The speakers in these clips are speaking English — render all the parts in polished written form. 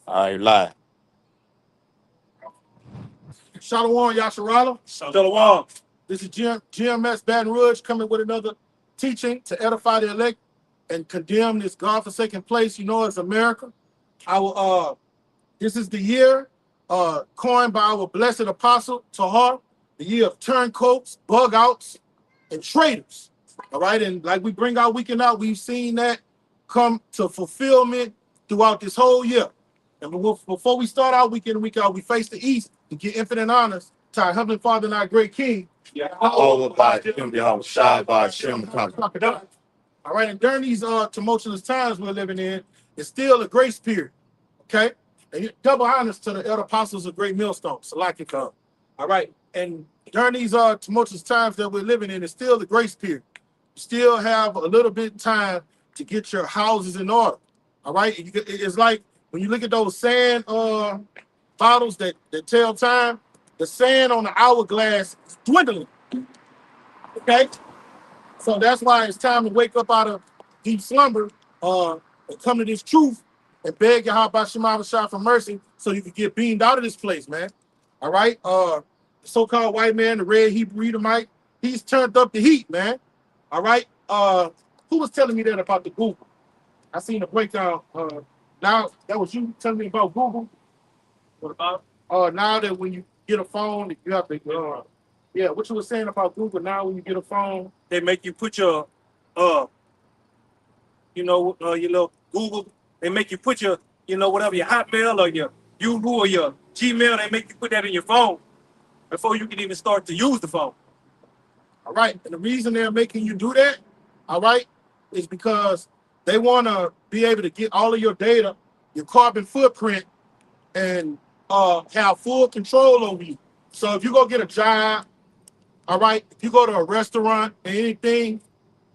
All right, live. Shalom, Yasharala. Shalom. This is GMS Baton Rouge coming with another teaching to edify the elect and condemn this God-forsaken place you know as America. This is the year coined by our blessed apostle Tahar, the year of turncoats, bug outs, and traitors. All right, and like we bring our weekend out, we've seen that come to fulfillment throughout this whole year. And before we start our weekend and week out, we face the East to give infinite honors to our Heavenly Father and our great King. Yeah. All by Him, y'all shy by Shem. All right, and during these tumultuous times we're living in, it's still a grace period. Okay, and double honors to the elder apostles of Great Millstone, Salakika. All right, and during these tumultuous times that we're living in, it's still the grace period. You still have a little bit of time to get your houses in order. All right, it's like when you look at those sand bottles that tell time, the sand on the hourglass is dwindling. Okay, so that's why it's time to wake up out of deep slumber and come to this truth and beg Yahweh Shema Shah for mercy so you can get beamed out of this place, man. All right, the so-called white man, the red Hebrew Edomite, he's turned up the heat, man. All right, who was telling me that about the Google? I seen a breakdown. Now that was you telling me about Google. What about? Now that when you get a phone, you have to. Yeah, what you were saying about Google. Now when you get a phone, They make you put your, your little Google. They make you put your, whatever, your Hotmail or your Yahoo or your Gmail. They make you put that in your phone before you can even start to use the phone. all right. And the reason they're making you do that, all right, is because they want to be able to get all of your data, your carbon footprint, and have full control over you. So if you go get a job, all right, if you go to a restaurant or anything,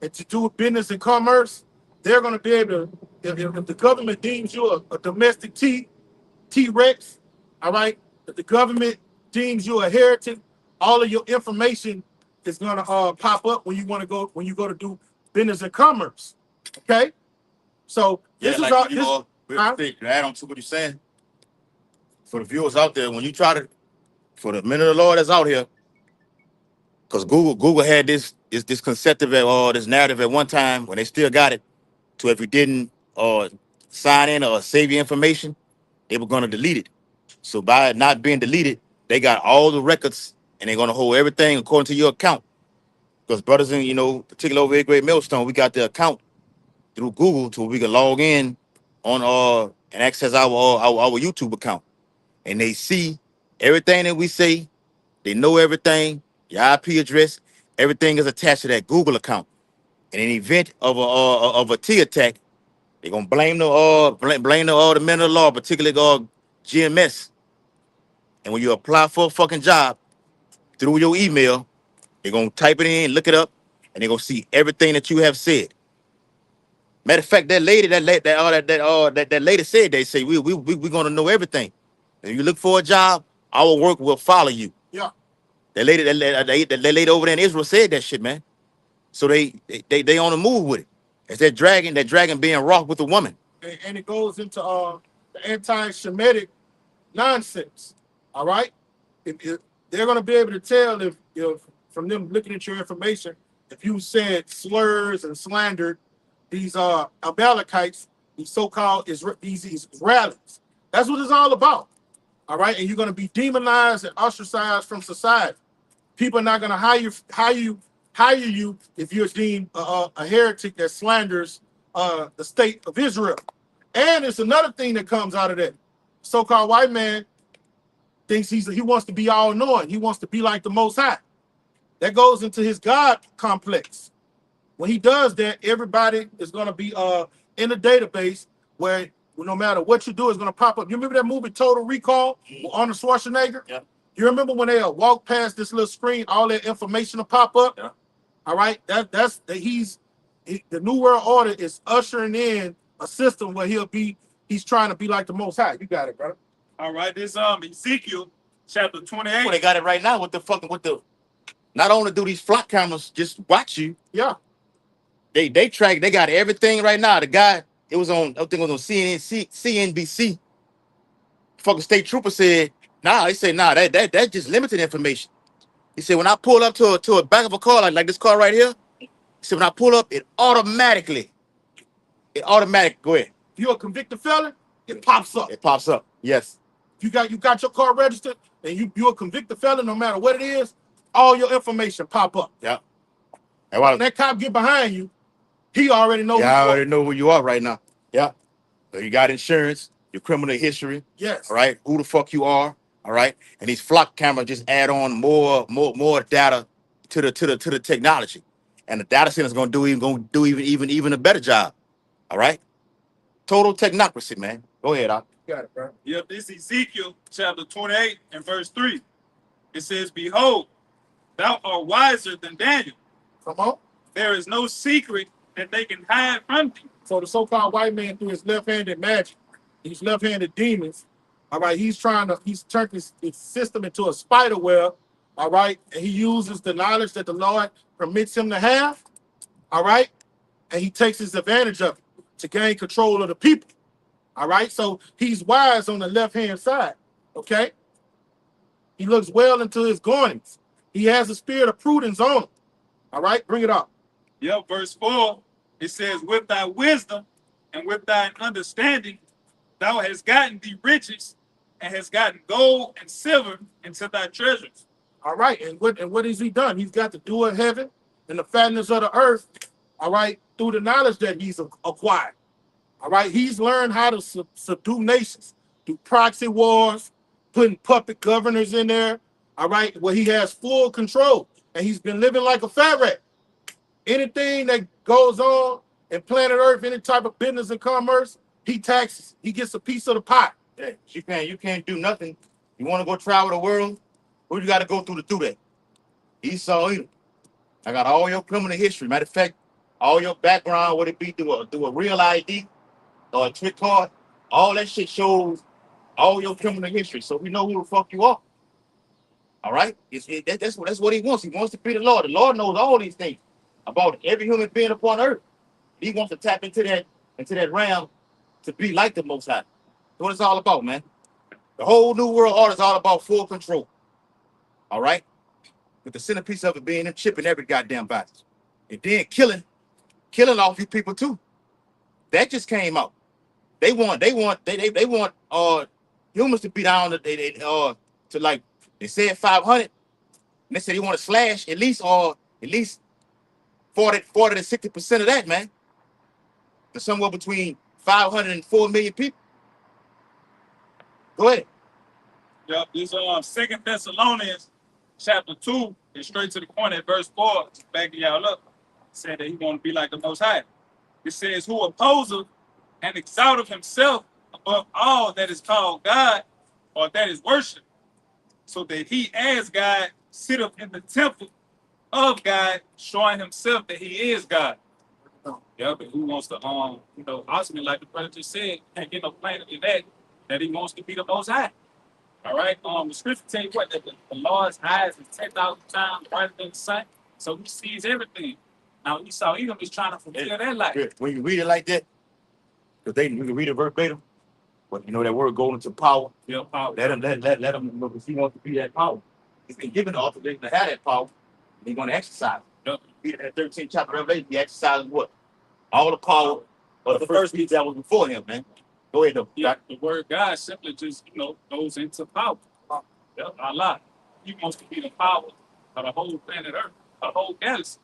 and to do business and commerce, they're going to be able to, if the government deems you a domestic T-Rex, all right, if the government deems you a heretic, all of your information is going to pop up when you go to do business and commerce. Okay, so this Yeah, is like all. you know, to add on to what you're saying, for the viewers out there, when you try to, for the men of the Lord that's out here, because Google had this conceptive this narrative at one time when they still got it, to if you didn't sign in or save your information, they were going to delete it. So by it not being deleted, they got all the records and they're going to hold everything according to your account. Because brothers in, particularly over at Great Millstone, we got the account through Google to where we can log in on and access our YouTube account. And they see everything that we say. They know everything, your IP address, everything is attached to that Google account. In an event of a T attack, they're gonna blame the men of the law, particularly GMS. And when you apply for a fucking job through your email, they're gonna type it in, look it up, and they're gonna see everything that you have said. Matter of fact, that lady said, they say we gonna know everything. If you look for a job, our work will follow you. Yeah. That lady over there in Israel said that shit, man. So they on the move with it. It's that dragon being wrought with a woman. And it goes into the anti-Semitic nonsense. All right, if they're going to be able to tell if from them looking at your information, if you said slurs and slandered these Amalekites, these so-called these Israelis. That's what it's all about. All right, and you're going to be demonized and ostracized from society. People are not going to hire you if you're deemed a heretic that slanders the state of Israel. And it's another thing that comes out of that. So-called white man thinks he wants to be all-knowing. He wants to be like the Most High. That goes into his God complex. When he does that, everybody is going to be in a database where no matter what you do, it's going to pop up. You remember that movie Total Recall with Arnold Schwarzenegger? Yeah. You remember when they walk past this little screen, all that information will pop up? Yeah. All right, that's that the New World Order is ushering in a system where he's trying to be like the Most High. You got it, brother. All right, this Ezekiel chapter Well, 28. they got it right now with the. Not only do these flock cameras just watch you, Yeah, they track. They got everything right now. The guy, it was on. I think it was on CNBC. Fucking state trooper said, "Nah." He said, "Nah, that just limited information." He said, "When I pull up to a back of a car like this car right here," he said, "when I pull up, it automatic. Go ahead. if you're a convicted felon, it pops up. It pops up. Yes. You got your car registered, and you're a convicted felon, no matter what it is, all your information pop up. Yeah. When that cop get behind you, he already know. Yeah, I already know who you are right now. Yeah. So you got insurance, your criminal history. Yes. All right. Who the fuck you are. All right. And these flock cameras just add on more data to the technology. And the data center is gonna do even a better job. All right. Total technocracy, man. Go ahead, Doc. Got it, bro. Yep, this Ezekiel chapter 28 and verse 3. It says, "Behold, thou art wiser than Daniel. Come on. There is no secret that they can hide from thee." So the so-called white man through his left-handed magic, these left-handed demons, all right, he's turned his system into a spider web, all right, and he uses the knowledge that the Lord permits him to have, all right, and he takes his advantage of it to gain control of the people, all right. So he's wise on the left-hand side, okay. He looks well into his goings. He has a spirit of prudence on him, all right. Bring it up. Yep, verse 4. It says, "With thy wisdom and with thine understanding, thou hast gotten thee riches and hast gotten gold and silver into thy treasures." All right, and what has he done? He's got the dew of heaven and the fatness of the earth, all right, through the knowledge that he's acquired. All right, he's learned how to subdue nations through proxy wars, putting puppet governors in there, all right, where he has full control, and he's been living like a fat rat. Anything that goes on in planet Earth, any type of business and commerce, he taxes. He gets a piece of the pie. Hey, you can't do nothing. You want to go travel the world? Who you got to go through to do that? Esau, Edom. I got all your criminal history. Matter of fact, all your background, what it be through a real ID or a trick card, all that shit shows all your criminal history. So we know who the fuck you are. All right? That's what he wants. He wants to be the Lord. The Lord knows all these things about every human being upon earth. He wants to tap into that realm to be like the Most High. That's what it's all about, man. The whole New World Order is all about full control. All right? With the centerpiece of it being them chipping every goddamn body. And then killing off you people too. That just came out. They want humans to be down to like they said 500. And they said they want to slash at least 40 to 60% of that, man. To somewhere between 500 and 4 million people. Go ahead. Yep, this 2 Thessalonians chapter 2 and straight to the point at verse 4, backing y'all up, said that he want to be like the Most High. It says, "Who opposeth and exalteth himself above all that is called God or that is worshiped, so that he as God sitteth in the temple of God, showing himself that he is God." Yeah, but who wants to ultimately, like the brother just said, can't get no plainer than that he wants to be the Most High. All right. The scripture tell you what, that the Lord's eyes is 10,000 times brighter than the sun, so he sees everything. Now Esau Edom is trying to fulfill that life. Good. When you read it like that, because you can read it verbatim, but you know that word going into power. Yeah, power. Let him know, because he wants to be that power. He's been given the authorization to have that power, and he's going to exercise it. Yep. Read it at 13th chapter of Revelation, he exercises what? All the power of the first people that was before him, man. Go ahead, though. Yeah, the word God simply just, goes into power. Yep, Allah. He wants to be the power of the whole planet Earth, the whole galaxy.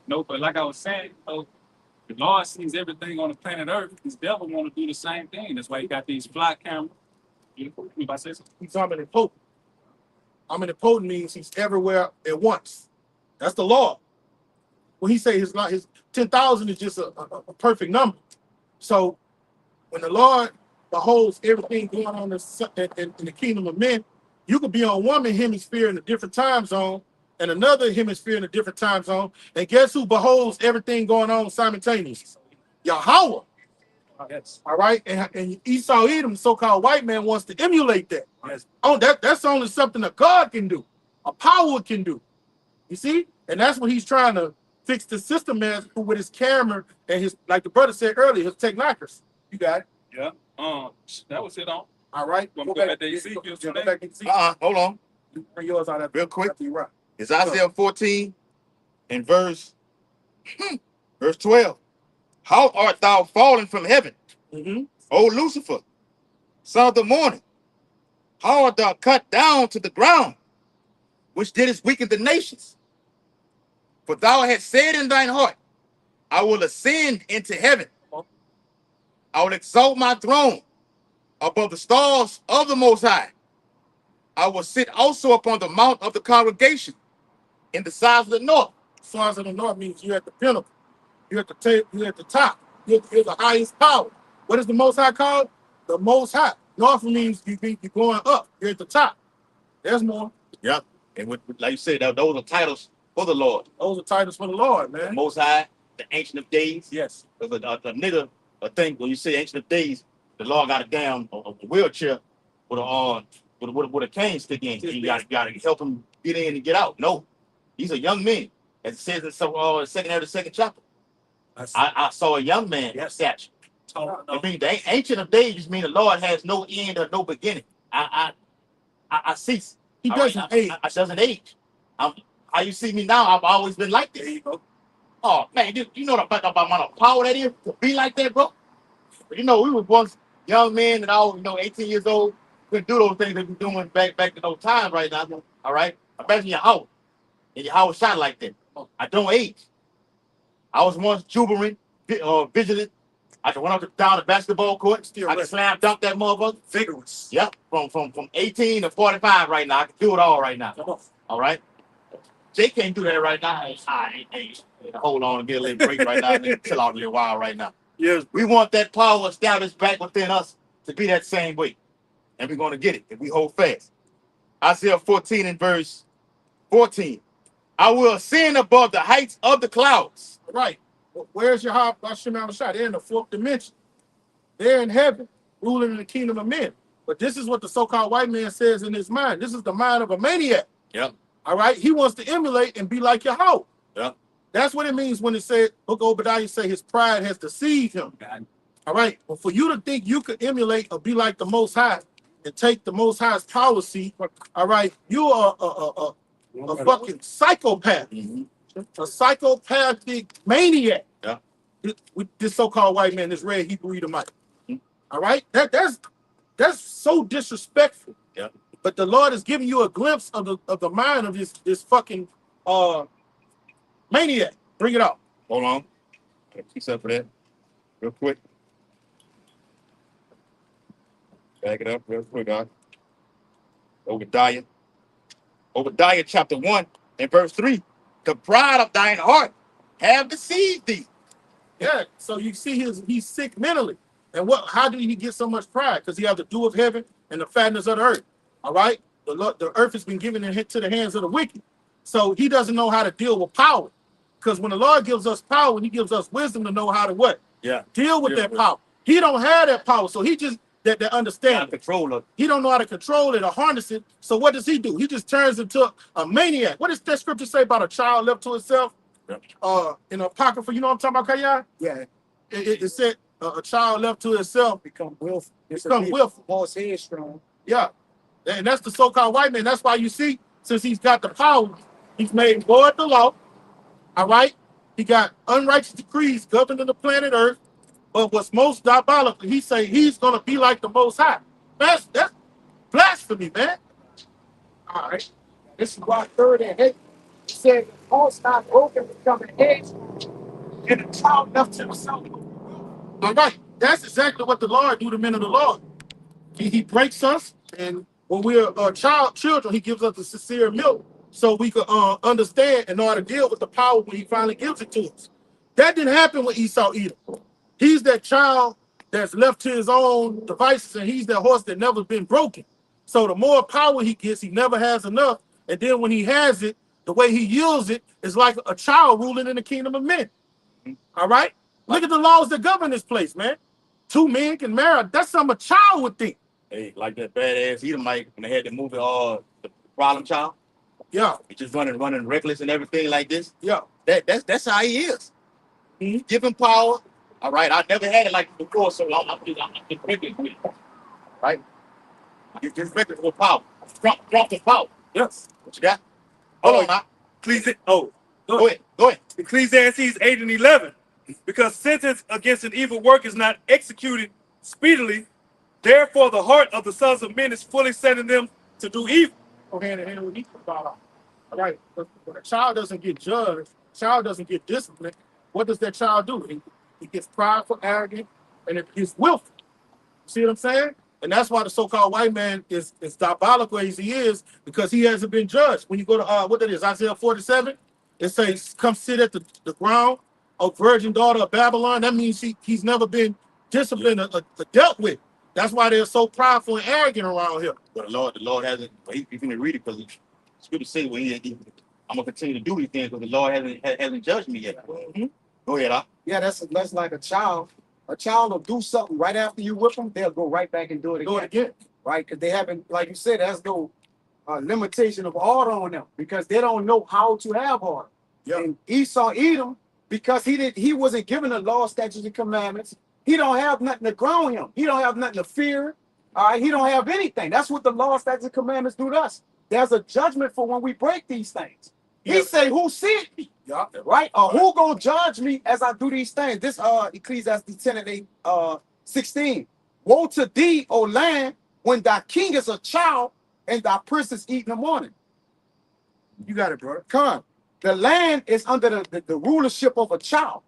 But like I was saying, the Lord sees everything on the planet Earth. This devil want to do the same thing. That's why he got these flock cameras. You about to say something? He's omnipotent. Omnipotent means he's everywhere at once. That's the law. When he say his 10,000 is just a perfect number. So when the Lord beholds everything going on in the kingdom of men, you could be on one hemisphere in a different time zone, and another hemisphere in a different time zone. And guess who beholds everything going on simultaneously? Yahweh. Yes. All right. And Esau Edom, so-called white man, wants to emulate that. Yes. Oh, that's only something a God can do, a power can do. You see? And that's what he's trying to fix the system as with his camera and his, like the brother said earlier, his technocracy. You got it. Yeah. That was it on. All right. Go back to Ezekiel Go today. back to Ezekiel. Hold on. Bring yours out that Real quick. after you run. It's Isaiah 14 and verse 12. How art thou fallen from heaven, Mm-hmm. O Lucifer, son of the morning? How art thou cut down to the ground, which didst weaken the nations? For thou hast said in thine heart, I will ascend into heaven. I will exalt my throne above the stars of the Most High. I will sit also upon the mount of the congregation in the sides of the north. Stars of the north means you're at the pinnacle. You're at the top. You're the highest power. What is the Most High called? The Most High. North means you're going up. You're at the top. There's more. Yep. And like you said, those are titles for the Lord. Those are titles for the Lord, man. The Most High, the Ancient of Days. Yes. Because a nigga, I think when you say Ancient of Days, the Lord got a damn a wheelchair with a cane stick in. You gotta help him get in and get out. No, he's a young man. As it says in the second chapter. I saw a young man statue. I mean, the Ancient of Days just mean the Lord has no end or no beginning. I cease. He doesn't age. I doesn't age. How you see me now, I've always been like this. There you go. Oh man, you know about the power that is to be like that, bro. You know, we were once young men and all, 18 years old, couldn't do those things that we're doing back in those times right now. All right. Imagine your house. And your house shot like that. I don't age. I was once jubilant, vigilant. I can run up and down the basketball court. I can slam dunk that motherfucker. Vigorous. Yep. From 18 to 45 right now. I can do it all right now. All right. Jay can't do that right now. Hold on and get a little break right now and chill out a little while right now. Yes. We want that power established back within us to be that same way. And we're going to get it if we hold fast. Isaiah 14 and verse 14. I will ascend above the heights of the clouds. Right. Where's your Hashem Shah? They're in the fourth dimension. They're in heaven, ruling in the kingdom of men. But this is what the so-called white man says in his mind. This is the mind of a maniac. Yep. All right. He wants to emulate and be like Yahweh. Yep. That's what it means when it said, Book of Obadiah say his pride has deceived him. All right. But for you to think you could emulate or be like the Most High and take the Most High's policy, all right, you are a fucking psychopath. Mm-hmm. A psychopathic maniac. Yeah. With this so-called white man, this red Hebrew Edomite. Mm-hmm. All right? That's so disrespectful. Yeah. But the Lord is giving you a glimpse of the mind of this fucking maniac. Bring it out. Hold on. Fix up for that real quick. Back it up real quick, guys. Obadiah chapter 1 and verse 3. The pride of thine heart have deceived thee. Yeah. So you see he's sick mentally. And how did he get so much pride? Because he has the dew of heaven and the fatness of the earth. All right? The earth has been given into the hands of the wicked. So he doesn't know how to deal with power. Because when the Lord gives us power, he gives us wisdom to know how to what? Yeah. Deal with that power. He don't have that power. So he just that understanding. Controller. He don't know how to control it or harness it. So what does he do? He just turns into a maniac. What does that scripture say about a child left to itself? Yeah. In Apocrypha, you know what I'm talking about, Kaya? Yeah, It said a child left to itself become willful. become willful. Boss headstrong. Yeah. And that's the so-called white man. That's why you see, since he's got the power, he's made void the law. All right? He got unrighteous decrees governing the planet Earth. But what's most diabolical, he say he's going to be like the Most High. That's blasphemy, man. All right. This is why third and eight said the horse not broken become an edge, and the child left to himself. All right. That's exactly what the Lord do to men of the Lord. He breaks us, and when we're children, he gives us the sincere milk so we can understand and know how to deal with the power when he finally gives it to us. That didn't happen with Esau either. He's that child that's left to his own devices, and he's that horse that never been broken. So the more power he gets, he never has enough. And then when he has it, the way he yields it is like a child ruling in the kingdom of men. All right? Look at the laws that govern this place, man. 2 men can marry. That's something a child would think. Hey, like that badass Edomite when they had the movie the Problem Child. Yeah, He just running reckless and everything like this. yeah. That's how he is. Mhm. Give him power. All right. I never had it like before, so I'm just reckless with it. Right? You just reckless with power. Drop the power. Yes. What you got? Hold on now. Go ahead. Go ahead. Ecclesiastes 8 and 11. Because sentence against an evil work is not executed speedily, therefore the heart of the sons of men is fully set in them to do evil. Go hand in hand with each other. All right. But when a child doesn't get judged, child doesn't get disciplined, what does that child do? He gets prideful, arrogant, and it gets willful. See what I'm saying? And that's why the so-called white man is diabolical as he is, because he hasn't been judged. When you go to what that is, Isaiah 47, it says, "Come sit at the ground, O virgin daughter of Babylon." That means he's never been disciplined or dealt with. That's why they're so prideful and arrogant around here. But the Lord hasn't. He's going to read it because it's good to say when I'm gonna continue to do these things because the Lord hasn't judged me yet. Mm-hmm. Go ahead, Al. Yeah, that's like a child. A child will do something right after you whip them, they'll go right back and do it again. Right? Because they haven't, like you said, there's no limitation of order on them because they don't know how to have order. Yep. And Esau, Edom, because he wasn't given the law, statutes, and commandments. He don't have nothing to ground him. He don't have nothing to fear. All right, he don't have anything. That's what the law, statutes, and commandments do to us. There's a judgment for when we break these things. He say, "Who sent me?" Yeah. Right? Who gonna judge me as I do these things? This Ecclesiastes 10 and 8, 16. Woe to thee, O land, when thy king is a child and thy prince is eating the morning. You got it, bro. Come. The land is under the rulership of a child.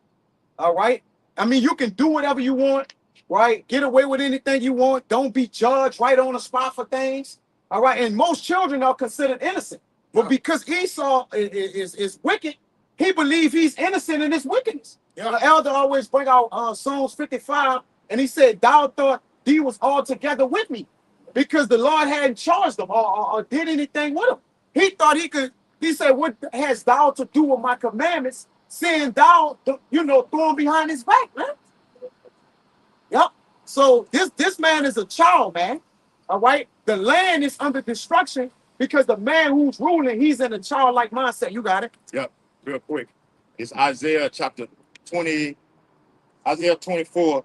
All right. I mean, you can do whatever you want, right? Get away with anything you want. Don't be judged right on the spot for things. All right. And most children are considered innocent. But because Esau is wicked, he believes he's innocent in his wickedness. Yeah. The elder always bring out Psalms 55, and he said, "Thou thought thee was all together with me," because the Lord hadn't charged him or did anything with him. He thought he could. He said, "What has thou to do with my commandments?" Saying thou, throwing behind his back, man. Yep. So this man is a child, man. All right. The land is under destruction. Because the man who's ruling, he's in a childlike mindset. You got it? Yep. Real quick. It's Isaiah chapter 20, Isaiah 24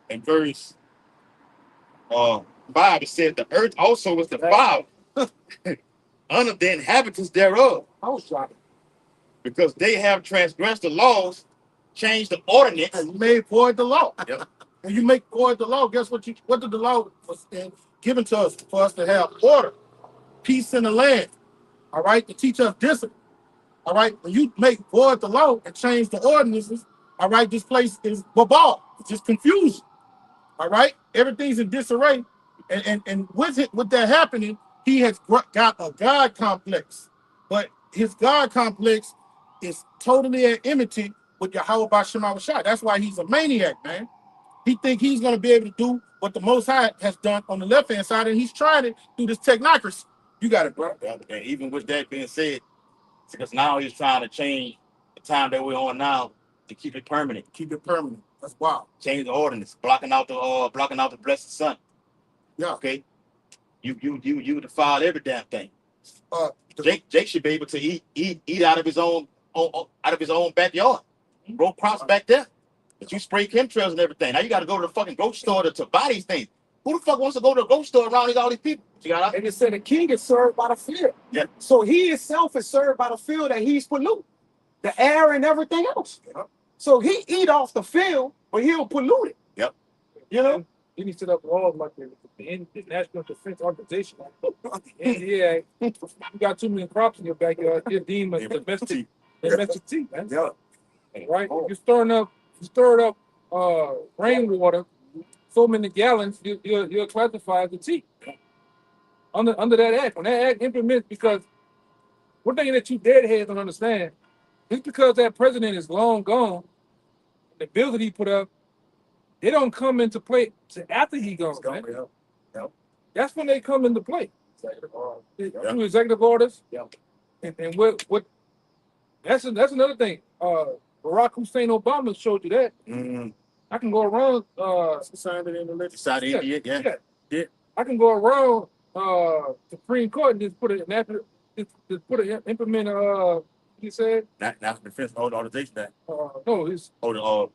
and verse 5. It says the earth also was defiled under the inhabitants thereof. I was driving. Because they have transgressed the laws, changed the ordinance. And made void the law. Yep. When you make void the law, guess what? What did the law was given to us for us to have order? Peace in the land, all right, to teach us discipline, all right. When you make void the law and change the ordinances, all right, this place is babal, it's just confusion, all right. Everything's in disarray, and with that happening, he has got a God complex, but his God complex is totally at enmity with Yahweh B'Shem Shai. That's why he's a maniac, man. He think he's gonna be able to do what the Most High has done on the left hand side, and he's trying it through this technocracy. You got it, bro. And even with that being said, because now he's trying to change the time that we're on now to keep it permanent. Keep it permanent. That's wild. Change the ordinance, blocking out the blessed sun. Yeah. Okay. You defile every damn thing. Jake should be able to eat out of his own backyard. Grow crops back there. But you spray chemtrails and everything. Now you got to go to the fucking grocery store to buy these things. Who the fuck wants to go to the grocery store around all these people? And it said the king is served by the field. Yeah. So he himself is served by the field that he's polluted, the air and everything else. Yep. So he eat off the field, but he'll pollute it. Yep. You know? Then he set up laws like the National Defense Organization. Yeah, you got too many crops in your backyard, you're deemed as domestic tea, man. Yeah. Right? If you stir up rainwater, so many gallons, you're classified as a tea. Under that act, when that act implements, because one thing that you deadheads don't understand, just because that president is long gone, the bills that he put up, they don't come into play till after he goes. Man. Yep. That's when they come into play. Executive order. Through executive orders. Yep. And what that's another thing. Barack Hussein Obama showed you that. Mm. I can go around. Signed it in the legislature. Decided idiot, yeah. Yeah. I can go around Supreme Court and just put it after just put it implement he said National Defense Authorization Act. no it's Oh, the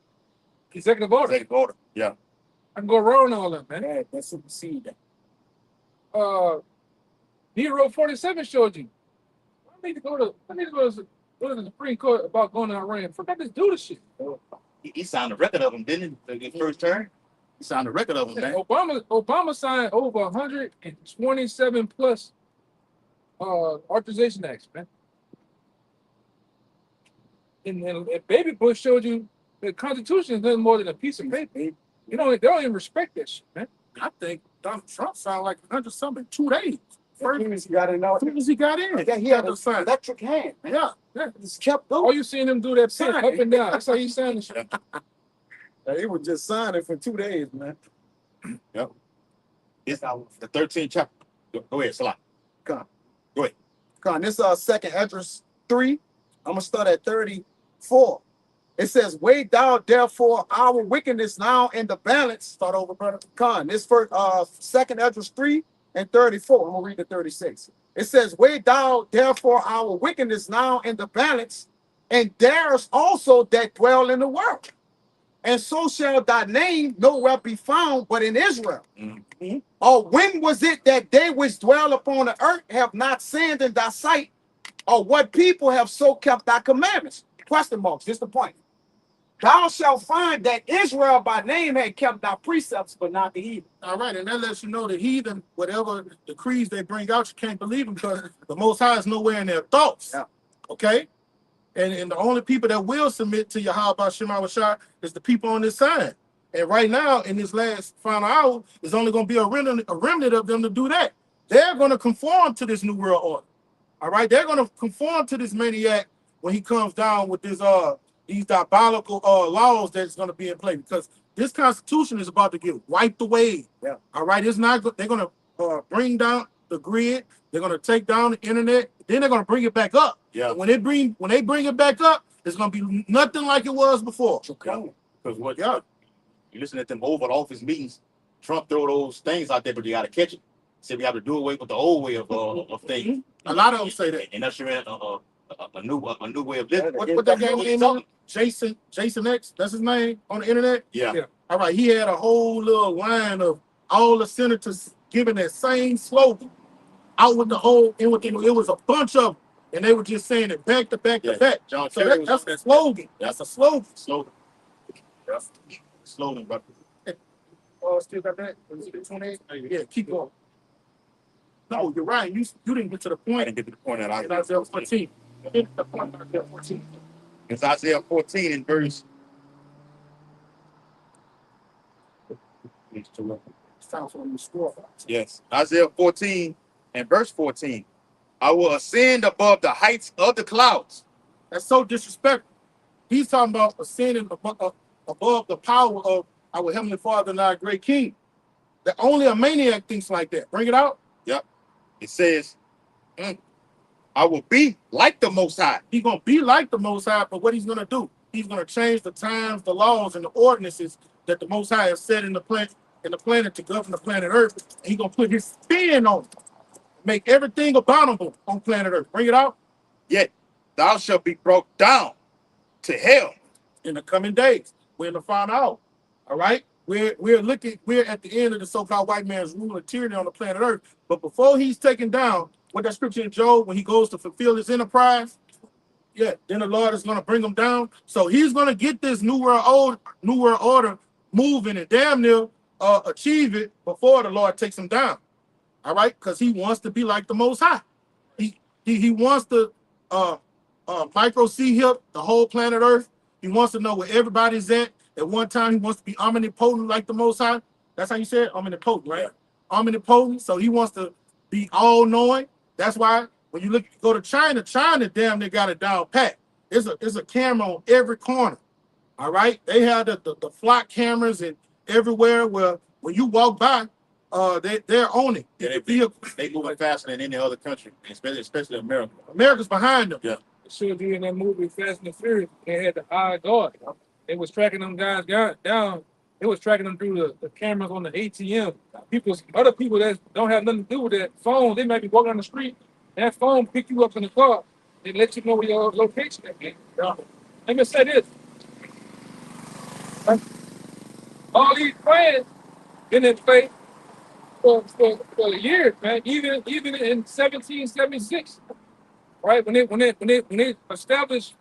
executive order. executive order. Yeah. I can go around all that, man. Yeah, that's supersede that. Hero 47 showed you. I need to go to the Supreme Court about going to Iran. Forgot to do the shit. He signed a record of them, didn't he? The first term. He signed a record of them, Yeah, man. Obama signed over 127 plus authorization acts, man. And Baby Bush showed you the Constitution is nothing more than a piece of paper. You know, they don't even respect that shit, man. I think Donald Trump signed like 100 something in 2 days. First, as soon as he got in, As soon as he got in, yeah, he had to an sign. electric hand. Man. Yeah. Yeah, just kept All going. you seen him do that pen up and down. That's how he signed the shit. He was just signing for 2 days, man. Yep. It's the 13th chapter. Go ahead, Salah. Come Go ahead. on, this second address 3. I'm gonna start at 34. It says, "Weigh down therefore our wickedness now in the balance." Start over, brother. Con, this first second address 3 and 34. I'm gonna read the 36. It says, "Weigh down therefore our wickedness now in the balance, and there's also that dwell in the world. And so shall thy name nowhere be found but in Israel. Mhm. Or when was it that they which dwell upon the earth have not sinned in thy sight? Or what people have so kept thy commandments?" Question marks. This the point. "Thou shalt find that Israel by name had kept thy precepts, but not the heathen." All right, and that lets you know the heathen, whatever decrees they bring out, you can't believe them because the Most High is nowhere in their thoughts. Yeah. Okay? And the only people that will submit to Yahweh Shema Shah is the people on this side. And right now, in this last final hour, there's only going to be a remnant of them to do that. They're going to conform to this new world order. All right? They're going to conform to this maniac when he comes down with this these diabolical laws that's going to be in play, because this Constitution is about to get wiped away. Yeah. All right? It's not. They're going to bring down the grid. They're going to take down the internet. Then they're going to bring it back up. Yeah. When they bring it back up, it's going to be nothing like it was before. Because what? Yeah. You listen at them Oval Office meetings. Trump throw those things out there, but you got to catch it. Say we have to do away with the old way of things. A lot of them say that. And that's a new way of living. What that guy name is? Jason X. That's his name on the internet. Yeah. Yeah. All right. He had a whole little line of all the senators giving that same slogan out with the whole. It was a bunch of them, and they were just saying it back to back to back. John So Kerry was that's a slogan. That's a slogan. slogan. That's slogan, brother. Oh, still got that? Was it 28? Yeah, keep going. No, you're right. You didn't get to the I point. didn't get to the point that In Isaiah 14. Get to the point in Isaiah 14. It's Isaiah 14 in verse. It's time for them to score. Yes, Isaiah 14 and verse 14. I will ascend above the heights of the clouds. That's so disrespectful. He's talking about ascending above the power of our Heavenly Father and our great King. That only a maniac thinks like that. Bring it out. It says, I will be like the Most High. He's going to be like the Most High, but what he's going to do, he's going to change the times, the laws, and the ordinances that the Most High has set in the planet to govern the planet Earth. And he's going to put his spin on it. Make everything abominable on planet Earth. Bring it out. Yet thou shalt be brought down to hell. In the coming days, we're in the final hour. All right? We're at the end of the so-called white man's rule and tyranny on the planet Earth. But before he's taken down, what that scripture in Job, when he goes to fulfill his enterprise, yeah, then the Lord is going to bring him down. So he's going to get this new world order moving and damn near achieve it before the Lord takes him down. All right? Because he wants to be like the Most High. He wants to micro see hip the whole planet Earth. He wants to know where everybody's at. At one time, he wants to be omnipotent like the Most High. That's how you say it? Omnipotent, right? Omnipotent. So he wants to be all-knowing. That's why when you go to China damn near got it down pat. There's a camera on every corner. All right? They have the flock cameras and everywhere where when you walk by, they're owning Yeah, the vehicle. they moving faster than any other country, especially America. America's behind them. Yeah. Should be in that movie Fast and the Furious. They had the eye guard. They was tracking them guys down. They was tracking them through the cameras on the ATM. Other people that don't have nothing to do with that phone, they might be walking on the street. That phone pick you up in the car. They let you know where your location is. Let me say this. All these plans been in place for years, man. Even in 1776, right? When they established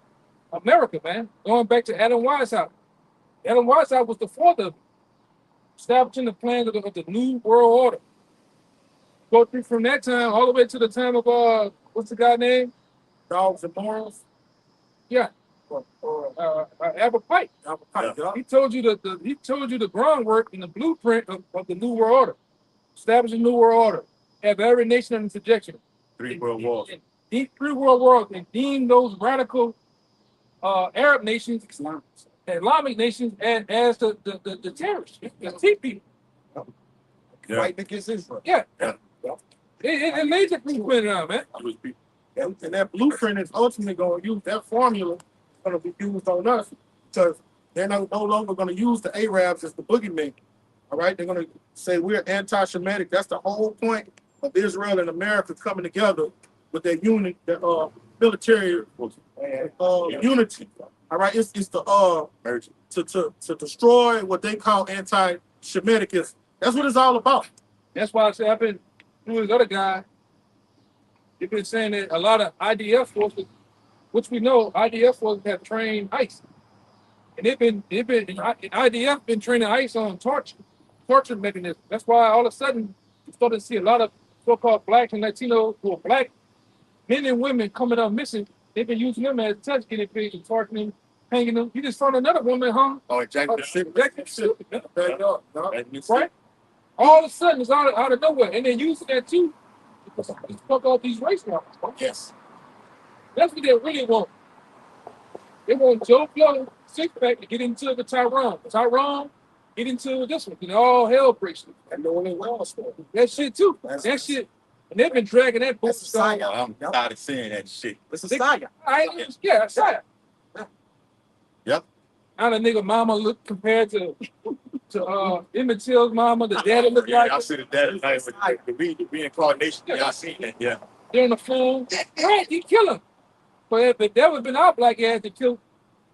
America, man, going back to Adam Weishaupt. Adam Weishaupt was the father of establishing the plans of the New World Order. Go through from that time all the way to the time of what's the guy name? Dogs and morals. Yeah, Albert Pike. Albert Pike, yeah. He told you the groundwork and the blueprint of the New World Order. Establish a New World Order. Have every nation under subjection. 3 world wars. Three world wars and deem those radical Arab nations, Islamic nations, as the terrorists, the T people. Yeah. Fighting against Israel. Yeah. Yeah. It laid the blueprint out, man. And that blueprint is ultimately going to use that formula, going to be used on us, because they're no longer going to use the Arabs as the boogeyman. All right, they're going to say we're anti-Semitic. That's the whole point of Israel and America coming together with their unit, their military unity. All right, it's to destroy what they call anti-Semitism. That's what it's all about. That's why I said I've been through this other guy. They've been saying that a lot of IDF forces, which we know IDF forces have trained ICE. And IDF been training ICE on torture mechanisms. That's why all of a sudden you started to see a lot of so-called blacks and Latinos who are black men and women coming up missing. They've been using them as touch guinea pigs and torturing them, hanging them. You just found another woman hung. Oh, exactly. Right? All of a sudden it's out of nowhere. And they're using that too to fuck off these race wars. Yes. That's what they really want. They want Joe Blow, six-pack, to get into the Tyrone. Tyrone, get into this one. All hell breaks loose. And knowing it well, so That shit too. That shit. And they've been dragging that book. that's a saga. I'm tired of seeing that shit. It's a saga. Yeah, that's right. Yep. How the nigga mama look compared to Emmett Till's mama, the daddy look like. I see the dad night with the reincarnation. Yeah, I seen that. Yeah. They're on the phone. Brad, you kill him. But if that would have been our black ass to kill,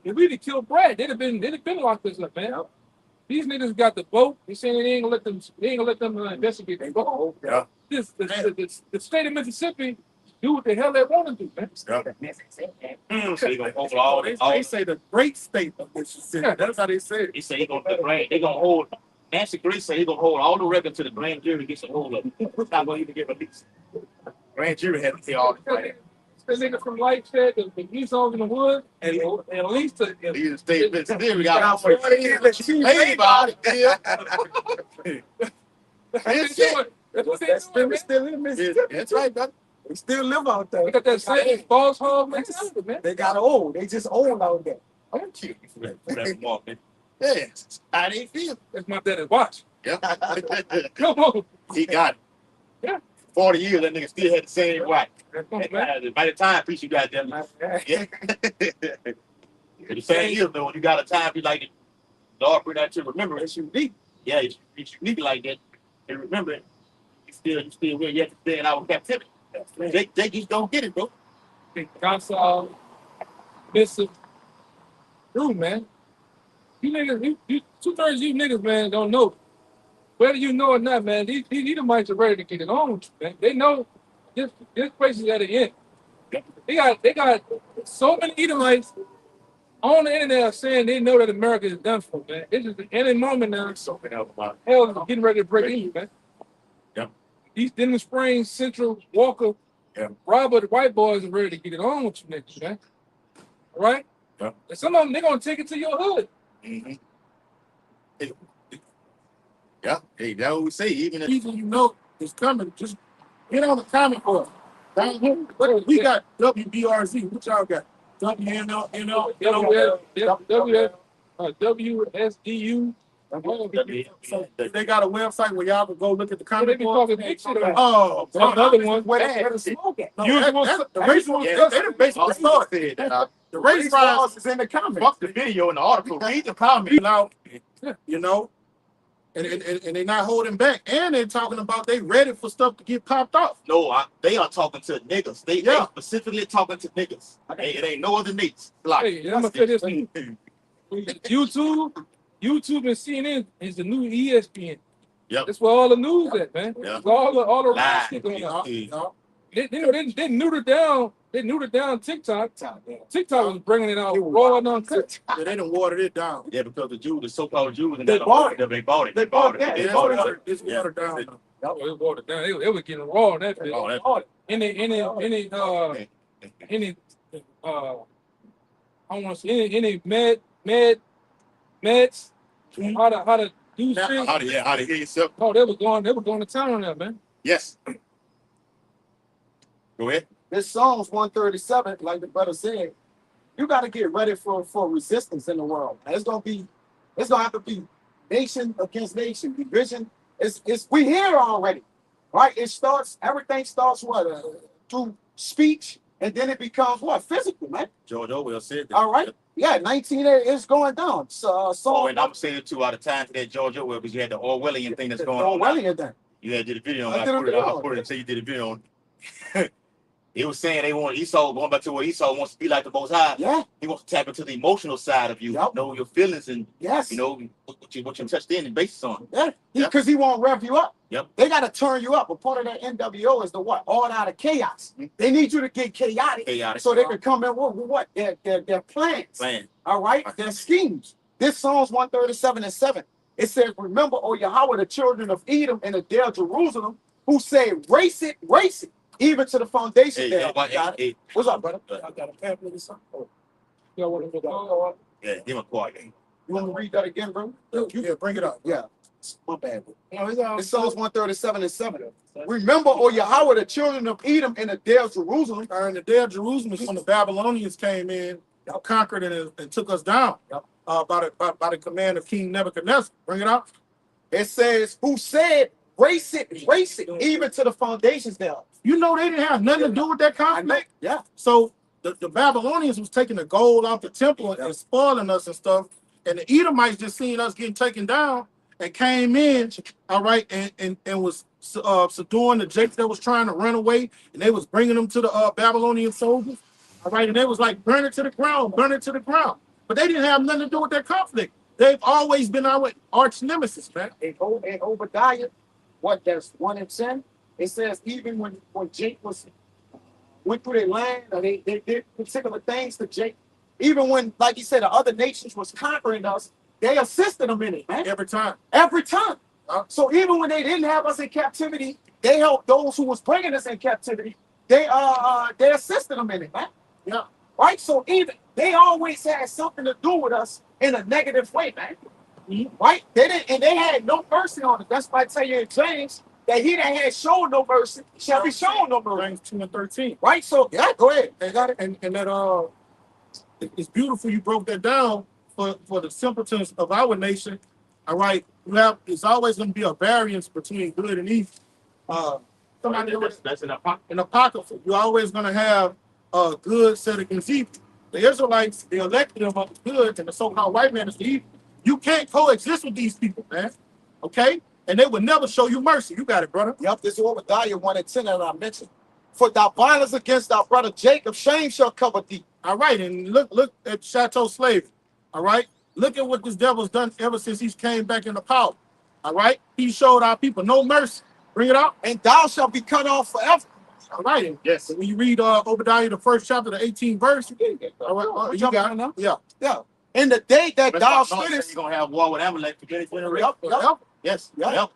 if we'd have killed Brad, they'd have been locked us up, man. These niggas got the vote. They saying they ain't gonna let them investigate the vote. Yeah. The state of Mississippi do what the hell they want to do, man. So they gonna hold all They say the great state of Mississippi. Yeah. That's how they say it. He said he they gonna hold. Nancy Grace said he gonna hold all the records to the grand jury gets a hold of it. It's not gonna even get released. grand jury had to say all the The nigga from Light said the police on in the woods, and at least These statements. Then we got Hey, about it. That's what they doing, man. still in Mississippi. That's right, brother. They still live out there. They got that same boss hog mentality, man. They got old. They just old out there. I'm cute for that remark, man. Yeah, how they feel. That's my daddy's watch. Yeah. Come on. He got it. Yeah. 40 years, that nigga still had the same right. Come on, man. By the time, piece you got them. Yeah. The same year, though, when you got a time, be like, Lord, bring that to remembrance. It's unique. Yeah, it's unique like that. And remember, you still where you have to stay in our captivity. They just don't get it, bro. Gonzalo, Bishop, Drew, man. You niggas, you 2/3 of you niggas, man, don't know. Whether you know or not, man, these Edomites are ready to get it on with you, man. They know this place is at the end. They got so many Edomites on the internet saying they know that America is done for, man. It's just any moment now. Something else about Hell is getting ready to break in, man. Yep. These Denver Springs, Central, Walker, Yep. Robert, the white boys are ready to get it on with you niggas, man. All right? Yep. And some of them, they're going to take it to your hood. Mm-hmm. Yeah, hey, that's what we say. Even if People you know is coming. Just get on the comment board. Down here, we got WBRZ. What y'all got? WNL, WSDU, So they got a website where y'all can go look at the They comic be book. talking big shit about. Oh, That's another one. Where the smoke at? no, Usual- the race ones, they done basically started. The race riots is in the comments. Fuck the video in the article. Read the comment. now, you know, and they're not holding back, and they're talking about they ready for stuff to get popped off. No, they are talking to niggas. They Yeah. specifically talking to niggas. It ain't no other niggas. Like, Hey, I'm gonna say this. YouTube and CNN is the new ESPN. Yep. That's where all the news at, man. Yeah. That's all the real Live. shit going on. Yeah. They neutered down. They neutered down TikTok. TikTok was bringing it out raw and uncut. Yeah, they done watered it down. yeah, because the Jews, the so-called Jews, and They bought it. They bought it. They bought it. Yeah, They it's bought it. watered down. Oh, it watered down. They were getting raw on that bit. Oh, that- Any I don't want to say any meds how to do shit. How to hear yourself? Oh, they were going to town on that, man. Yes. Go ahead. This Psalms 137, like the brother said, you got to get ready for resistance in the world. And it's gonna have to be nation against nation, division. It's we here already, right? Everything starts what through speech, and then it becomes what physical, man. George Orwell said that. All right, yeah, 1980 is going down. So And I'm saying too out of time for that George Orwell because you had the Orwellian thing that's going on. Orwellian thing. You had did a video on I it. did a video I'll on put it until you did a video on it. It was saying they want Esau going back to where Esau wants to be like the Most High. Yeah. He wants to tap into the emotional side of you, Yep. know your feelings and Yes. you know what you touched in and basis on. Yeah. Yep. Because he won't rev you up. Yep. They got to turn you up. A part of that NWO is the what? All out of chaos. They need you to get chaotic. Chaotic. So they can come in with what? Their plans. Plan. All right? Their schemes. This Psalms 137:7. It says, remember, O Yahweh, the children of Edom and the day of Jerusalem, who say, race it, even to the foundation there. Hey, What's up, brother? I got a pamphlet or something. Oh, You know what it was? yeah, give him a quiet. You want me to read that again, bro? yeah, bring it up. Yeah. My bad. No, it's all. It's Psalms 137:7. Remember, O Yahweh, the children of Edom and the day of Jerusalem. In the day of Jerusalem is when the Babylonians came in, conquered and took us down. Yep. By the command of King Nebuchadnezzar. Bring it up. It says, who said, race it, even to the foundations thereof. You know they didn't have nothing to do with that I know. conflict. Yeah. So the Babylonians was taking the gold off the temple and spoiling us and stuff. And the Edomites just seen us getting taken down and came in, all right, and was subduing the Jakes that was trying to run away, and they was bringing them to the Babylonian soldiers, all right, and they was like, burn it to the ground. But they didn't have nothing to do with that conflict. They've always been our arch nemesis, man. In Obadiah, what that's 1 and 10, it says even when Jake went through their land, or they did particular things to Jake, even when, like you said, the other nations was conquering us, they assisted them in it, man. Every time. Every time. So even when they didn't have us in captivity, they helped those who was bringing us in captivity. They assisted them in it, man. Yeah. Right. So even they always had something to do with us in a negative way, man. Right? They didn't, and they had no mercy on it. That's why I tell you in James that he that had shown no mercy shall be shown no mercy. James 2 and 13. Right. So yeah, go ahead. They got it, and that it's beautiful you broke that down for the simpletons of our nation. All right, it's always going to be a variance between good and evil. That's an Apocrypha, you're always going to have good set against evil. The Israelites, they elected them of the good, and the so-called white man is the evil. You can't coexist with these people, man. Okay, and they would never show you mercy. You got it, brother. Yep, this is Obadiah 1 and 10 that I mentioned. For thy violence against thy brother Jacob, shame shall cover thee. All right, and look at Chateau slavery. All right, look at what this devil's done ever since he's came back into power. All right, he showed our people no mercy. Bring it out. And thou shalt be cut off forever. All right, and Yes. when you read Obadiah, the first chapter, the 18th verse, all right, you got it. Yeah. Yeah. In the day that thou You're stoodest. gonna have war with Amalek to get it generation. Yep. Yes. Yeah. Yep.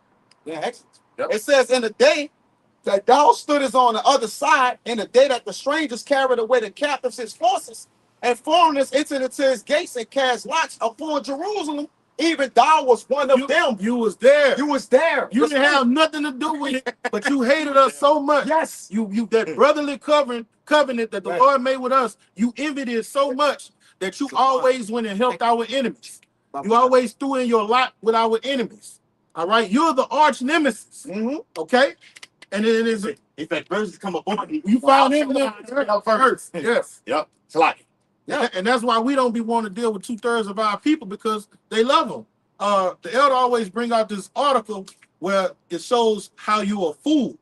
Yeah, excellent. Yep. It says, in the day that thou stoodest on the other side, in the day that the strangers carried away the captives his forces, and foreigners entered into his gates and cast lots upon Jerusalem, even thou was one of them. You was there. You was there. You didn't have nothing to do with it, but you hated us so much. Yes. You that brotherly covenant that the Right. Lord made with us, you envied it so much that you always went and helped our enemies. You always threw in your lot with our enemies. All right, you're the arch nemesis. Okay, and then is it? If adversity come upon you, You found him first. Yes. Yep. It's like it. Yeah, and that's why we don't be wanting to deal with 2/3 of our people because they love them. The elder always bring out this article where it shows how you're a fool.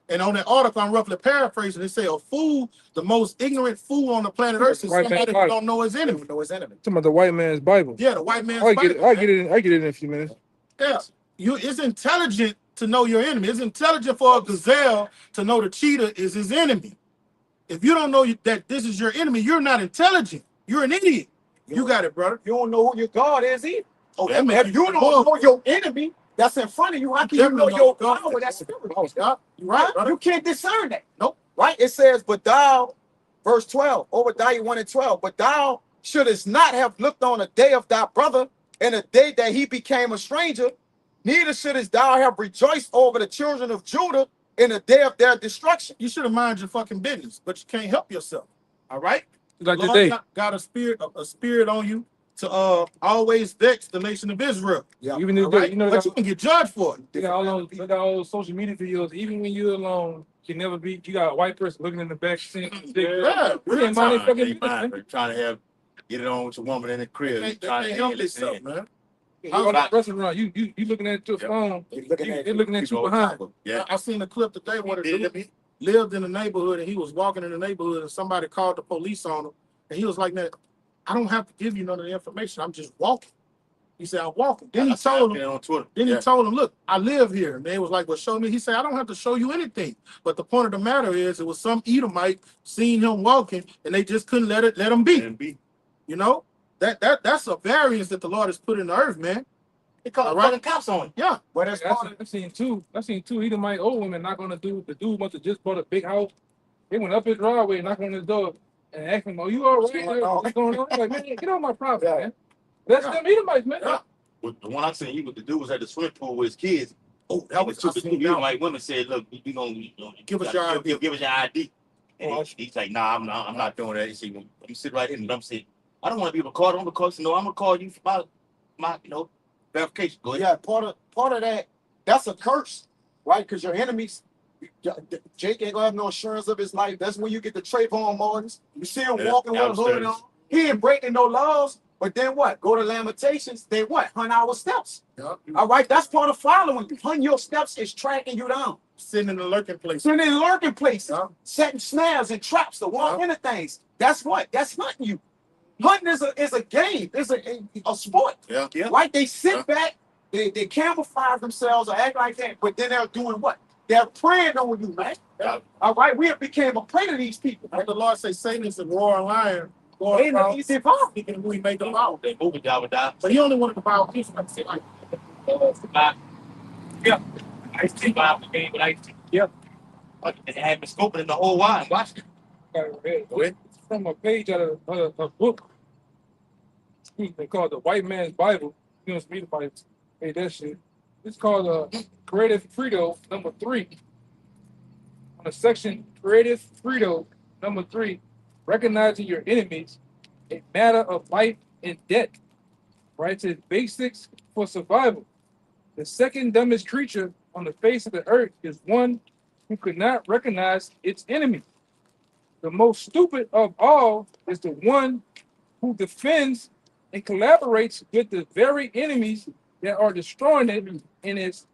And on that article, I'm roughly paraphrasing. They say a fool, the most ignorant fool on the planet Earth, is somebody who don't know his enemy. Talking about the white man's Bible. Yeah, the white man's I Bible. get it. I get it. I get it in a few minutes. Yeah, it's intelligent to know your enemy. It's intelligent for a gazelle to know the cheetah is his enemy. If you don't know that this is your enemy, you're not intelligent. You're an idiot. You got it, brother. You don't know who your God is either. Oh, If you don't know your enemy that's in front of you, how can you know your power that's spiritual? You're right, brother. You can't discern that. Nope. Right? It says, but thou, verse 12, Obadiah 1 and 12, but thou shouldest not have looked on the day of thy brother and the day that he became a stranger, neither shouldest thou have rejoiced over the children of Judah in the day of their destruction. You should have mind your fucking business, but you can't help yourself. All right? Like Lord today. got a spirit on you to always vex the nation of Israel. Yeah. Even All if right? you know, But you can get judged for it. you got all those social media videos. Even when you're alone, you can never be. You got a white person looking in the back saying, Yeah, we ain't mind their fucking They business, mind man. for trying to get it on with your woman in the crib. They You trying can't to help listen themselves, in. man. You go to the restaurant, you looking at your Yep. phone. They're looking at you People behind. Yeah. I seen a clip today where the Did it dude lived in the neighborhood and he was walking in the neighborhood and somebody called the police on him. And he was like, man, I don't have to give you none of the information. I'm just walking. He said, I'm walking. Then he told him, on Twitter. Then he told him, look, I live here. And they was like, well, show me. He said, I don't have to show you anything. But the point of the matter is, it was some Edomite seen him walking, and they just couldn't let him be. You know, that's a variance that the Lord has put in the earth, man. They call Right. cops on him. Yeah. But that's part of I've seen two. Edomite old women knock on the dude. The dude must have just bought a big house. They went up his driveway, knock on his door, and asked him, "Are you all right? What's going on?" Like, man, get on my property, man. That's them Edomites, man. Yeah. With the one I seen, the dude was at the swimming pool with his kids. Oh, that was the two white women said, "Look, you gonna Give us your ID." give us your ID." And he's like, "Nah, I'm not doing that." He said, "You sit right here." And I'm saying, "I don't want to be recorded. I'm recording. No, I'm gonna call you for my verification." Go ahead. Yeah, part of that, that's a curse, right? Because your enemies, Jake ain't gonna have no assurance of his life. That's when you get the Trayvon Martins. You see him walking with a hood on. He ain't breaking no laws, but then what? Go to Lamentations, they what? Hunt our steps. Yep. All right, that's part of following. Hunting your steps is tracking you down. Sitting in the lurking place. Sitting in lurking places, Yeah. setting snares and traps to walk into things. That's what? That's hunting you. Hunting is a game. It's a sport. Yeah. Right? They sit back, they camouflage themselves or act like that, but then they're doing what? They're preying on you, man. Yeah. All right, we have became a prey to these people. Like the Lord say, Satan is a roaring lion. He's involved. He can really make them out. They moving down. But he only wanted to buy his like, Yeah. I see about the game, but they had been scoping in the whole wide. Watch it. Go ahead. It's from a page out of a book. They call it the White Man's Bible. You know, read about it. Hey, that shit. It's called Creative Credo #3. On the section Creative Credo #3, recognizing your enemies, a matter of life and death. Right? It says basics for survival. The second dumbest creature on the face of the earth is one who could not recognize its enemy. The most stupid of all is the one who defends and collaborates with the very enemies that are destroying it in its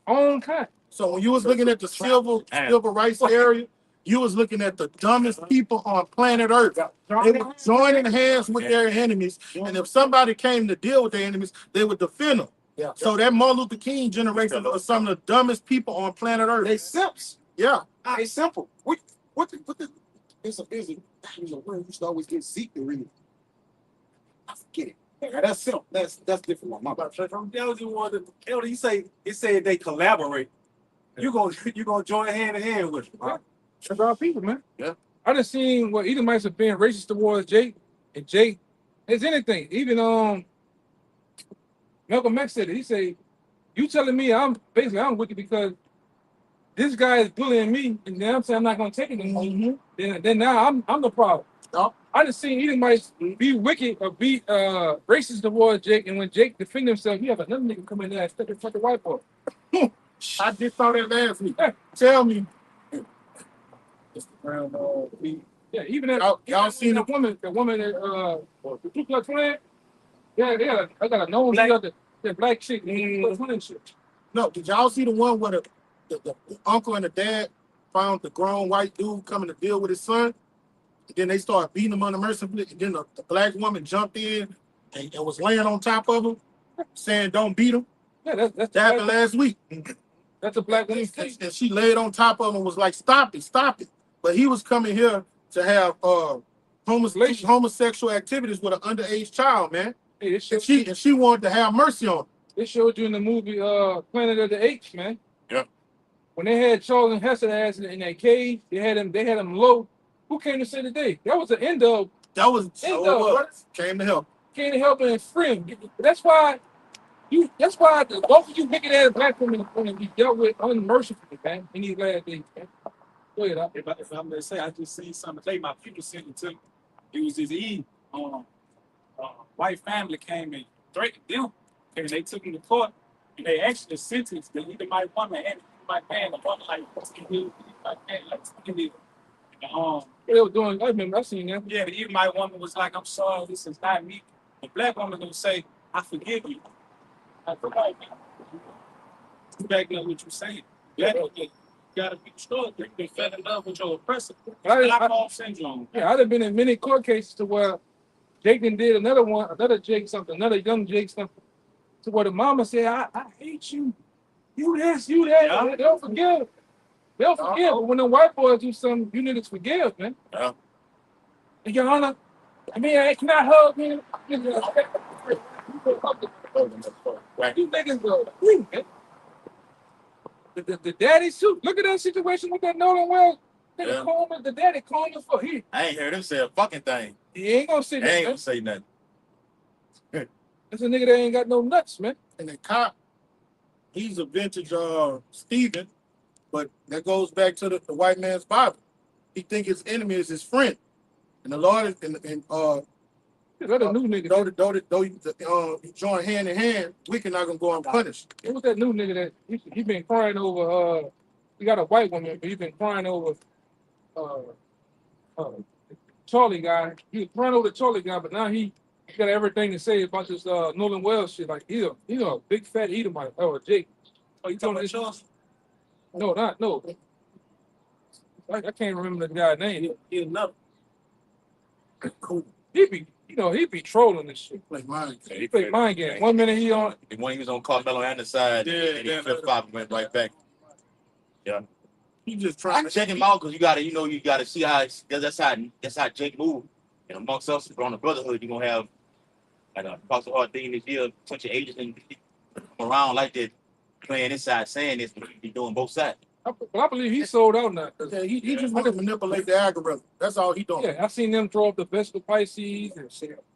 own kind. so when you was looking at the civil rights area, you was looking at the dumbest people on planet Earth. They were joining hands with their enemies, and if somebody came to deal with their enemies, they would defend them. Yeah. So that Martin Luther King generation was some of the dumbest people on planet Earth. They simps. Yeah. It's simple. There's a word used to always get Zeke to read. I forget it. Yeah, that's simple. That's different. My bad. From Delgy one, Elder, he said they collaborate. You gonna join hand in hand with them. Right? That's our people, man. Yeah. I done seen what Edomites have been racist towards Jake, and Jake is anything. Even Malcolm X said it. He said, "You telling me I'm wicked because this guy is bullying me, and then I'm saying I'm not gonna take it anymore. Then now I'm the problem." No, I just seen Edomites be wicked or be racist towards Jake, and when Jake defend himself, you have another nigga come in there and stick a fucking white boy. I just saw that last week. Yeah. Tell me, Yeah, even that y'all seen the woman that the Ku Klux Klan. Yeah, I got a known that black chick, Ku Klux Klan shit. no? Did y'all see the one where the uncle and the dad found the grown white dude coming to deal with his son? And then they started beating him unmercifully. And then the black woman jumped in and was laying on top of him, saying, "Don't beat him." Yeah, That happened last week. that's a black woman's thing. And she laid on top of him and was like, "Stop it, stop it." But he was coming here to have homosexual activities with an underage child, man. Hey, And she wanted to have mercy on him. They showed you in the movie Planet of the Apes, man. Yeah. When they had Charles Heston ass in that cage, they had him low. Who came to say the day? That was the end of. That was so it was. Came to help. Came to help and free him. That's why both of you wicked ass black women going to be dealt with unmercifully, man, in these last days, man. Go ahead, If I'm gonna say, I just seen something today. My people sent it to me. It was this Eve. White family came and threatened them, and they took him to court, and they actually sentenced the Edomite woman and the Edomite man. The woman like 10 years, the Edomite man like 10 years. what they were doing, I remember, I seen that. Yeah, the Edomite woman was like, "I'm sorry, this is not me." The black woman gonna say, "I forgive you." I forgive you. Backing up what you're saying. Black woman, you gotta be strong. You can fell in love with your oppressor. Stockholm syndrome. Yeah, I've been in many court cases to where Jake did another Jake something, another young Jake something, to where the mama said, I hate you. You this, you that. Yeah. They'll forgive. They'll forgive. But when the white boys do something, you niggas forgive, man. Yeah. And Your Honor, I mean, can I hug him? You niggas go, man. The daddy suit. Look at that situation with that Nolan Wells. Yeah. The daddy calling us for he. I ain't heard him say a fucking thing. He ain't gonna say They ain't that. gonna say nothing. That's a nigga that ain't got no nuts, man. And the cop, he's a vintage Stephen, but that goes back to the white man's Bible. He think his enemy is his friend. And the Lord is That's a new nigga. though you join hand in hand, we not gonna go unpunished. It was that new nigga that he been crying over. We got a white woman, but he been crying over Charlie guy. He was crying over the Charlie guy, but now he got everything to say about this Nolan Wells shit. Like he's a big fat Edomite. Oh, Jake. Oh, you talking about Charles? No. I can't remember the guy's name. He another. Cool. He be trolling this shit. Like mine. He play mind game. 1 minute he on. When he was on Carmelo and the side, Yeah, and he flip flop and went right back. Yeah. He just I trying to check him out because you gotta see how that's how Jake move. And amongst us on the brotherhood, you're gonna have like a possible hard thing this year, touch your agents and come around like that, playing inside, saying this, but he be doing both sides. I believe he sold out now. Yeah, he just want to manipulate the algorithm. That's all he doing. Yeah, I seen them throw up the best of Pisces and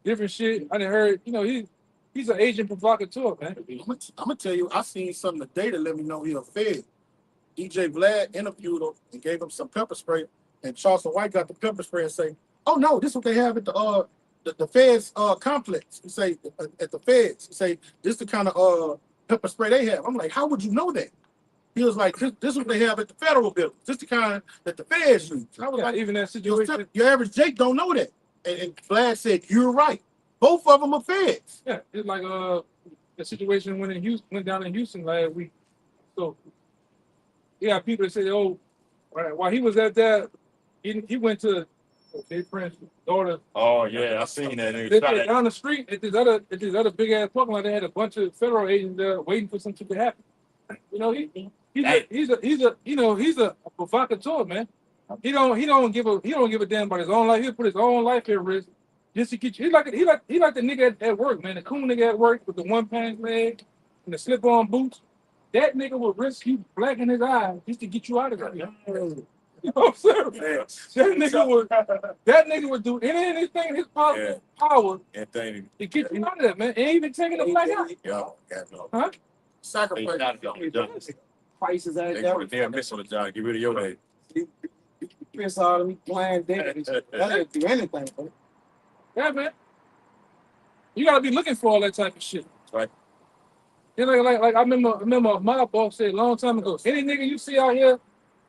different shit. I done heard, he's an agent provocateur, man. I'm gonna tell you, I seen something today that let me know he a Fed. DJ Vlad interviewed him and gave him some pepper spray, and Charleston White got the pepper spray and say, "Oh no, this is what they have at the Feds complex." He say at the Feds, he say this the kind of pepper spray they have. I'm like, how would you know that? He was like, this is what they have at the federal building. This the kind that the Feds use. I was like, even that situation. your average Jake don't know that. And Vlad said, you're right. Both of them are Feds. Yeah, it's like the situation went down in Houston last week. So yeah, people say, oh, while he was at that, he went to their friend's daughter. Oh yeah, I seen that. They said down the street at this other big ass parking lot, they had a bunch of federal agents there waiting for something to happen. He's a provocateur, man. He don't give a damn about his own life. He'll put his own life at risk just to get you. He like the nigga at work, man. The cool nigga at work with the one pants leg and the slip-on boots. That nigga would risk you blacking his eyes just to get you out of there. You know what I'm saying? That nigga would do anything in his power to get you out of that, man. And even taking the black out. Huh? Sacrifice. Prices out They there. put a damn miss on the job. Get rid of your head. Piss out of me playing dead. That didn't do anything, bro. Yeah, man. You gotta be looking for all that type of shit. Right. You know, like I remember my boss said a long time ago, any nigga you see out here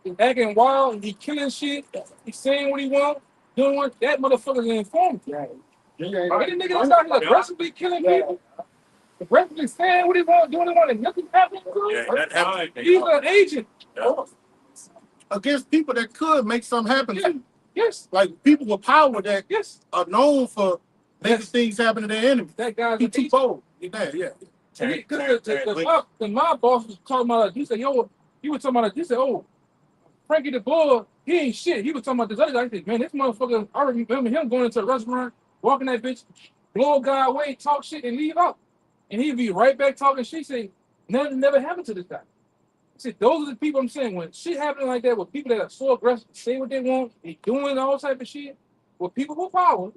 is acting wild, he killing shit, he saying what he want, doing what that motherfucker's an informant. Yeah. Any nigga that's out here aggressively killing people, aggressively saying what he want, doing what he want, and nothing happening to Yeah, him, that happened. he's an agent. Yeah. Against people that could make something happen to you. Yes, Like people with power that yes. are known for making Yes. things happen to their enemies. That guy's He an too agent. bold. Yeah. Because my boss was talking about, he said, yo, he was talking about, he said, oh, Frankie the Bull, he ain't shit. He was talking about this other guy. I said, man, this motherfucker, I remember him going into a restaurant, walking that bitch, blow a guy away, talk shit, and leave out. And he'd be right back talking shit. He said, nothing never happened to this guy. I said, those are the people I'm saying, when shit happening like that, with people that are so aggressive, say what they want, they doing all type of shit, with people with power,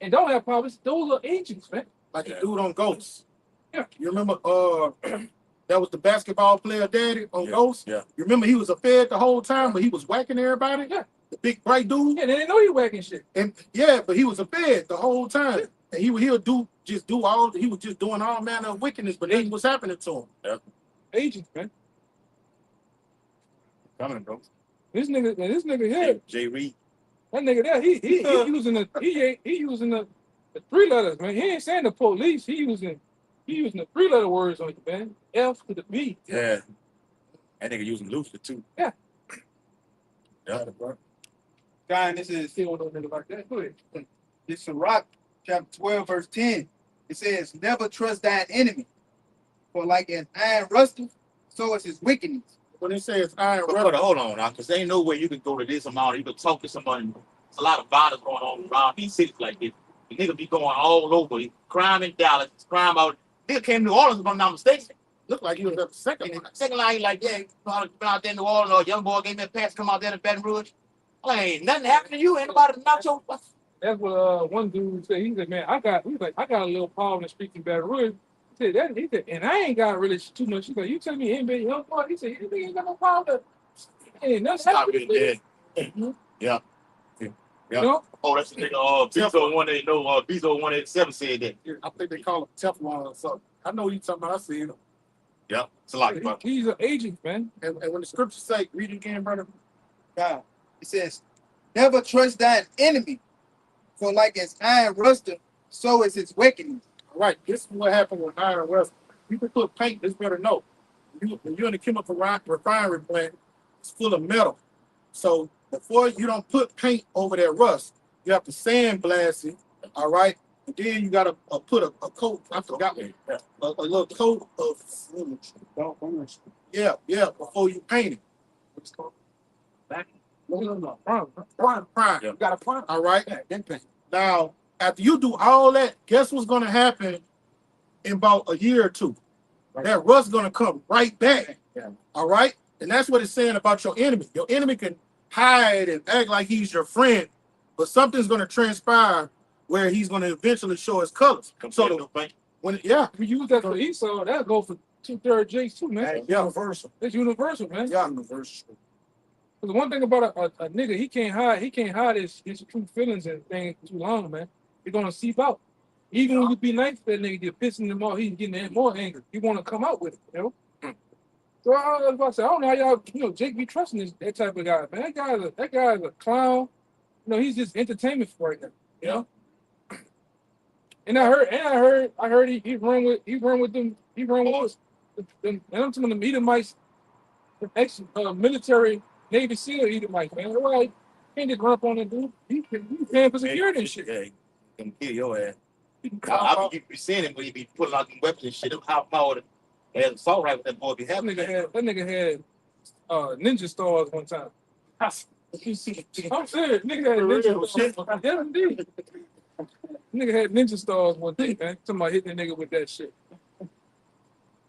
and don't have powers, those are agents, man. Like the dude on Ghost. Yeah. You remember that was the basketball player daddy on Ghost? Yeah. You remember he was a fed the whole time, but he was whacking everybody? Yeah. The big bright dude? Yeah, they didn't know you whacking shit. And yeah, but he was a fed the whole time. And he was just doing all manner of wickedness, but nothing was happening to him. Agents, man. Coming, bro. This nigga here, Jay Reed. that nigga there, he using the 3 letters, man. He ain't saying the police. He using the 3-letter words on you, man. F to the B. Yeah. That nigga using Luther too. Yeah. Yeah. Guy, this is Still don't know nigga like that. Go ahead. this Sirach chapter 12, verse 10. It says, never trust thine enemy, for like as iron rusteth, so is his wickedness. When he says iron But rubber, hold on now, because there ain't no way you can go to this amount. You can talk to somebody. There's a lot of violence going on around these cities like this. The nigga be going all over. Crime in Dallas, crime out. Nigga came to New Orleans, if I'm not mistaken. looked like he was up second. And the second line, he like, yeah, you know, been out there in New Orleans, or a young boy gave me a pass, come out there to Baton Rouge. Like, ain't nothing happened to you. Ain't nobody knocked your. That's what one dude said. He said, man, I got a little power in the streets in Baton Rouge. He said, and I ain't got really too much. He said, you tell me anybody young boy. He said, you ain't got no power. Ain't nothing Stop happening. it, yeah. Yeah. You know? Oh, that's the nigga, Bezo 180, Bezo 187 said that. I think they call him Teflon or something. I know you talking about. I seen him. Yeah, it's a lot, bro. He's an agent, man. And when the scriptures say, read it again, brother. God, it says, never trust thine enemy, for like as iron rusteth, so is his wickedness. All right, this is what happened with iron rust. You can put paint, this better know. When you're in a chemical refinery plant, it's full of metal. So before you don't put paint over that rust, you have to sandblast it, all right? And then you got to put a coat, I forgot, a little coat of, before you paint it. What's it called? Prime. You got a prime. All right? Yeah, then paint. Now, after you do all that, guess what's going to happen in about a year or two? That rust's going to come right back. Yeah. All right? And that's what it's saying about your enemy. Your enemy can hide and act like he's your friend, but something's going to transpire where he's going to eventually show his colors. So when We use that for Esau, that'll go for 2/3 Jakes too, man. universal. It's universal, man. Yeah, universal. Because one thing about a nigga, he can't hide his true feelings and things too long, man. He's gonna seep out. Even when you be nice to that nigga, you're pissing him off, he's getting more angry. You want to come out with it, you know? So I was about to say, I don't know how y'all, Jake be trusting that type of guy, man. That guy is a clown. He's just entertainment for right now, you know? And I heard he run with them, and I'm telling them Edomites, ex-military Navy SEAL Edomites, man. Right? Can't just run up on that dude. He paying for security and shit. Yeah, he can kill your ass. You be seeing him when he be pulling out them weapons and shit. Them high powered as assault rifle that boy be That having. nigga had ninja stars one time. I'm serious. Nigga had ninja stars. Yeah, indeed. Nigga had ninja stars one day, man. Somebody hit that nigga with that shit.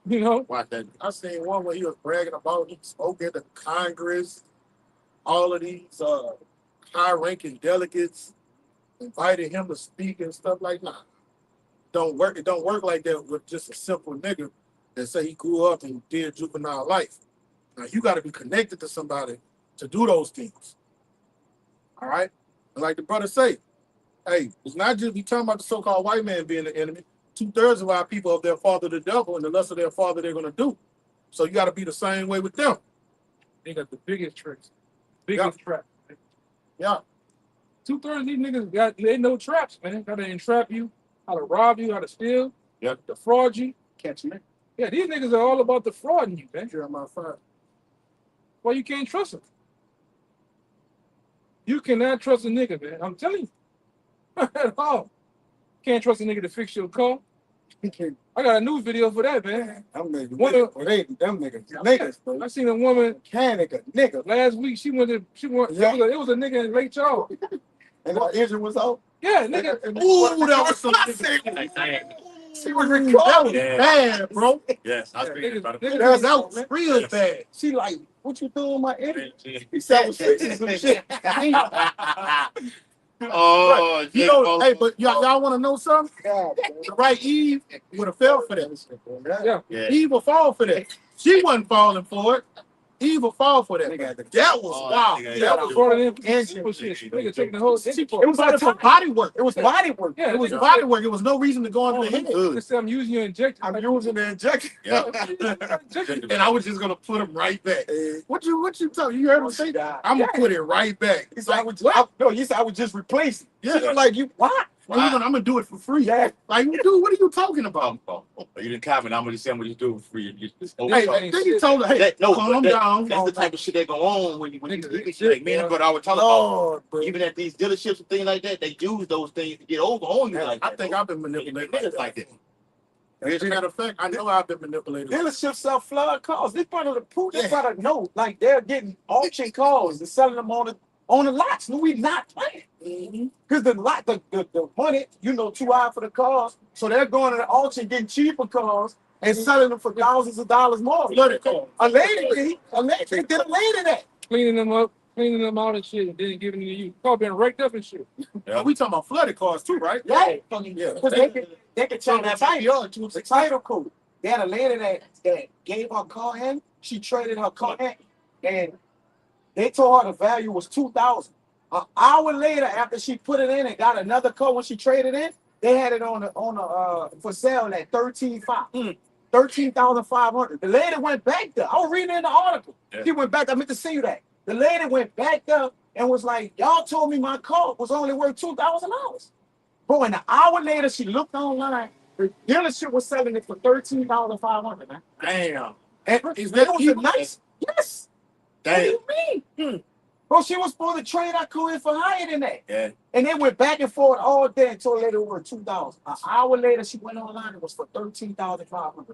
You know? Watch that. I seen one where he was bragging about he spoke at the Congress. All of these high-ranking delegates invited him to speak and stuff like that. It don't work like that with just a simple nigga that say he grew up and did juvenile life. Now you got to be connected to somebody to do those things. All right. And like the brother say, hey, it's not just we talking about the so-called white man being the enemy. 2/3 of our people of their father the devil, and the less of their father they're gonna do. So you got to be the same way with them. They got the biggest tricks, biggest trap. Yeah. 2/3 of these niggas they know traps, man. How to entrap you, how to rob you, how to steal, defraud you. Catch me. Yeah, these niggas are all about defrauding you, man. Jeremiah 5. Well, you can't trust them. You cannot trust a nigga, man. I'm telling you. At all. Can't trust a nigga to fix your car. I got a new video for that, man. Them niggas, bro. I seen a woman Nigga. last week. She went. It was a nigga in Lake Charles. And her engine was out. Yeah, nigga. Ooh, that was some She was that recording. was bad, bro. Yes, I was thinking about it. That was real bad. She like, what you doing with my engine? He said I was fixing some shit. Oh, You know, hey, but y'all want to know something? God, The right Eve would have fell for that. Yeah. yeah. Eve will fall for that. She wasn't falling for it. Eve will fall for that. That was wild. nigga, That was part of them Engine. simple shit. Nigga taking the whole engine It was like for body work. It was body work. Yeah, It was body work. It was no reason to go Oh, into the head. nigga said I'm using your injector. I'm using the injector. Yeah. And I was just gonna put him right back. What you talking? You heard him say that? I'm gonna put it right back. He said I would he said I would just replace it. Yeah. She was like, you what? I'm gonna do it for free. Yeah. Like, dude, what are you talking about? You didn't comment. I'm gonna say I'm gonna do it for you. Hey, then you told her, hey, calm down. That's the type of shit that go on when you Nigga, shit. Like me and but I would tell about. Lord, bro. Even at these dealerships and things like that, they use those things to get over on you. Like I that, think bro. I've been manipulated Niggas like that. As a matter of fact, I know I've been manipulated. Dealerships sell flood cars. They better to prove. They better know. Like they're getting auction cars and selling them on the lots. No, we not playing. Because the money, too high for the cars. So they're going to the auction getting cheaper cars and selling them for thousands of dollars more. Flooded cars. A lady did a lady that. Cleaning them up, cleaning them out and shit, and then giving it to you. Car been raked up and shit. Yeah. We talking about flooded cars too, right? Yeah. Yeah. Because they could change the title code. They had a lady that gave her car in. She traded her car in, and they told her the value was $2,000. An hour later, after she put it in and got another car when she traded in, they had it on for sale at $13,500. The lady went back there. I was reading in the article. Yeah. She went back. I meant to see you that. The lady went back there and was like, "Y'all told me my car was only worth $2,000." Bro, and an hour later, she looked online. The dealership was selling it for $13,500, man. Damn. And Is it that was a even- nice? Yes. What do Damn. you mean? Bro, she was supposed to trade our car in for higher than that. Yeah. And they went back and forth all day until later it was $2,000. An hour later, she went online. It was for $13,500.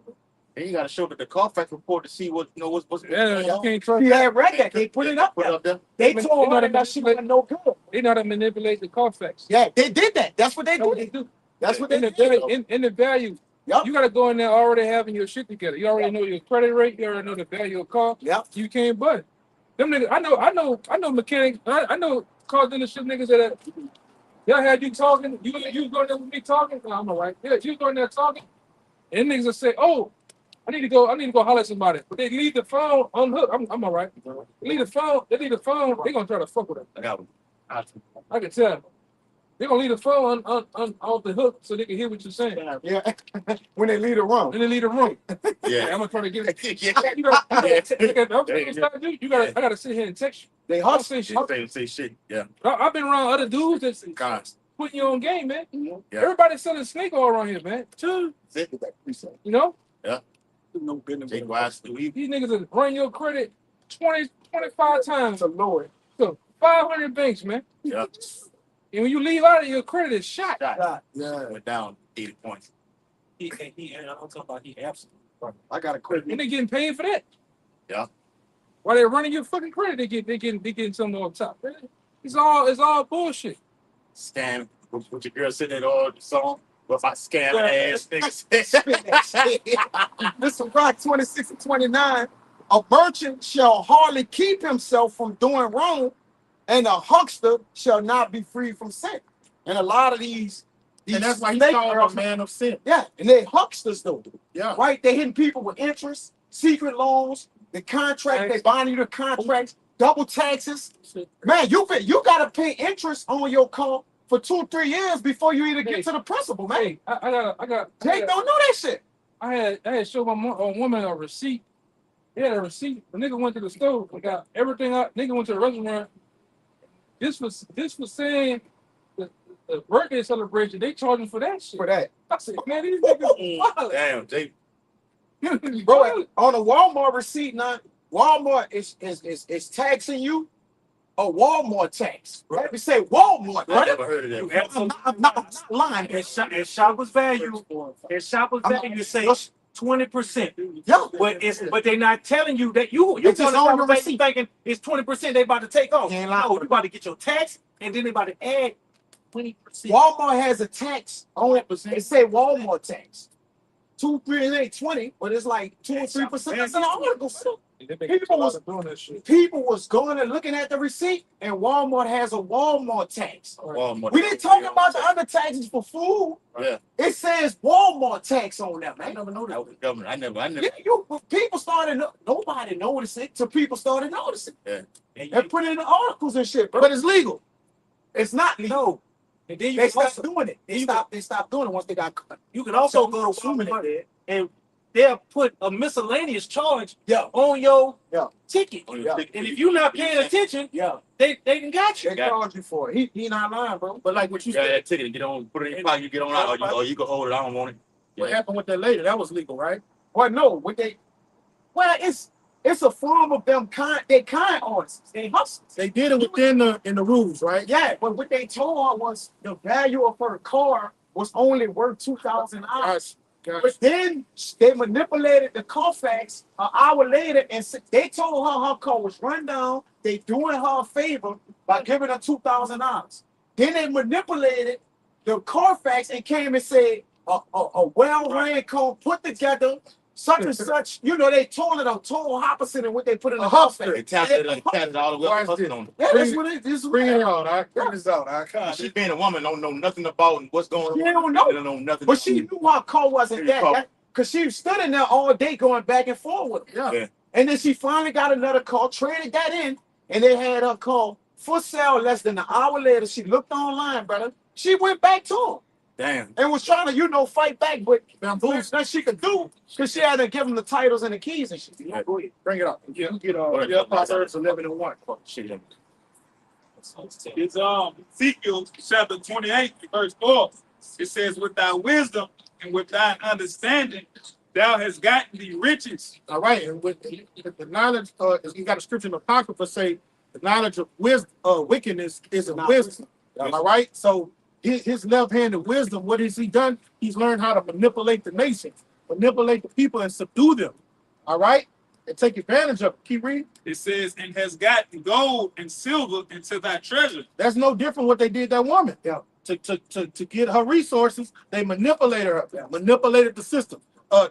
And you gotta show that the Carfax report to see what's Yeah, you can't trust. She had read that. They put it up put it there. up there. They told her that she wasn't no good. They know how to manipulate the Carfax. Yeah, they did that. That's what they That's what they did. do. That's what they In the did. value, in the value, Yup. you gotta go in there already having your shit together. You already know your credit rate. You already know the value of car. Yep. You can't budge. Them niggas, I know mechanics. I know car dealership niggas that y'all had you talking. You was going there with me talking. No, I'm all right. Yeah, you was going there talking, and niggas will say, "Oh, I need to go holler at somebody." But they leave the phone unhooked. I'm all right. They leave the phone. They gonna try to fuck with it. I got one. I can tell. They gonna leave the phone off the hook so they can hear what you're saying. Yeah. When they leave the room. And they leave the room. Yeah. I'm gonna try to get it. Yeah. I gotta sit here and text you. They I'll hustle. say shit. Say shit. Yeah. I've been around other dudes that's God. putting you on game, man. Yeah. Everybody's selling snake oil around here, man. Too. You know? No business. Jake Wise, we These niggas will run your credit 20, 25 times. To Lord. So 500 banks, man. yeah. And when you leave out of your credit, it's shot. Yeah. Went down 80 points. I'm talking about he absent. I gotta quit. And they getting paid for that. Yeah. While they're running your fucking credit, they getting something on top. It's all bullshit. Scam with your girl sitting there all the song. With my scam ass niggas. This is Rock 26 and 29. A merchant shall hardly keep himself from doing wrong, and a huckster shall not be free from sin. And a lot of these And that's why he snake called girls- a man of sin. Yeah, and they hucksters though. Yeah. Right? They hitting people with interest, secret loans, the contract, they buying you the contracts, double taxes. Man, you gotta pay interest on your car for 2-3 years before you even get to the principal, man. Hey, I got. Jake don't know that shit. I had showed a woman a receipt. He had a receipt. The nigga went to the store and got everything out. Nigga went to the restaurant. This was saying the birthday celebration. They charging for that shit. For that. I said, man, these niggas wild. Damn, they Bro, on a Walmart receipt now, Walmart is taxing you a Walmart tax. Right? We say Walmart, I right? never heard of that. I'm not lying. And shoppers value, say 20%. Yeah. But they're not telling you that you It's just on your you receipt. thinking it's 20% they about to take off. You ain't lying. No, you about to get your tax and then they about to add 20%. Walmart has a tax on it. It say Walmart tax. 2, 3, it ain't 20, but it's like 2 or 3%. That's an article. People was going and looking at the receipt, and Walmart has a Walmart tax. Walmart. We didn't talk about the other taxes for food. Yeah. It says Walmart tax on them, man. I never know that was the government. I never. Yeah, people started, nobody noticed it till people started noticing. Yeah. And put it in the articles and shit, bro. But it's legal. It's not legal. No. And then you They can stopped also, doing it. They stopped doing it once they got caught. you can also go to Walmart and they'll put a miscellaneous charge Yeah. on your Yeah. ticket. On your Yeah. ticket. And if you're not paying attention, Yeah. they can got you. They charge you for it. He not lying, bro. But like what you You got said, that ticket and get on, put it in your pocket, you get on out, or you can hold it. I don't want it. what happened with that lady? That was legal, right? Well, no, it's a form of them they kind artists. They hustlers. They did it within the rules, right? Yeah, but what they told her was the value of her car was only worth $2,000. Gosh. But then they manipulated the Carfax an hour later, and they told her car was run down. They doing her a favor by giving her $2,000. Then they manipulated the Carfax and came and said a well-ran car put together, such and such. You know, they told it a total opposite of what they put in the Carfax. They tatted it all the way up on them. Yeah, that's what it is. Bring it out. I bring this out. I can't. She being a woman don't know nothing about what's going on. She don't know. She don't know nothing. But she knew her car wasn't Yeah. that, because she stood in there all day going back and forth with him. Yeah. Yeah. And then she finally got another car, traded that in, and they had her car for sale less than an hour later. She looked online, brother. She went back to him Damn. and was trying to, fight back, but there's nothing she could do because she had to give him the titles and the keys and shit. Yeah. Go ahead. Bring it up. You get Yeah. Proverbs 11:1. Shit. It's Ezekiel chapter 28, verse 4. It says, with thy wisdom and with thine understanding, thou hast gotten the riches. All right, and with the knowledge, you got a scripture in the Apocrypha say the knowledge of wisdom, wickedness is a wisdom. All right, so his left-handed wisdom, what has he done? He's learned how to manipulate the nation, manipulate the people, and subdue them. All right, and take advantage of it. Keep reading. It says, and has gotten gold and silver into thy treasure. That's no different what they did that woman. Yeah. To get her resources, they manipulated her, manipulated the system,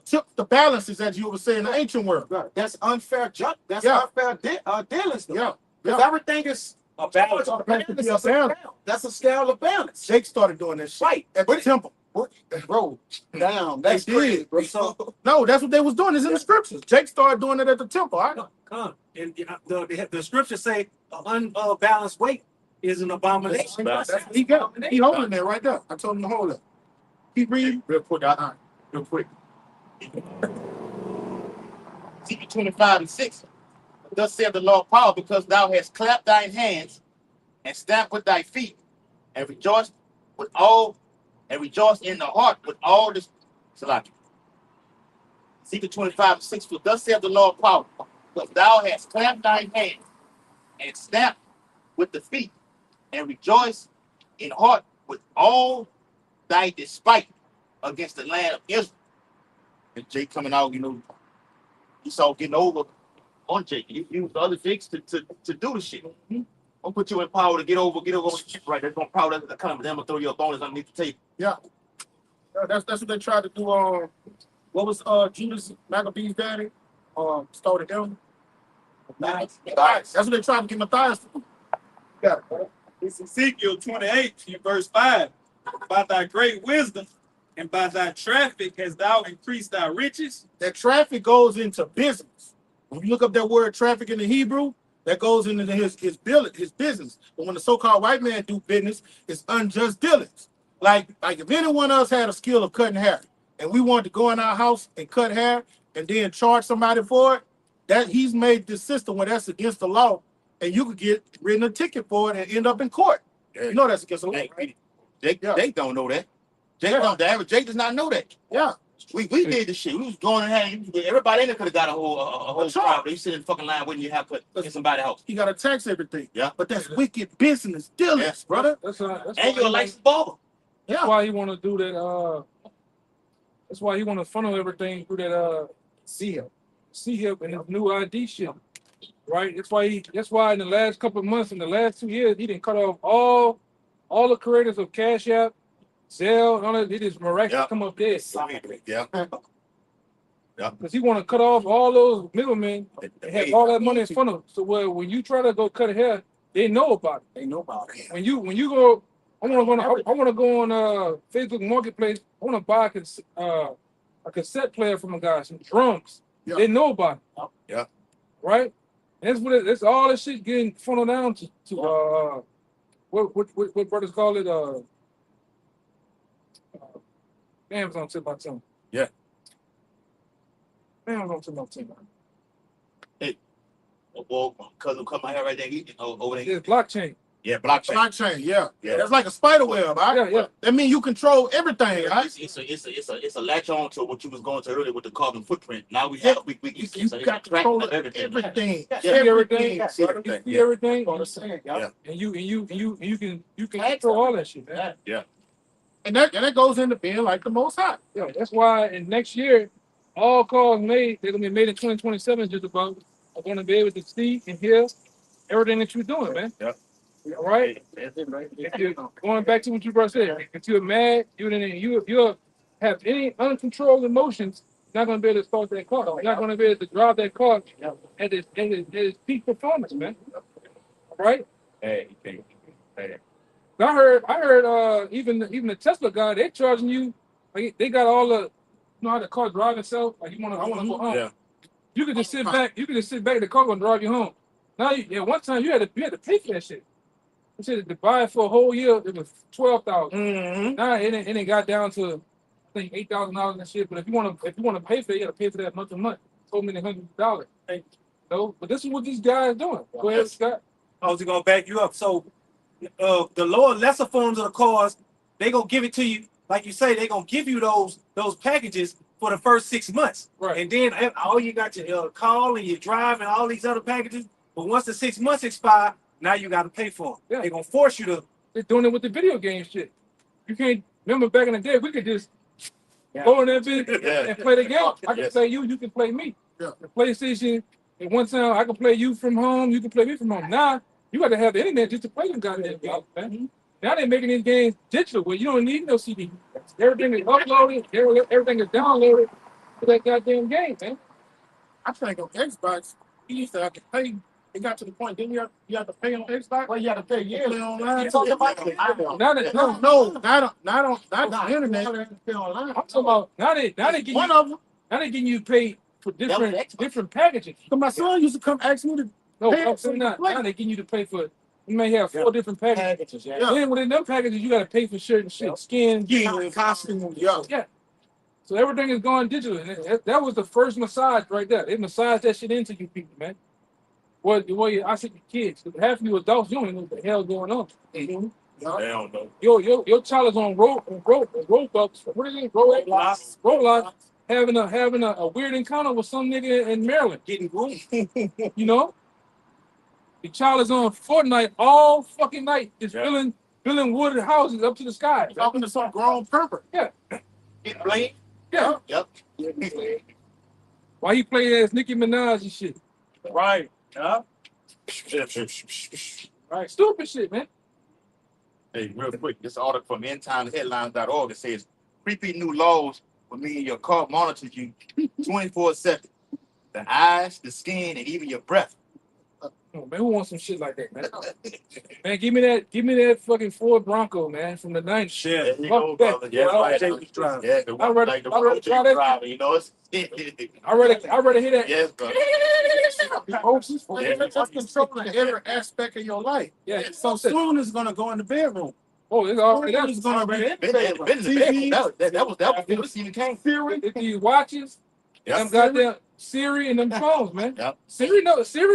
took the balances, as you were saying in the ancient world. Right. That's unfair junk. That's Yeah. unfair dealings. Yeah. Because Yeah. everything is A balance. That's a scale of balance. Jake started doing this shit Right. at the temple. Bro, damn, that's They crazy, did. bro. So, No, that's what they was doing. It's in the scriptures. Jake started doing it at the temple. All right? and the scriptures say unbalanced weight is an abomination. That's what he got. He holding there right there. I told him to hold it. Keep reading. Real quick. Real quick. Ezekiel 25:6. Thus saith the Lord power, because thou hast clapped thine hands and stamped with thy feet, and rejoiced in the heart with all this. Salaki. Ezekiel 25:6. For thus saith the Lord power, because thou hast clapped thine hands and stamped with the feet, and rejoiced in heart with all thy despite against the land of Israel. And Jake coming out, Esau getting over on Jake. He used the other Jakes to do the shit. I'll put you in power to get over right. That's gonna power that's kind of them and throw your bonus underneath the table. Yeah. That's what they tried to do. What was Judas Maccabee's daddy? Started him. Nice. That's what they tried to get Matthias to do. Yeah. It's Ezekiel 28, verse 5. By thy great wisdom and by thy traffic hast thou increased thy riches. That traffic goes into business. When you look up that word traffic in the Hebrew, That goes into his business. But when the so-called white man do business, it's unjust dealings. Like if any one of us had a skill of cutting hair, and we wanted to go in our house and cut hair, and then charge somebody for it, that he's made this system where that's against the law, and you could get written a ticket for it and end up in court. Yeah. You know that's against the law, right? Jake don't know that. The average Jake does not know that. Yeah. We did the shit. We was going ahead. Everybody in there could have got a whole trial. They sit in the fucking line waiting you have put in somebody's house. You gotta tax everything. Yeah. But that's wicked business dealings, brother. That's And you're a licensed barber. That's why he want to do that. That's why he want to funnel everything through that C-Hip and his new ID shit. Right? That's why in the last couple of months, in the last 2 years, he didn't cut off all the creators of Cash App, Zelle, and all that. They just miraculously come up dead. Yeah. Because he want to cut off all those middlemen and have all that money in funnel. So when you try to go cut hair, they know about it. They know about it. When you go, I want to go on Facebook Marketplace. I want to buy a cassette player from a guy, some drums. Yeah. They know about it. Yeah. Right. And that's all this shit getting funneled down to what brothers call it Amazon tip by tongue. Yeah. Amazon tip by tongue. Hey, well, cousin cut my hair right there. Over there. It's blockchain. Yeah, blockchain. Blockchain, yeah. Yeah. That's like a spider web, right? Yeah. That means you control everything, right? It's a latch on to what you was going to earlier with the carbon footprint. Now we have You got control of everything. Everything. Everything. Everything. Yeah. And you can control all that shit, man. Yeah. And that goes into being like the Most High. Yeah, that's why in next year, all calls they're gonna be made in 2027 just about are gonna be able to see and hear everything that you're doing, man. Yeah. All right? If you're going back to what you brought said, if you're mad, you have any uncontrolled emotions, you're not gonna be able to start that car. You're not gonna be able to drive that car at its peak performance, man. All right? Hey. I heard even the Tesla guy, they're charging you, like they got all the, you know how the car drive itself, like I want to go home. Yeah. You could just sit back in the car and drive you home. Now one time you had to pay for that shit. You said to buy it for a whole year, it was $12,000. Mm-hmm. Now it got down to I think $8,000 and shit. But if you want to pay for it, you got to pay for that month to month. So many $100. So, but this is what these guys doing. Go ahead, Scott. I was gonna back you up. So the lower lesser forms of the cars, they gonna give it to you, like you say, they gonna give you those packages for the first 6 months. Right. And then all you got to call and you drive and all these other packages. But once the 6 months expire, now you got to pay for them. Yeah. They're gonna force you to. They're doing it with the video game shit. You can't remember back in the day, we could just go in that bitch and play the game. I can play you can play me. Yeah. The PlayStation, at one time I can play you from home, you can play me from home. Now you got to have the internet just to play them goddamn games, man. Mm-hmm. Now they're making these games digital where you don't need no CD. Everything is uploaded, everything is downloaded to that goddamn game, man. I think on Xbox, you used to have to pay. It got to the point, didn't you have to pay on Xbox? Well, you have to pay yearly online. Now that Not the internet. I'm talking about now they give One you of them. now they getting you paid for different packages. So my son used to come ask me to No, pay I'm for saying the not. play. Now they getting you to pay for. You may have 4 different packages. Yeah. Then within them packages, you got to pay for certain shit, skin, Costume. Yeah. So everything is going digital. And that was the first massage right there. They massage that shit into you people, man. Well, I said your kids. Half of you adults, you don't know what the hell going on. Mm-hmm. They don't know. Your child is on Roblox. What is it? Roblox. Having a weird encounter with some nigga in Maryland. Getting groomed. You know? The child is on Fortnite all fucking night, just building wooded houses up to the sky. Talking to some grown pervert. Yeah. Get blamed. Yeah. Yep. Why he play as Nicki Minaj and shit? Right. Yeah. Right. Stupid shit, man. Hey, real quick, this article from endtimesheadlines.org, it says creepy new laws will mean your car monitors you 24/7. The eyes, the skin, and even your breath. Oh, man, who wants some shit like that, man? Man, give me that fucking Ford Bronco, man, from the 90s. Shit. There you Fuck go, that. brother. Yeah, right. Yeah, the I one read- like the I read one about OJ it. driving, you know, it's I ready hear that. yes, brother. That's controlling every aspect of your life. Yeah. So soon it's gonna go in the bedroom. Oh, it's already Soon there. it's gonna be in the Been in bedroom. the bedroom. That was before this even came. If these watches, Yep. them goddamn Siri and them phones, man. Yep. Siri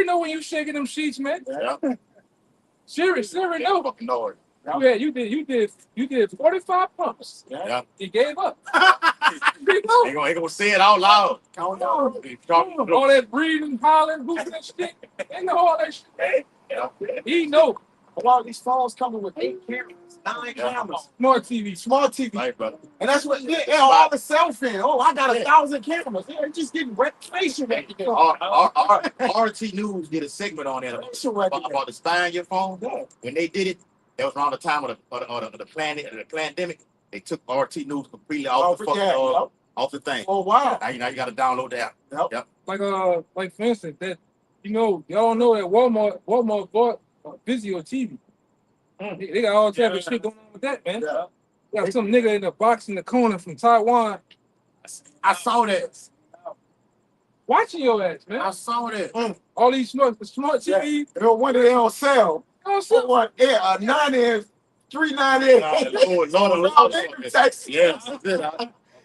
know when you shaking them sheets, man. Yep. Siri know. Fucking Lord. Yeah, you did 45 pumps. Yeah. He gave up. Ain't gonna say it out loud. All that breathing, hollering, hooping and shit. Ain't know all that shit. Yeah. He know. A lot of these phones coming with 8 cameras, 9 cameras, Smart TV. smart TV. Right, brother. And that's what they're all the selfie. Oh, I got 1,000 cameras. They're just getting facial recognition. RT News did a segment on that Facial recognition. about the spy on your phone. Yeah. When they did it, that was around the time of the pandemic. They took RT News completely off the fucking off the thing. Oh, wow. Now you got to download that. Yep. Like for instance, that y'all know that Walmart bought Vizio TV. They got all type of shit going on with that, man. Yeah. Got some nigga in the box in the corner from Taiwan I saw that. watching your ass, man. I saw that. All these smart TV. No wonder they don't sell. Oh, So what? Yeah, a 9-inch, 398. Lord. Yes.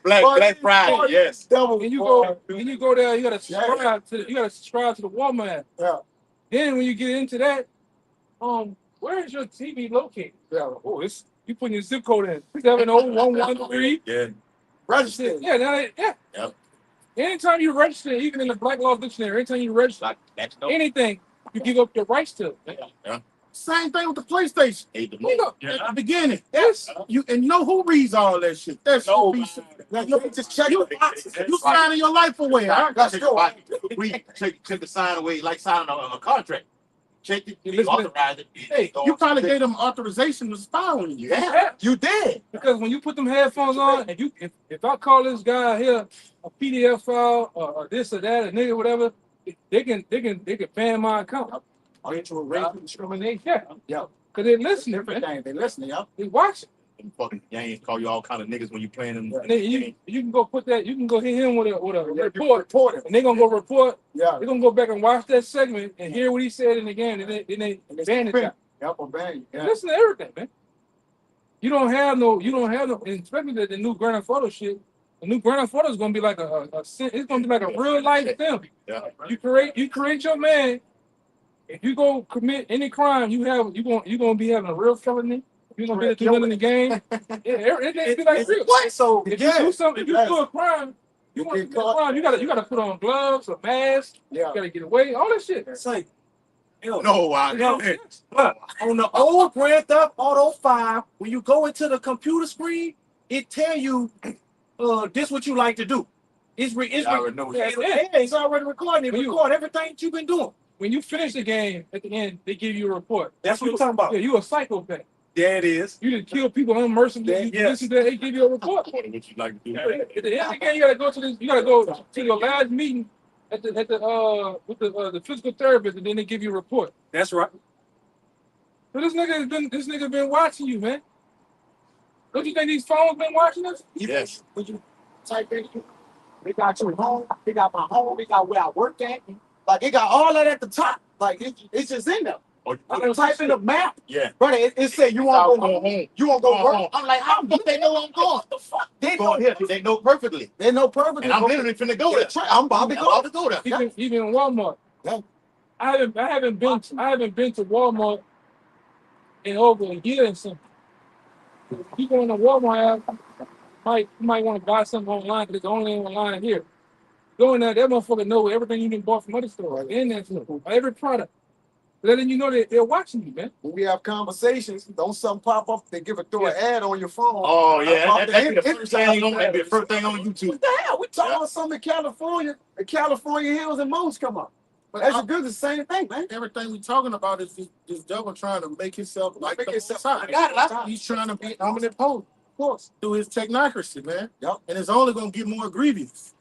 Black Friday. Yes. Double. When you go there, you gotta subscribe to the Walmart app. Yeah. Then when you get into that, where is your TV located? Yeah. Oh, you put your zip code in 70113. Yeah. Register. Yeah, Yep. Anytime you register, even in the Black Law Dictionary, anytime you register anything, you give up your rights to it. Same thing with the PlayStation. Hate the You know, At the beginning. yes. You know who reads all that shit? That should be Now you just check you signing your life away. Huh? Let's go. Check the sign away, like signing a contract. Check it, You you listen to- authorize it. Hey, You probably gave them authorization to spy on you. Yeah, you did. Because when you put them headphones on, and if I call this guy here a PDF file or this or that, a nigga, whatever, they can ban my account. Are you into racial discrimination? Yeah. Yeah. Because they're listening, Different man. thing. They listening, yeah. They watching. Them fucking games call you all kind of niggas when you playing them. And then you can go put that, you can go hit him with a report, Report it. and they're gonna go report. Yeah. They're gonna go back and watch that segment and hear what he said in the game, and then they ban it. Yep, or ban you. Yeah. Listen to everything, man. You don't have no, and especially the new Grand Theft Auto shit. The new Grand Theft Auto is gonna be like it's gonna be like a real life film. Yeah. You create your man. If you go commit any crime, you're gonna be having a real felony. You're gonna be able to do it in the game. It be like real. What? So If you do something, if you do a crime, you gotta put on gloves, a mask. Yeah. You gotta get away, all that shit. It's like, yo, No, look, on the old Grand Theft Auto 5, when you go into the computer screen, it tell you, this what you like to do. It's already recording. It record everything that you've been doing. When you finish the game, at the end, they give you a report. That's what you're talking about. Yeah, you a psychopath. There it is. You didn't kill people unmercifully. Yes. They give you a report. what you like to do. At the end of the game, you gotta go to your last meeting with the physical therapist, and then they give you a report. That's right. So this nigga been watching you, man. Don't you think these phones been watching us? Yes. Would you type in? They got your home. They got my home. They got where I work at. Like it got all that at the top. Like it's just in there. I type in a map. Yeah. Brother, it said you want to go home. home. You want to go Go work. home. I'm like, how do they know I'm going? What the fuck? They know. They know perfectly. They know perfectly. And I'm literally finna go there. I'm about to go. go there. Even in Walmart. Yeah. I haven't been to Walmart in over a year and something. You go in the Walmart app, you might want to buy something online because it's only online here. Go in there, that motherfucker know everything you done bought from other stores. In that store, every product. Letting you know that they're watching you, man. When we have conversations, don't something pop up, they throw an ad on your phone. Oh yeah, Off that'd be the the first thing that'd be the first thing on YouTube. What the hell? We talking about something in California. The California hills and mountains come up. But that's good. The same thing, man. Everything we talking about is this devil trying to make himself like Make the himself- Most High. He's trying to be omnipotent, Of course. through his technocracy, man. Yep. And it's only gonna get more grievous.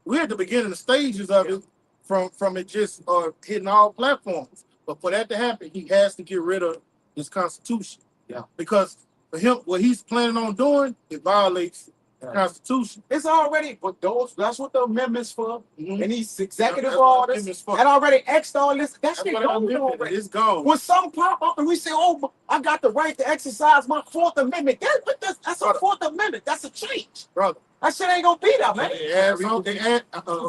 We're at the beginning of stages of it, from it just hitting all platforms. But for that to happen, he has to get rid of this Constitution. Yeah. Because for him, what he's planning on doing, it violates the Constitution. It's already, but that's what the amendments for. Mhm. And these executive That's what the orders amendments for. that already X'd all this. That That's shit what the gone amendment already. is. It's gone. When some pop up and we say, "Oh, I got the right to exercise my Fourth Amendment," that's a Fourth Amendment. That's a change, brother. That shit ain't gonna be that, man.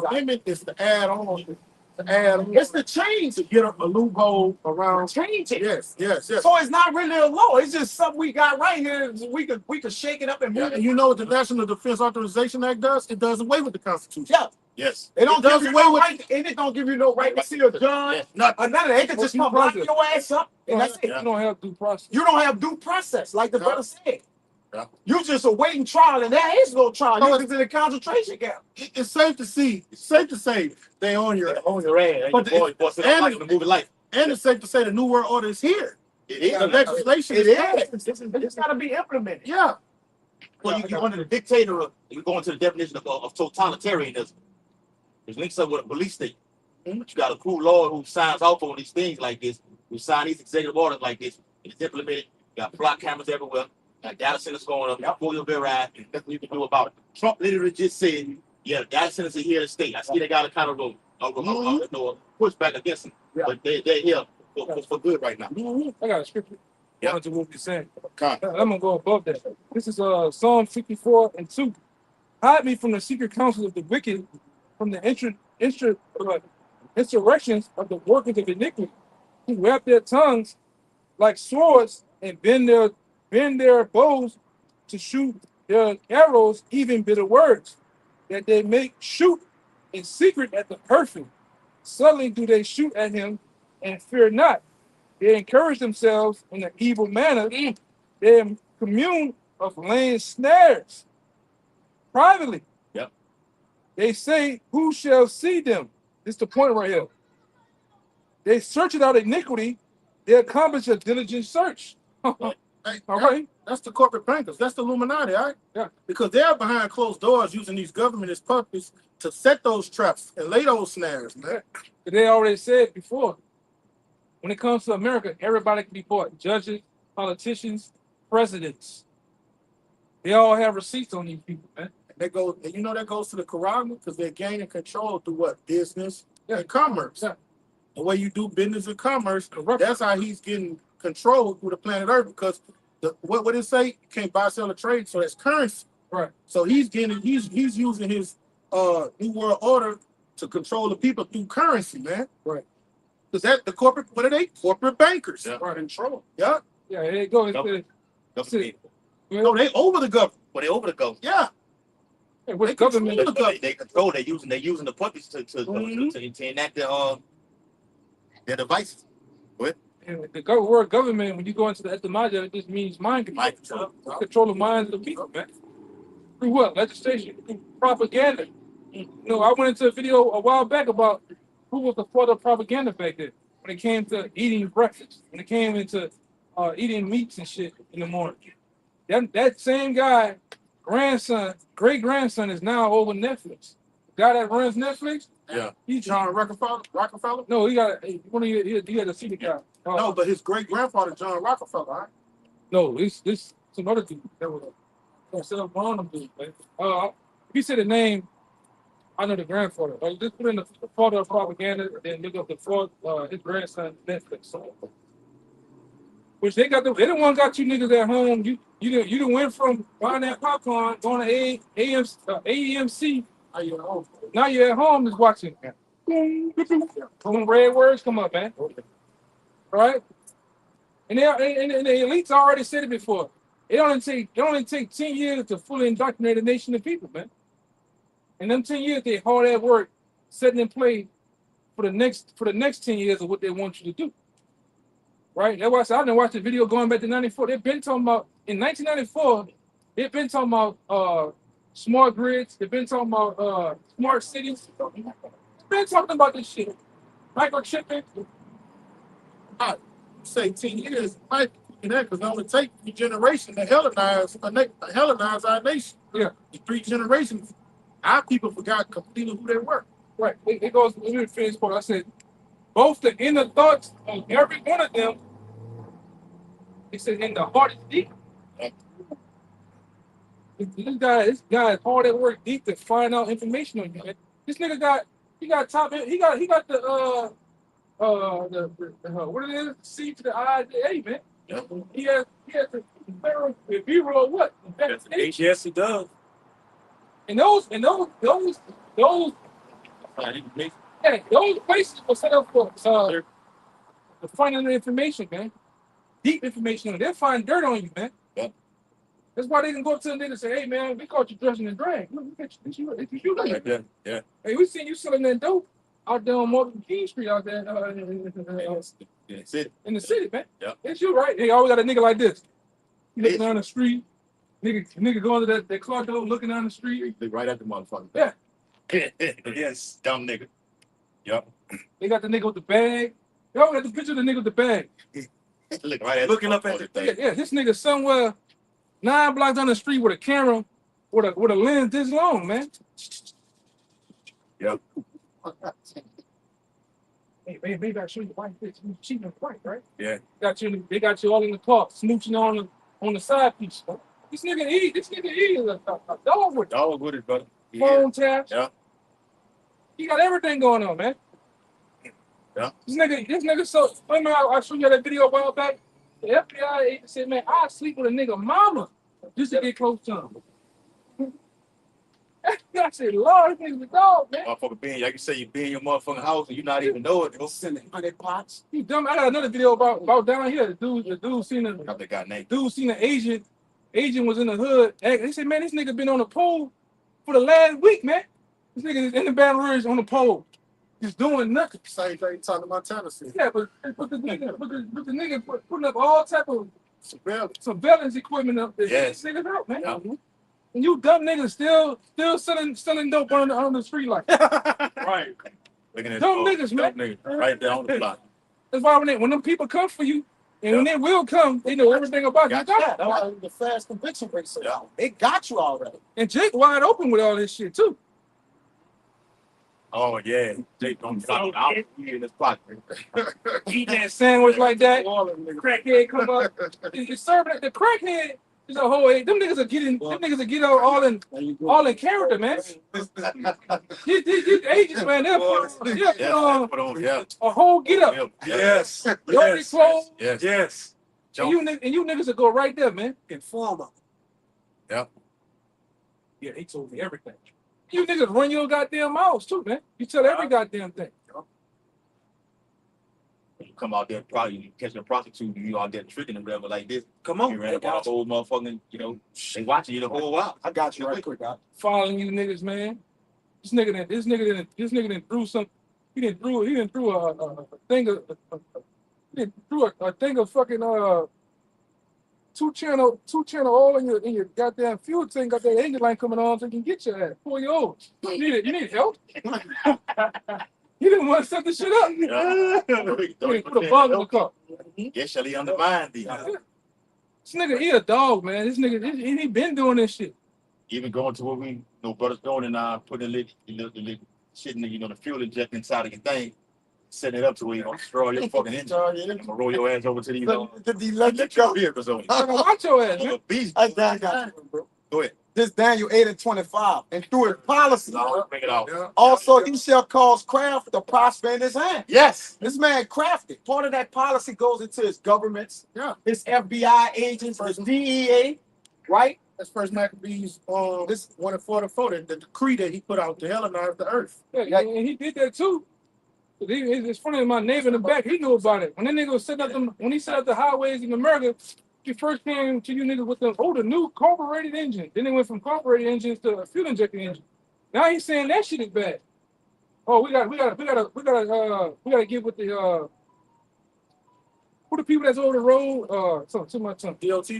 Amendment is to add on. It's the change to get a loophole around. change it. Yes. So it's not really a law. It's just something we got right here. We could shake it up and move And it. you know what the National Defense Authorization Act does? It does away with the Constitution. Yeah. Yes. It don't It does give you away no with- right, and it don't give you no right to see a gun. Yes. Or none of that. They can just come lock your ass up, and that's it. You don't have due process. You don't have due process, like the brother said. Yeah. You just awaiting trial, and there is no trial. No, You just in a concentration camp. It's safe to say they on your On ass. your ass. But Boy, sit up like the movie Life. And it's safe to say the New World Order is here. It is. The legislation It is passed. It's got to be implemented. Yeah. Well, you're under the dictator of, you go into the definition of totalitarianism. There's links up with a police state. But you got a cool lord who signs off on these things like this, who sign these executive orders like this, and it's implemented. You got block cameras everywhere, got data centers going up, got polio verified, and nothing you can do about it. Trump literally just said, yeah, data centers are here to stay. I see they got a kind of a pushback against them, but they're here for good right now. I got a scripture. Yeah. To what you're saying. Con. I'm gonna go above that. This is Psalm 54:2. Hide me from the secret counsel of the wicked, from the insurrections of the workers of iniquity, who wrap their tongues like swords and bend their bows to shoot their arrows, even bitter words, that they make shoot in secret at the perfect. Suddenly do they shoot at him and fear not. They encourage themselves in an evil manner. They commune of laying snares privately. Yep. They say, who shall see them? This is the point right here. They search it out iniquity. They accomplish a diligent search. Hey, All right. That's the corporate bankers. That's the Illuminati, all right? Yeah. Because they're behind closed doors using these government as puppets to set those traps and lay those snares, man. They already said before, when it comes to America, everybody can be bought. Judges, politicians, presidents. They all have receipts on these people, man. They go, and you know that goes to the Quran because they're gaining control through what? Business and commerce. Yeah. The way you do business and commerce, Corrupt. that's how he's getting control through the planet Earth because what would it say? You can't buy, sell, or trade, so that's currency. Right. So he's using his new world order to control the people through currency, man. Right. Because that the corporate, what are they? Corporate bankers. Yeah. Right. Control. Yeah. Yeah, there you go. Government. No, they over the government. But they over the government. Yeah. With They government, control the They control. They're using the puppets to enact their devices. and the word government, when you go into the etymology, it just means mind control. Mind control. Control the minds of the people, man. Through what? Legislation, through propaganda. You know, I went into a video a while back about who was the father of propaganda back then when it came to eating breakfast, when it came into eating meats and shit in the morning. That same guy, grandson, great grandson, is now over Netflix. The guy that runs Netflix, Yeah. he's John Rockefeller? no, he had a senior guy. No, but his great grandfather, John Rockefeller, right? No, this some other dude that was instead of Bonham dude. Man. If you say the name, I know the grandfather. Just put in the father of propaganda, then look up the father, his grandson Netflix. So, which they got they don't want got you niggas at home. You done went from buying that popcorn, going to AEMC. Now you're at home just watching. When red words come up, man. All right? And the elites already said it before. It only take 10 years to fully indoctrinate a nation of people, man. And them 10 years they hard at work setting in play for the next 10 years of what they want you to do. Right? That's why I said I didn't watch the video going back to 94. They've been talking about in 1994, they've been talking about smart grids, they've been talking about smart cities. They've been talking about this shit. Microchipping. I say 10 years, might be that because it only take 3 generations to Hellenize our nation. Yeah. The 3 generations, our people forgot completely who they were. Right. It goes, let me finish part. I said, both the inner thoughts of every one of them. He said, in the heart is deep. This guy is hard at work deep to find out information on you, man. This nigga got top. He got the what it is? C to the I to the A, man. Yep. He has the B-roll what? Yes, he does. And those places were set up for finding the information, man. Deep information. They'll find dirt on you, man. Yep. That's why they can go up to the nigga and say, hey man, we caught you dressing in drag. Look at you. Right there. Yeah. Hey, we seen you selling that dope out there on Martin King Street out there That's it. in the city, man. Yep. That's you, right? They always got a nigga like this. You looking down the street, nigga going to that car door looking down the street. Look right at the motherfucker. Yeah. Yes. Dumb nigga. Yep. They got the nigga with the bag. They always got the picture of the nigga with the bag. Look right at Looking up at the thing. Yeah, this nigga somewhere 9 blocks down the street with a camera with a lens this long, man. Yep. Hey, maybe I show you why this cheating on the wife, right? Yeah. They got you all in the car, smooching on the side piece. This nigga is a dog with Dog with it, brother. phone taps. Yeah. He got everything going on, man. Yeah. This nigga. So remember I showed you that video a while back. The FBI agent said, man, I sleep with a nigga mama just to get close to him. I said, Lord, this nigga's a dog, man. Motherfucker being, like you say, you be in your motherfucking house and you not even know it. Go Sending 100 pots. You dumb. I got another video about down here. The dude seen got the guy name. the agent. Agent was in the hood. They said, man, this nigga been on the pole for the last week, man. This nigga is in the Baton Rouge on the pole. Just doing nothing. Same thing talking about Tennessee. Yeah, but the nigga putting up all type of surveillance equipment up there. Yes. This niggas out, man. Yeah. And you dumb niggas still selling dope on the street like Right. Looking at dumb niggas, man. dumb niggas right there on the block. That's why when them people come for you, and when they will come, they know everything about you. Gotcha. Yeah, that's why the fast conviction rate so low. They got you already. And Jake wide open with all this shit too. Oh yeah. Jake don't stop out in his pocket. Eating that sandwich like that. Crackhead come up. It's serving it. The crackhead is a whole. Them niggas are getting. Them niggas are getting all in character, man. These agents, man, they'll put Yeah. a whole get up. Yes. Dirty clothes. Yes. Yes. And you niggas will go right there, man. Informer. Yep. Yeah, they told me everything. You niggas run your goddamn mouths too, man. You tell every goddamn thing. You come out there, probably catching a prostitute, you out there tricking them, whatever, like this. Come on. You ran up on a whole motherfucking, they watching you the whole while. I got you right quick, guy. Following you niggas, man. This nigga didn't threw some. He didn't threw a thing of fucking two channel oil in your goddamn fuel tank. Got that engine line coming on so you can get your ass. Pull your old. You need help. You didn't want to set this shit up. Yeah. You didn't put a bug in the car. Yes, shall he undermine thee? This nigga, he a dog, man. This nigga, he been doing this shit. Even going to what we brothers doing and putting the shit in the fuel injector inside of your thing, setting it up to where you don't destroy your fucking engine. I'm gonna roll your ass over to the electric vehicles over. Watch your ass, man. I got you, bro. Go ahead. This Daniel 8:25, and through his policy, Bring it out. also he shall cause craft to prosper in his hand. Yes. This man crafted. Part of that policy goes into his governments, his FBI agents, his DEA, right? That's First Maccabees, this 1:44, the decree that he put out to Hellenize the earth. Yeah, and he did that too. It's funny, my neighbor in the back, he knew about it. When that nigga was setting up when he set up the highways in America, he first came to you niggas with the new carbureted engine. Then they went from carbureted engines to a fuel injected engine. Now he's saying that shit is bad. Oh, we gotta get with the who the people that's over the road, too much DOT.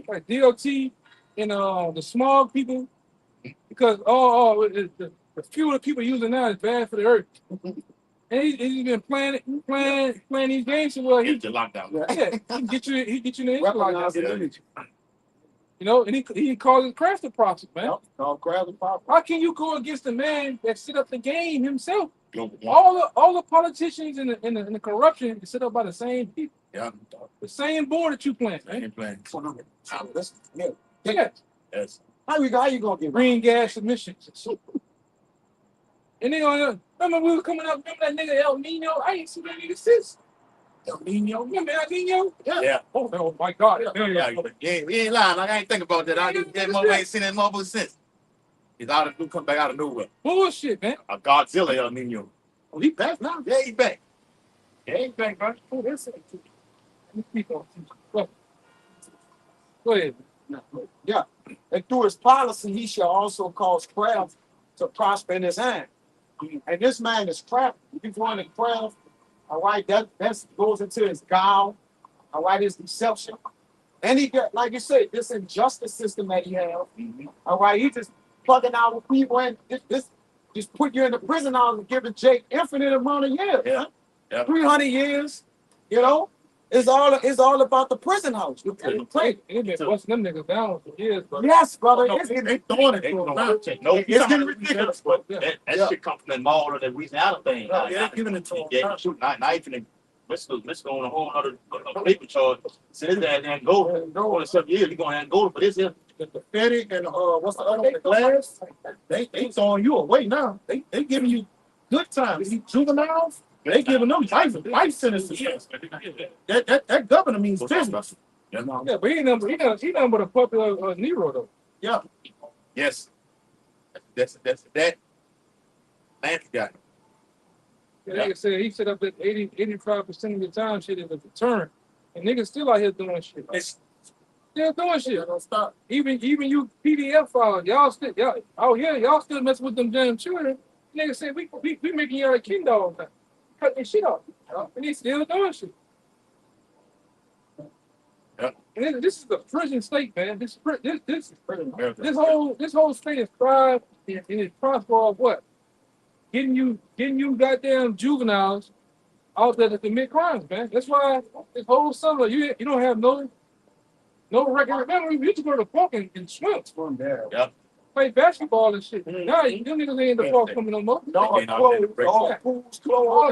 like DOT and the smog people, because the fuel that people using now is bad for the earth. And he's been playing these games so well. Get your lockdown. Yeah, he get you in the lockdown. And he calls it craft the process, man. Called craft the process. How can you go against the man that set up the game himself? All the politicians and the corruption is set up by the same people. Yeah. The same board that you plant. I ain't playing. Yeah. Yes. How you gonna get Green gas emissions. And then remember we were coming up, remember that nigga El Nino? I ain't seen that nigga since. El Nino. Remember El Nino? Yeah. Oh my God. Yeah, we ain't lying. Like, I ain't think about that. I just that motherfucker ain't seen that motherfucker since. He's out of come back out of nowhere. Bullshit, man. A Godzilla El Nino. Oh, he back now. Yeah, he back. Yeah, he back, bro. Oh, that's it. Go ahead. Yeah. And through his policy, he shall also cause craft to prosper in his hand. And this man is craft. If you go into craft, all right, that goes into his guile, all right, his deception. And he got, like you said, this injustice system that he has. All right, he just plugging out with people and this just put you in the prison house and giving Jake infinite amount of years. Yeah. 300 years, you know. It's all about the prison house. They've been busting them niggas down for years, bro. Yes, brother. No, It's they throwing it to him now. It's getting ridiculous, but that shit comes from that mall or that Louisiana thing. Yeah, they're giving it to him. Yeah, shoot, not even let's go on a whole other paper charge. So this guy didn't go for 7 years. He gonna have to go for this here. The pathetic and what's the other one? The glass. They throwing you away now. They giving you good time. These juveniles, they giving them life sentences. That governor means business. Yeah, but he nothing but a puppet of Nero though. Yeah. Yes. That's that. Lance guy. Like I said, he set up that 85% of the time shit is a deterrent. And niggas still out here doing shit. Still doing shit. Don't stop. Even you PDF files, y'all still messing with them damn children. Niggas say we making y'all a king dog now. Cut their shit off. And they still doing shit. Yeah. And this is the prison state, man. This whole state is thrived and it's prosper of what? Getting you goddamn juveniles out there to commit crimes, man. That's why this whole summer you don't have no record. Remember, we used to go to the park and swim. Yeah. Play basketball and shit. Now you niggas ain't in the park coming no more. pools closed. They all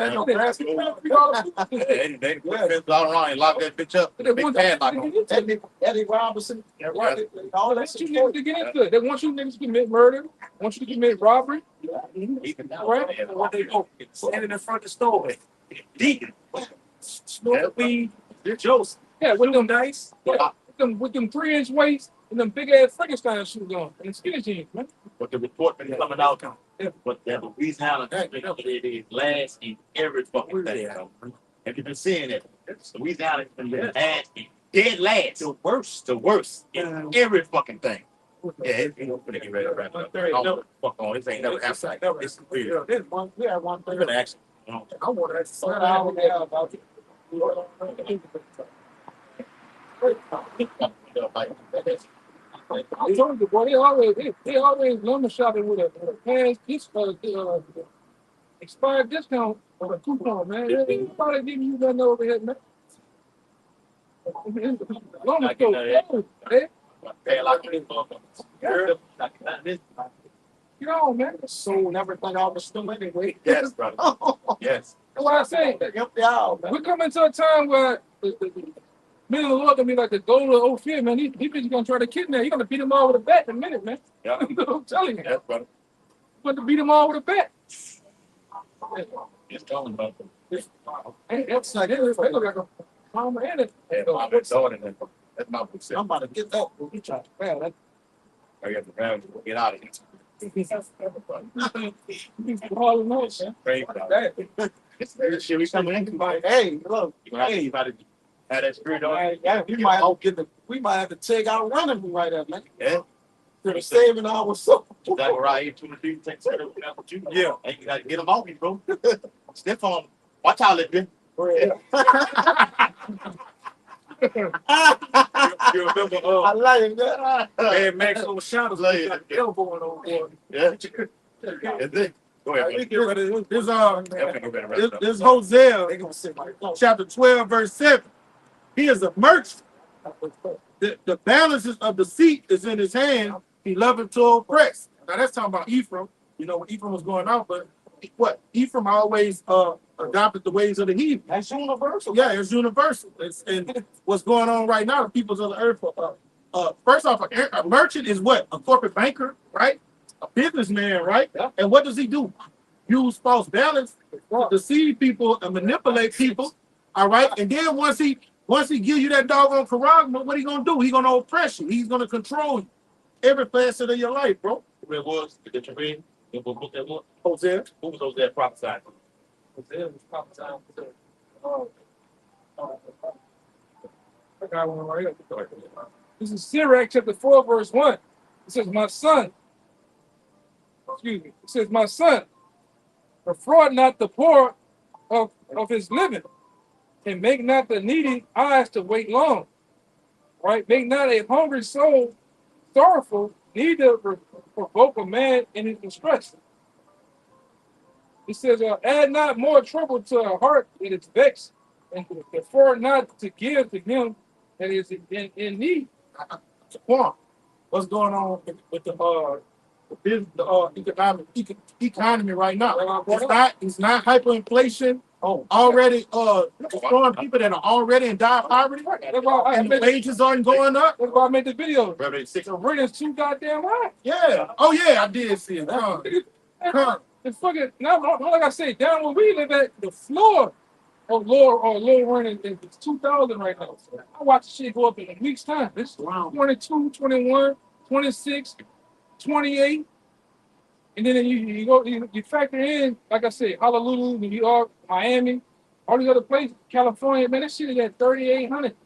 around and lock that bitch up. Big padlock on. Eddie Robinson. All that shit you niggas to get into it. They want you niggas to commit murder. Want you to commit robbery. Right? What they go standing in front of the store, deacon, smoking weed, Joseph. Yeah, with them dice. with them 3-inch waist and them big ass Frankenstein shoes on and skinny jeans, man. But the report been coming out, but that Louisiana it is last in every fucking thing. Have you been seeing it? Louisiana has been dead last. The worst in every fucking thing. Yeah, it's gonna get ready to wrap up. Fuck on, this ain't never happened. It's weird. One We're gonna action. I want to say about I told you, boy, they always lumber shopping with a past expired discount or a coupon, man. Ain't nobody giving you nothing over here, man. Lumber store, man. You know, man. sold everything out the store anyway. Yes, brother. Yes. That's what I say. We're coming to a time where the men of the Lord gonna be like the gold of Ophir, man. These bitches gonna try to kidnap. You're gonna beat them all with a bat in a minute, man. Yeah. I'm telling you. Yes, brother. You're gonna beat them all with a bat. It's talking about them. And that's like, they look like a mama and it. Yeah, my daughter, that's my big sister. I'm about to get that. You try to fail. That I got the round to get out of here. all the notes, man. Pray for that. This shit we coming in. Hey, look. You gotta have that spirit on. Yeah, we might have to take our running room right there, man. Yeah. They're saving our soul. That right here, 2 to 3 takes care of you. Yeah. And you gotta get them off you, bro. Stiff on them. Watch out, little bit. You remember I like it, man. Mad Max on Shadows like got the elbow on. Yeah. That's it. Go ahead, bro. This Hosea They gonna sit right there. chapter 12, verse 7. He is a merchant. The balances of the seat is in his hand. He loveth to oppress. Now that's talking about Ephraim. You know, when Ephraim was going out, but what Ephraim always adopted the ways of the heathen. That's universal. Yeah, it's universal. And what's going on right now, the peoples of the earth. First off, a merchant is what? A corporate banker, right? A businessman, right? Yeah. And what does he do? Use false balance to deceive people and manipulate people. All right. And then once he give you that doggone Quran, what he gonna do? He gonna oppress you. He's gonna control you every facet of your life, bro. Where it was, did you read? What book that was? Hosea. Who was those that prophesied? Hosea was prophesying. I got one right here. This is Sirach chapter 4, verse 1. It says, my son, excuse me, it says, my son, defraud not the poor of his living, and make not the needy eyes to wait long. Right? Make not a hungry soul sorrowful, neither provoke a man in his distress. It says, add not more trouble to a heart that is vexed, and defraud not to give to him that is in need. What's going on with the economy right now? It's not hyperinflation. Already destroying people that are already in dire poverty, and the wages aren't going up. That's why I made the video. Revelation 6. The rent is too goddamn high. Yeah. Oh yeah, I did see it. It's fucking now. Like I say, down where we live at, the floor of low rent is 2,000 right now. I watch the shit go up in a week's time. It's 22, 21, 26, 28. And then you factor in, like I said, Honolulu, New York, Miami, all these other places, California, man, that shit is at 3,800.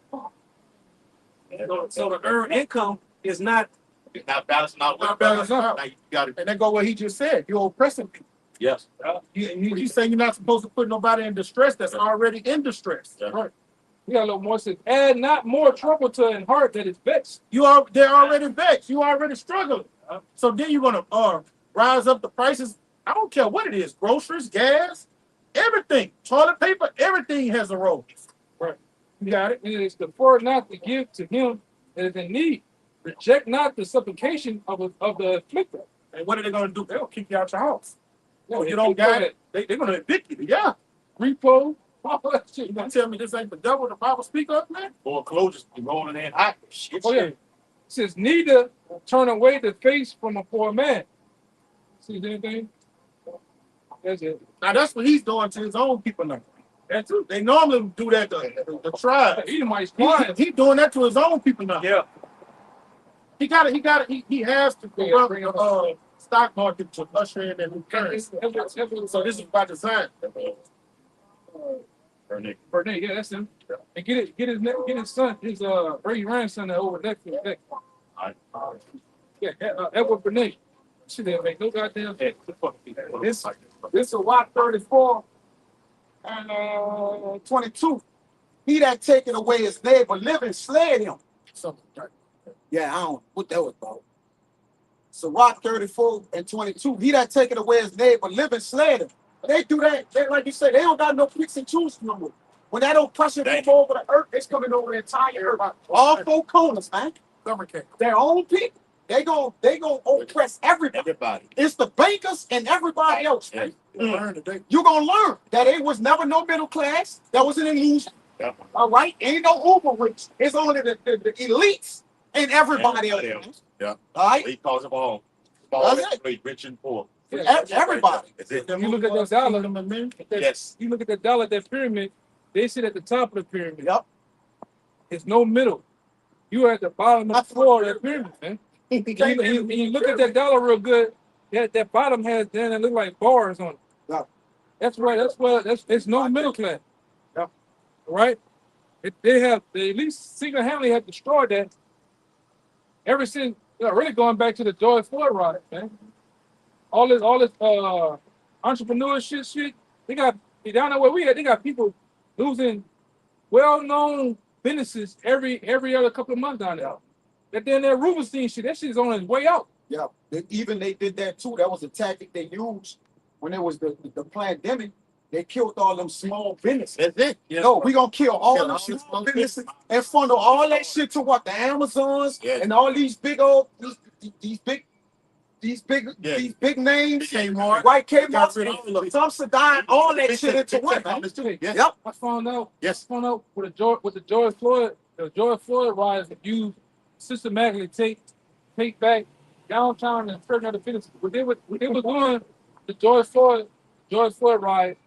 So the earned income is not. It's not balancing out. Not balancing out. Now you got it. And that go what he just said. You're oppressing people. Yes. You saying you're not supposed to put nobody in distress that's already in distress. Yeah. Right. We got a little more. It says, add not more trouble to an heart that is vexed. They're already vexed. You already struggling. So then you're gonna rise up the prices. I don't care what it is, groceries, gas, everything, toilet paper, everything has a role. Right. You got it. And it's defraud not to give to him that is in need. Reject not the supplication of the afflicted. And what are they gonna do? They'll kick you out your house. No, You don't got it. They're gonna evict you. Yeah. Repo, all that shit. You gonna tell me this ain't the devil the Bible speak of, man? Foreclosures be rolling in hot. Shit. Oh yeah. It says, neither turn away the face from a poor man. See anything? That's it. Now that's what he's doing to his own people now. That's it. They normally do that to the tribe. Edomite's He's doing that to his own people now. Yeah. He has to corrupt the stock market to usher in that new currency. So this is by design. Bernay, yeah, that's him. And get his son, his great grandson over there. Yeah, Edward Bernay. Shit didn't make no goddamn sense. This is Watt 34 and 22. He that taken away his neighbor living slayed him. Something like that. Yeah, I don't know what that was about. So Watt 34 and 22. He that taken away his neighbor living slayed him. They do that. They, like you say, they don't got no picks and choose no more. When that oppression come over the earth, it's coming over the entire earth. All four corners, man. Their own people. They gonna oppress everybody. It's the bankers and everybody else. Yeah. You're gonna learn that it was never no middle class. That was an illusion. Yeah. All right, ain't no uber rich. It's only the elites and everybody else. Yeah. All right, He calls them all. That's it. Rich and poor. Everybody. That's it. You look at that dollar. Yes. You look at that dollar, that pyramid. They sit at the top of the pyramid. Yep. It's no middle. You are at the bottom of the floor of that pyramid, man. You look at that dollar real good. That bottom has then it look like bars on it. Yeah. It's no middle class. Yeah. Right? They at least single-handedly have destroyed that ever since, really going back to the George Floyd riot, man. All this entrepreneurship shit, they got down there where we at, they got people losing well-known businesses every other couple of months down there. That then that Rubenstein shit, that shit is on its way out. Yeah. Even they did that too. That was a tactic they used when there was the pandemic. They killed all them small businesses. That's it. Yeah. No, we gonna kill all them small businesses and funnel all that shit to what the Amazons and all these big old these big these big Yeah. these big names, Kmart. white Got rid of all of Kmart, it. some Sedan, all that shit into one, man. Yes. Yep. I found out. Yes. I found out with the George Floyd riots that you systematically take back downtown and certain other businesses. What they were doing the George Floyd riot.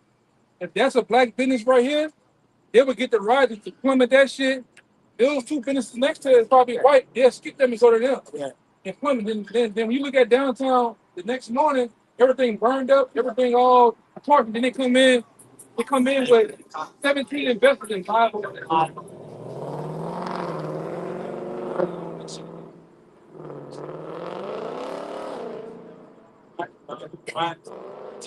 If that's a black business right here, they would get the rioters to plummet that shit. Those two businesses next to it is probably white. They'll skip them and go to them. Yeah. And plummet. Then when you look at downtown the next morning, everything burned up, everything all torn. Then they come in with 17 investors in 5.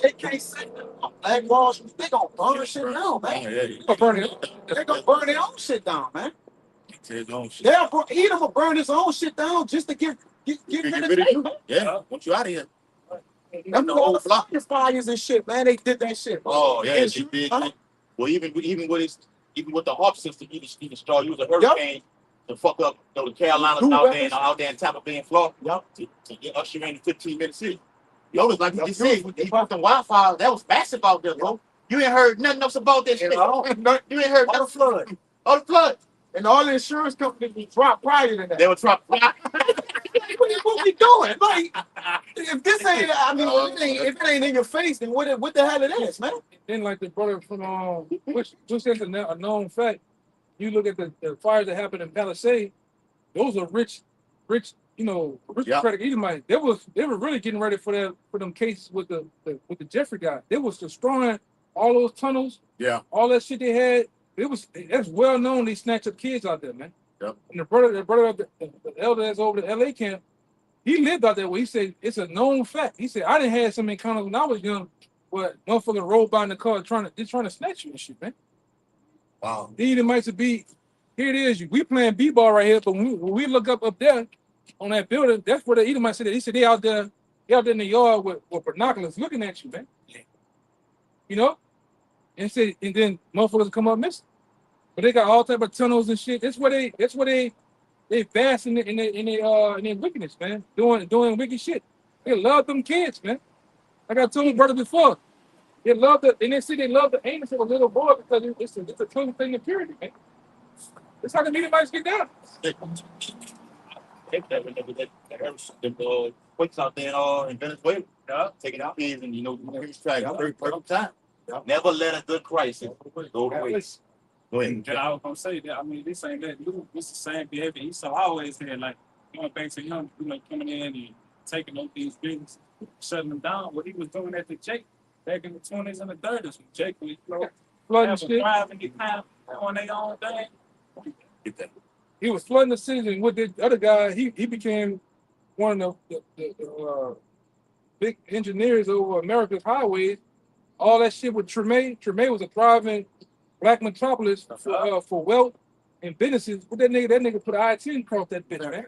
They can't say that. Black Wall Street, they gonna burn shit down, man. Yeah. Burn it. They gonna burn their own shit down, man. His own shit. Edom will burn his own shit down just to get rid of you. Yeah. Want you out of here. Them all the fires and shit, man. They did that shit. Oh yeah, And she you- did. huh? Well, even with the HARP system, even started using hurricane to fuck up the Carolinas out there in Tampa Bay and Florida. Yep. To get usher in 15-minute city. Yo, it's like you just said, they put the wildfire. That was massive out there, bro. You ain't heard nothing else about that shit. You ain't heard All the flood. all the flood. And all the insurance companies was dropped prior to that. They were trying. What we doing? Like, if this ain't, I mean, if it ain't in your face, then what the hell it is, man? Then like the brother from which is a known fact. You look at the fires that happened in Palisade. Those are rich credit Edomites. They were really getting ready for them cases with the Jeffrey guy. They was destroying all those tunnels. Yeah. All that shit they had. That's well known. They snatched up kids out there, man. Yep. And the brother of the elder that's over the LA camp, he lived out there where he said it's a known fact. He said I didn't have some encounters when I was young, where motherfuckers rolled by in the car trying to snatch you and shit, man. Wow. The Edomites would be, here it is. We playing b-ball right here, but when we look up there on that building, that's where the Edomites said. He said they out there in the yard with binoculars looking at you, man. You know, and then motherfuckers come up missing. But they got all type of tunnels and shit. That's where they vast in their wickedness, man. Doing wicked shit. They love them kids, man. Like I told my brother before. They love the anus of a little boy because it's a clean thing of purity, man. That's how the Edomites get down. The quakes out there in Venezuela, taking out kids and he's trying very perfect time. Never let a good crisis go to waste. Go ahead. I was gonna say that. I mean, this ain't that new. This the same behavior Esau always had. Like going back to him, coming in and taking over these businesses, shutting them down. What he was doing at the Jake back in the 20s and the 30s, when Jake was Flooding shit. driving, get kind of on their own thing. Get that. He was flooding the city, and with the other guy, he became one of the big engineers over America's highways. All that shit with Treme. Treme was a thriving black metropolis for wealth and businesses. What that nigga put an I-10 across that bitch, man.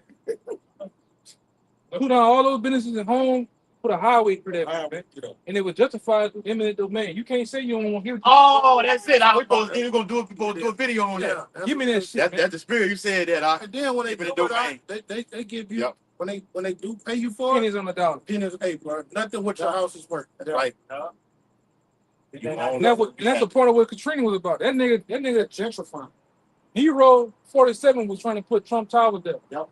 Put on all those businesses and home, put a highway through that, man. And it was justified through eminent domain. You can't say you don't want to hear. Oh, that's it. We're gonna do a video on that. Give me that shit. That's the spirit. You said that. And then when they Even do the it out, domain. they give you Yep. when they do pay you for it, Pennies on the dollar. pennies, hey, bro, nothing what your house is worth. That's right. You own And that's the part of what Katrina was about. That nigga gentrifying. Hero 47 was trying to put Trump Towers there. Yep.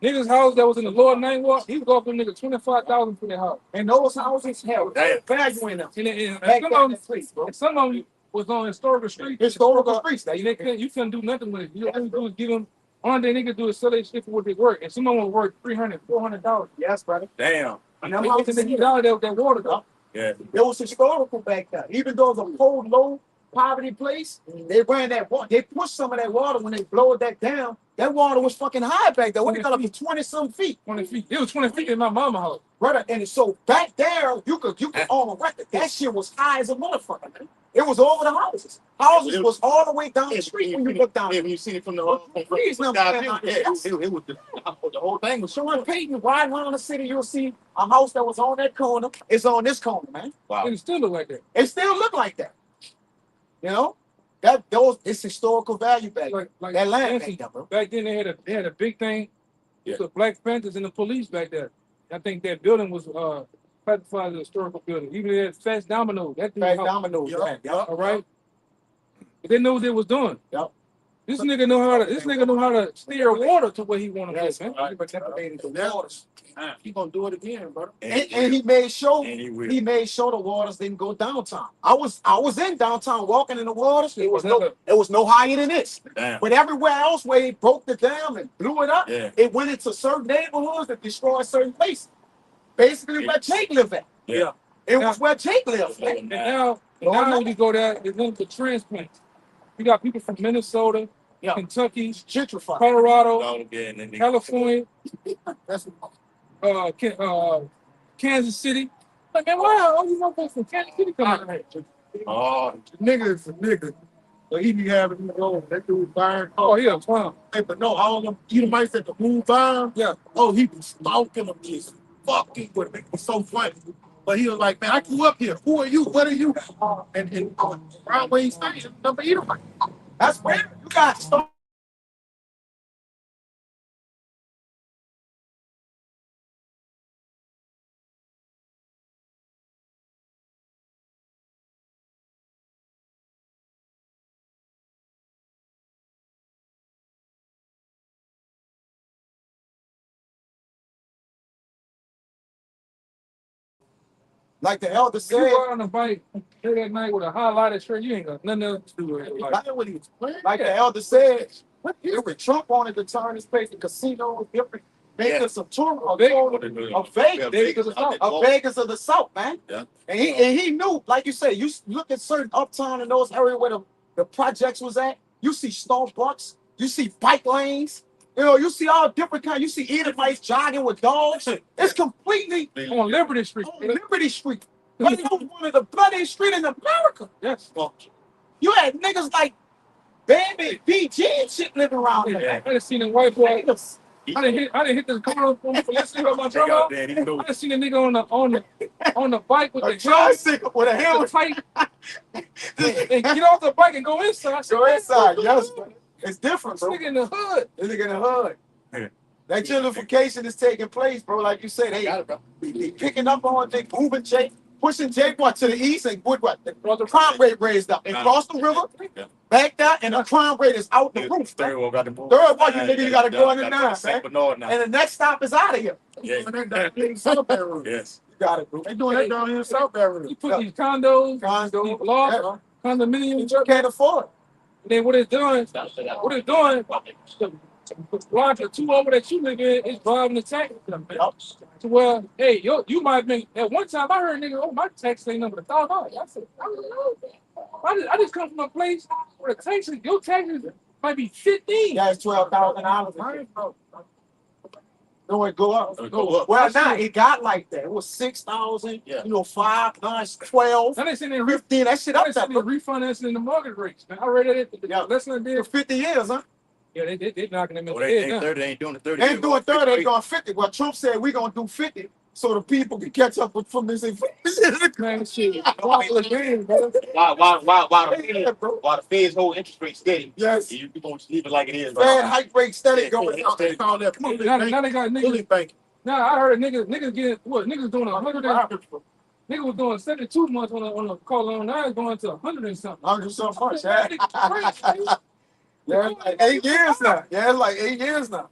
Nigga's house that was in the lower ninth ward, he was offering nigga $25,000 for their house. And those houses have value in them. And some of them was on historical streets. Historical streets. You couldn't do nothing with it. You only do is give them, all they niggas do is sell their shit for what they work. And some of them were worth $300, $400. Yes, brother. Damn. And Them them houses houses, that down there with that water though. Yeah. it was historical back then. Even though it was a cold, low poverty place, they ran that water. They pushed some of that water when they blowed that down. That water was fucking high back there. When they got up to 20-some feet, 20 feet. It was 20 feet in my mama's house. brother. And so back there, you could on the record, that shit was high as a motherfucker, man. It was over the houses. Houses was all the way down the street when you look down. Yeah, when you seen it from the Please, no, sky man, view, it was the whole thing was So in Peyton, right around the city, you'll see a house that was on that corner. It's on this corner, man. wow. It still look like that. It still look like that. You know, it's historical value back. Like That land Nancy, back there, bro. back then they had a big thing with the Black Panthers and the police back there. I think that building was classified as a historical building. Even that Fast Domino, that dude. Fast Domino. All right. But they knew what they was doing. Yep. This nigga know how to steer water to where he want to Yes, go, man. man. But the waters. He gonna do it again, bro. And he made sure And he will. he made sure the waters didn't go downtown. I was in downtown walking in the waters. It was no higher than this. Damn. But everywhere else where he broke the dam and blew it up, Yeah. it went into certain neighborhoods that destroyed certain places. Basically where Jake lived at. Yeah. It was where Jake lived. And now when you go there, it's going to transplants. You got people from Minnesota, Yeah. Kentucky, Gentrified. Colorado, All again, and they- California, Kansas City. Like, man, why are all these motherfuckers from Kansas City coming out here? Oh, Nigga is a nigga. But he be having me go. That dude buying. Oh, yeah, wow. Hey, but no, all of them Edomites at the move by. Yeah. Oh, he be stalking them, just fucking with me. It's so funny. But he was like, man, I grew up here. Who are you? What are you? And Broadway Station, number Edomite. That's where you got stuff. Like the elder You said, go on a bike here that night with a highlighted shirt, you ain't got nothing else to do with it. Like, like the elder said, Trump wanted to turn this place to casinos, different Vegas of tour of Vegas of the South, man. Yeah. And he knew, like you said, you look at certain uptown in those areas where the projects was at, you see Starbucks, you see bike lanes, you know, you see all different kinds, you see Edomites jogging with dogs. It's completely on Liberty Street. on Liberty Street. But it was one of the bloodiest streets in America. Yes. You had niggas like Baby BG and shit living around there. I done seen a white boy. I didn't hit the car for listening to my drum out. I Daddy, no. done seen a nigga on the bike with A the helmet, tricycle with a helmet. tight, and get off the bike and go inside. Go inside, yes, man. It's different, This bro. nigga in the hood. This nigga in the hood. Yeah. That gentrification is taking place, bro. Like you said, they picking up on, they moving Jake, pushing Jake what to the east and what the crime rate raised up and cross the river, Yeah. back there, and the crime rate is out the roof. Third Man. one got to move. Third one, you nigga, you gotta go under nine, St. man. Bernard now. And the next stop is out of here. Yeah. Yes. You got it, bro. They doing that down here in South Barron. You put these condos, Condo, these blocks, yeah. condominiums, You can't afford it. and then what it's doing, the block or two over that you live in is driving the tax. To where, hey, you might have been, at one time I heard a nigga, oh, my tax ain't number $1,000. I said, I don't know. I just come from a place where the taxes, your taxes might be 15. Yeah, it's $12,000. No, it go up. It go up. Well, now it got like that. It was 6,000. Yeah. You know, 5, 9, 12, Now they sitting there 15. That shit up there, refinancing the mortgage rates. Man, I read it. Yeah. Less than for 50 years, huh? Yeah, they knocking them in Oh, the they head ain't now. 30. They ain't doing the 30. They ain't doing 30, they doing 50. Well, Trump said we're gonna do 50 so the people can catch up with from this. Man, shit. While While the Fed's whole interest rate steady, Yes. you gonna just leave it like it is. Fed hike rate steady Yeah, going up. They call that Philly Now bank. they got Philly niggas. bank. Now I heard niggas getting what niggas doing 100. Nigga was doing 72 months on a call loan. Now it's going to 100 and something. 100 so much. Yeah, like 8 years now. Yeah, it's like 8 years now.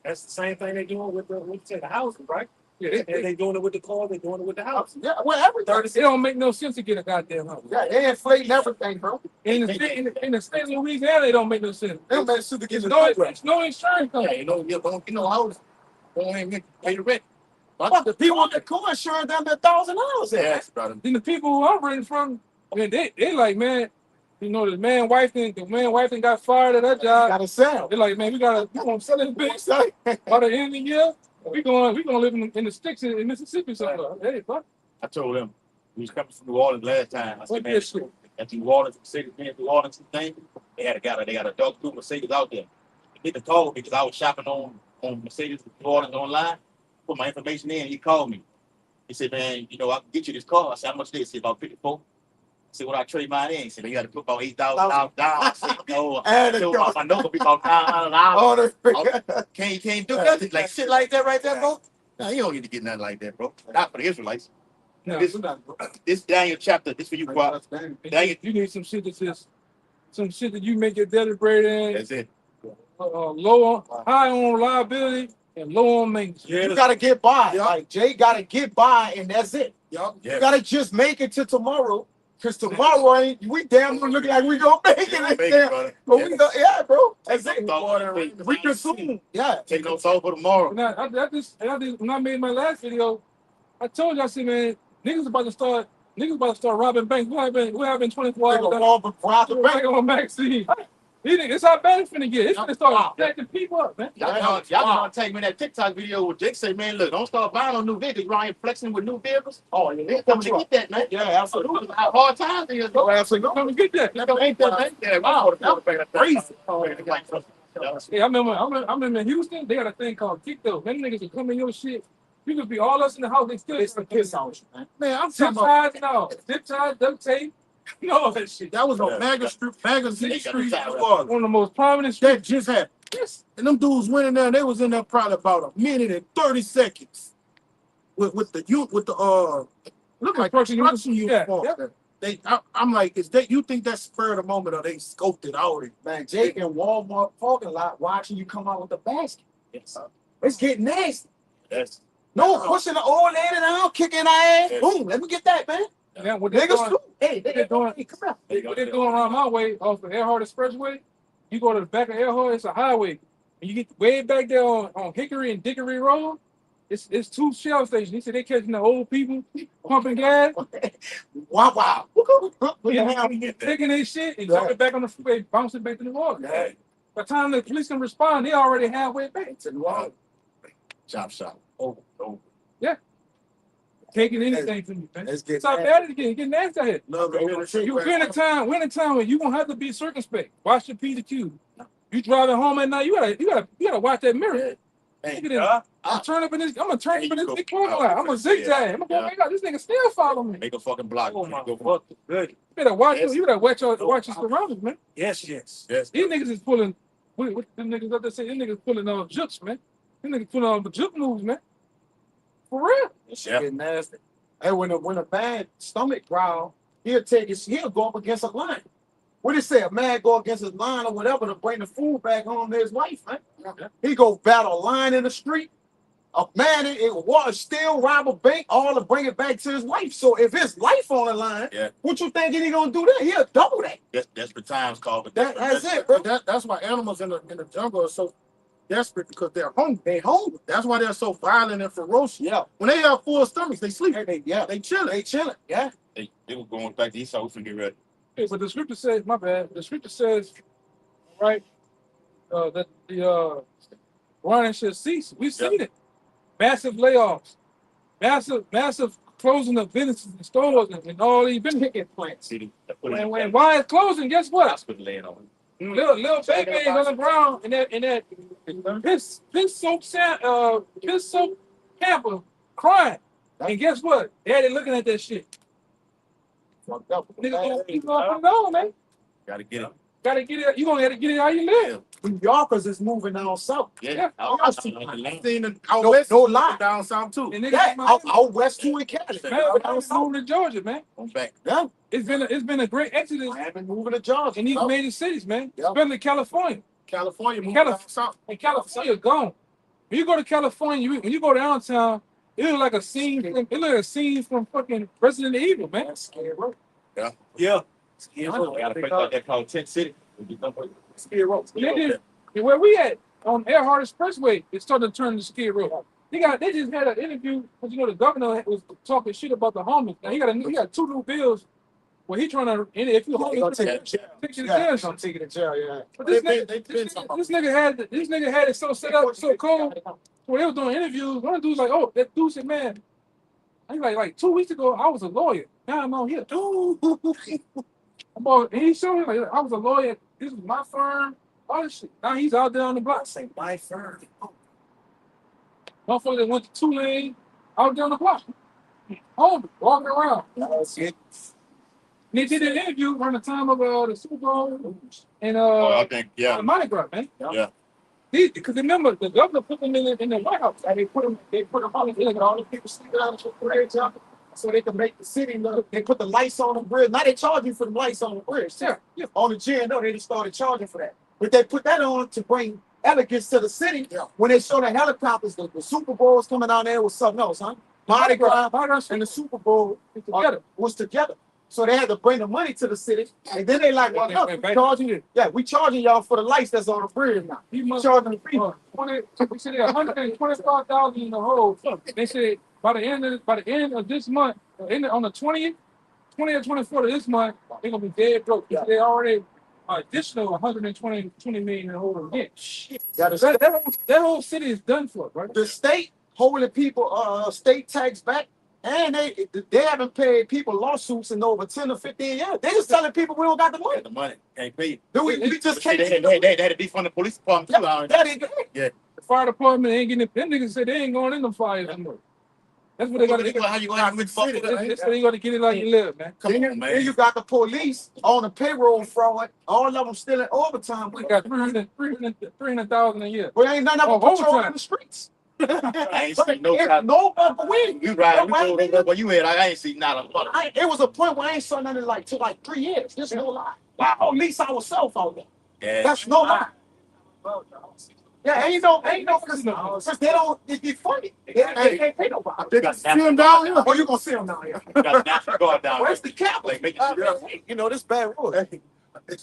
That's the same thing they doing with the housing, right? Yeah, They doing it with the car, they doing it with the house. Yeah, well, everything. it don't make no sense to get a goddamn house. Yeah, they inflating everything, bro. In the state of Louisiana, it don't make no sense. They don't make sure to get It's the no insurance Yeah, company. you know, you don't get no house. Don't even pay the rent. Fuck, the people on the co-insurance them $1,000. Yes, brother. Then the people who I'm renting from, man, they like, man, you know, the man wife then got fired at that job. Gotta sell. They're like, man, we gonna sell this bitch by the end of the year. We gonna live in the sticks in Mississippi somewhere. Hey, fuck. I told them we was coming from New Orleans last time. I said, What man, this shit? at New Orleans, Mercedes, New Orleans thing, they got a dog through Mercedes out there. They nigga called me because I was shopping on Mercedes New Orleans online. Put my information in. He called me. He said, man, you know, I can get you this car. I said, how much did it? He said, about 54. I said, what I trade mine in? He said, you got to put about $8,000 down. I said, no, And my number be about $900. oh, Can't do nothing like shit like that right there, bro. Nah, you don't need to get nothing like that, bro. Not for the Israelites. No, This- we're not. This Daniel chapter, this for you, Quap. Daniel, You need some shit that's just some shit that you make your daily bread in. that's it. Low on, high on reliability and low on maintenance. Yeah. You gotta get by. Yeah. Like Jay gotta get by, and that's it. Yup. Yeah. You gotta just make it to tomorrow. Cause tomorrow ain't we damn gonna look like we gonna make it. Make it, Damn. brother. But we go, yeah, bro. That's Take it. no thought. We consume. Yeah. Take no thought for tomorrow. And I just when I made my last video, I told you, I said, man, niggas about to start robbing banks. What happened 24 They hours? gonna rob the bank. Back on Maxine. It's how bad it's finna get. It's finna start stacking people up, man. Y'all gonna take me that TikTok video where Jake say, man, look, don't start buying on new vehicles. Ryan flexing with new vehicles. Oh, yeah, They coming to get that, man. Yeah, absolutely. Hard times here, bro. Absolutely. Come and get that. Ain't that, man? Yeah, wow, that's crazy. Hey, I remember in Houston, they had a thing called TikTok. Them niggas would come in your shit. You could be all us in the house, they still It's the piss out, man. Man, I'm zip talking about ties, no. Zip ties, duct tape, you know all that shit. that was on Magazine Street. New Orleans. One of the most prominent That streets. just happened. Yes. And them dudes went in there, and they was in there probably about a minute and 30 seconds with the look like construction uniform. Yeah. I'm like, is that you think that's spur of the moment or they scoped it already? Man, Jake in Walmart parking lot watching you come out with the basket. It's getting nasty. That's No pushing the old lady down, kicking her ass. Yes. Boom, let me get that, man. Yeah, what they're Niggas doing, too. Hey, they're doing- hey, come here. what they're doing around my way off the Earhart Expressway, you go to the back of Earhart, it's a highway. And you get way back there on Hickory and Dickory Road, it's two shell stations. He said they catching the old people pumping gas, Wow. taking their shit and jumping back on the freeway, bouncing back to New Orleans. By the time the police can respond, they already halfway back to New Orleans. chop shop. Over. Taking anything from you, man. Let's get It's not bad again. Getting nasty out here. We're in a time when you gonna have to be circumspect. Watch your P to Q. You driving home at night, you gotta watch that mirror. Hey, Look at this. I'm gonna turn up in this big corner line. I'm gonna zigzag. I'm gonna go back out. This nigga still follow me. make a fucking block. Oh my Go fuck, good. You better watch Yes. you better watch your surroundings, man. Yes. Yes. These niggas is pulling what them niggas up there say, these niggas pulling on jukes, man. These niggas pulling on the juke moves, man. For real. Yeah. Getting nasty. Hey, when a bad stomach growl, he'll go up against a line. What they say, a man go against his line or whatever to bring the food back home to his wife, man. He go battle a line in the street. A man it was still rob a bank, all to bring it back to his wife. So if his life on the line, Yeah. what you think he gonna do that? He'll double that. Desperate times call, but That's it, bro. That's why animals in the jungle are so desperate because they're hungry. They hungry. That's why they're so violent and ferocious. Yeah. When they have full stomachs, they sleep. They chilling. They chilling. Yeah. They were going back to Esau to get ready. Hey, but the scripture says, my bad. The scripture says, right, that the running should cease. We've seen it. Massive layoffs, massive closing of businesses and stores and all these business plants. See, When why it's closing, guess what? hospital laying on. Little baby is on the ground in that piss soaked camper crying. And guess what? Daddy looking at that shit. Fucked up. Nigga, keep on, man. Gotta get it. Gotta get it. You gonna have to get it how you live. New Yorkers is moving down south. Yeah. I've seen it out No- west, no lie. down south too. And niggas Yeah, in Miami, out west too in Cali. man, Down I'm south. moving to Georgia, man. I'm back. Yeah. It's been a great exodus I have been moving to Georgia. in these bro. major cities, man. Yeah. Especially California. California, moving Cali- down south. And California gone. When you go to California, when you go downtown, it look like a scene. It look like a scene from fucking Resident Evil, man. That's scary, bro. Yeah. Gotta break out that called Tent City. Skid Row. They did, and where we at on Earhart Expressway, it started to turn to Skid Row. They just had an interview because the governor was talking shit about the homeless. Now he got two new bills where he trying to, if you homeless, take you to jail. Yeah, I'm taking it to jail, yeah. But this They nigga had it so set up so cold. When they was doing interviews, one of the dudes like, oh, that dude said, man, I like 2 weeks ago I was a lawyer. Now I'm out here. And he showed me like I was a lawyer. This was my firm. All this shit. Now he's out there on the block. Say my firm. Motherfucker that went to Tulane, out there on the block. Home, walking around. That's it. And they did an interview around the time of the Super Bowl and Oh, I think, yeah. Mardi Gras, man. Yeah. Because remember, the governor put them in the White House. And they put them all in all the people sleeping out of the bridge up so they can make the city look. They put the lights on the bridge. Now they charge you for the lights on the bridge. Yeah. On the GMS, they just started charging for that. But they put that on to bring elegance to the city. Yeah. When they show the helicopters, the Super Bowl was coming down there with something else, huh? Mardi Gras and the Super Bowl was together. So they had to bring the money to the city, and then they like, well, no, we charging you. Yeah, we charging y'all for the lights that's on the bridge now. You must charging the people. We said 125,000 in the hole. They said by the end of this month, on the 20th or 24th of this month, they're gonna be dead broke. Yeah. They already additional 120 million in the hole again. Shit. That whole city is done for, right? The state holding people state tax back. And they haven't paid people lawsuits in over 10 or 15 years. They just telling people we don't got the money. The money can't pay. We just can't. They had to defund the police department too. Yeah. The fire department ain't getting it. Them niggas say they ain't going in the fires anymore. That's what they got to do. How you going to fuck with it? That's what you got to get it like you live, man. Come on, man. Then you got the police on the payroll fraud. All of them stealing overtime. We got 300,000 a year. Well, ain't none of them patrolling the streets. I ain't seen no time. You right? Where you at? I ain't seen not a lot. It was a point where I ain't saw nothing like 3 years. There's no lie. Wow. Police ourselves out there. Yeah. That's no lie. Yeah, ain't no, because they don't. It's funny. They can't pay nobody. They got see him down here. Oh, you gonna see him down here? Going down. Where's the cap? This bad road.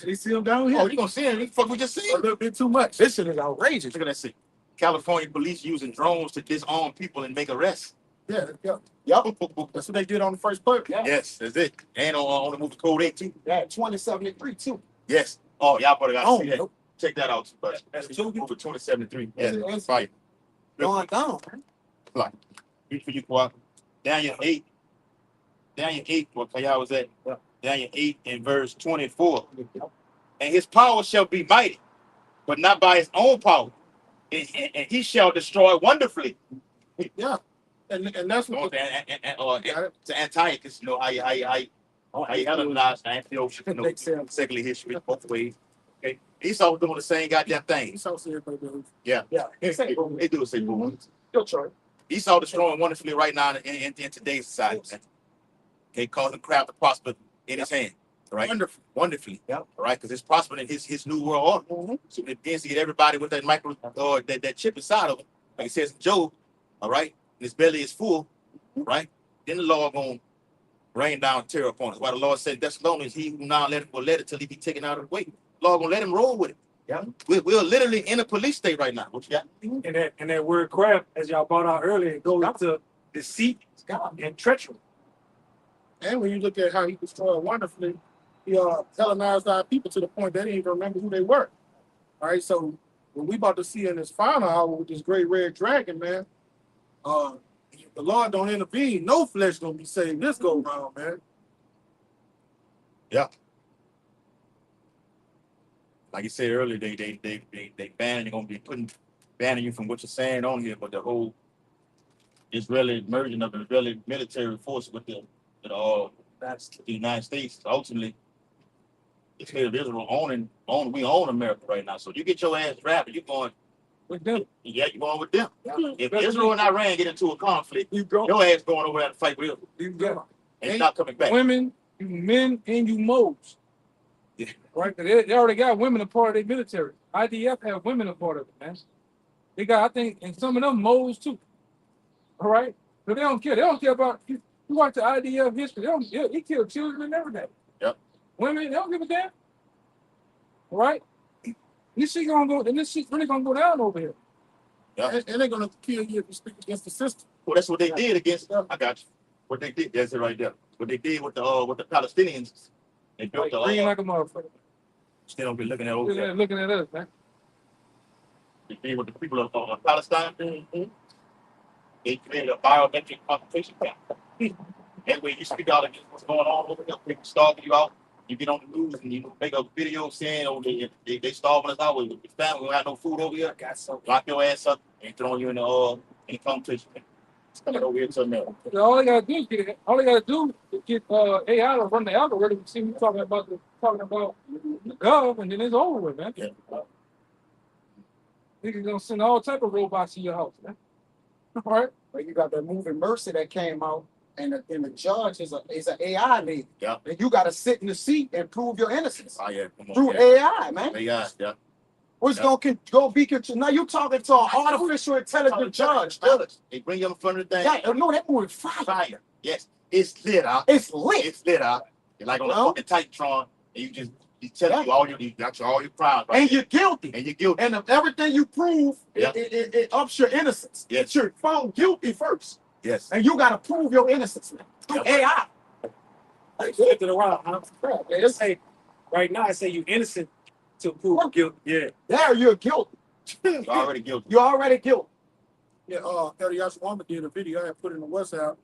They see him down here. Oh, you gonna see him? What the fuck we just seen? A little bit too much. This shit is outrageous. Look at that shit. California police using drones to disarm people and make arrests. Yeah. Yep. That's what they did on the first part. Yeah. Yes, that's it. And on the movie Code 8 too. Yeah, 2073 too. Yes. Oh, y'all probably got to see that. Nope. Check that out. But that's movie 2073. Yeah, that's fire. Going down. Like, for you, Kawhi. Daniel 8. What y'all was at? Daniel 8 in verse 24. And his power shall be mighty, but not by his own power. And he shall destroy wonderfully. Yeah, and that's what to Antiochus, you know how you Hellenize Antiochus, you know, secondly history both ways. Okay, Esau was doing the same goddamn thing. Yeah, they do the same boom. Esau destroying wonderfully right now in today's society. Man. Okay, causing crap to prosper in his hand. Right, wonderfully. Yeah, all right, because it's prospering in his new world order. So it begins to get everybody with that micro or that chip inside of it, like it says in Job. All right, and his belly is full. Right, then the Lord gonna rain down terror upon us. Why the Lord said, "Thessalonians, he who now will let it till he be taken out of the way." The Lord gonna let him roll with it. Yeah, we're literally in a police state right now. What you got? And that word crap, as y'all brought out earlier, goes to deceit and treachery. And when you look at how he destroyed wonderfully, he Hellenized our people to the point they didn't even remember who they were. All right, so what we about to see in this final hour with this great red dragon, man, the Lord don't intervene. No flesh gonna be saved this go round, man. Yeah. Like you said earlier, they banning, they're gonna be banning you from what you're saying on here, but the whole Israeli merging of the Israeli military force with the United States, ultimately, the state of Israel we own America right now. So you get your ass drafted, you're going with them. Yeah, you're going with them. Yeah. If Israel and Iran get into a conflict, your ass going over there to fight with them. And not coming back. Women, you men, and you moles. Yeah. Right? They already got women a part of their military. IDF have women a part of it, man. They got, I think, and some of them moles too. All right? But they don't care. They don't care about you watch the IDF history, he killed children and everything. Yep. Women, they don't give a damn. All right? This shit gonna go, and this shit really gonna go down over here. Yeah. And they're gonna kill you if you speak against the system. Well, that's what they did against them. I got you. What they did, that's it right there. What they did with the Palestinians, they built the green like a motherfucker. Still don't be looking at over there. Looking at us, man. They did with the people of Palestine. Mm-hmm. They created a biometric concentration camp. That way you speak out against what's going on over there. People starving you out. You get on the news and you make a video saying, "Oh, they starving us out. With your family, we don't have no food over here." Lock your ass up and throwing you in the competition. It's coming over here to America. All they gotta do is get AI to run the algorithm. See, we talking about the gov, and then it's over with, man. Yeah. Niggas gonna send all type of robots to your house, man. All right. But you got that movie Mercy that came out, and the judge is an AI lady. Yeah. And you got to sit in the seat and prove your innocence Oh yeah, come on. through Yeah. AI, man. AI, yeah. What's Yeah. gonna be now? You talking to an artificial intelligent judge. They bring you up in front of the thing. Yeah, no, that movie fire. Fire. Yes. It's lit out. It's lit. It's lit out. You're like on a Well, fucking Titantron, and you tell you you got all your crimes. Right and there. you're guilty. And you're guilty. And if everything you prove, Yeah. it ups your innocence. Yes. You're found guilty first. Yes. And you got to prove your innocence, man. Through AI. Like, flip it around. They say, right now, I say you innocent to prove guilt. Yeah. There, you're guilty. You're already guilty. You're already guilty. Yeah, Elder Yashwama did a video I had put in the WhatsApp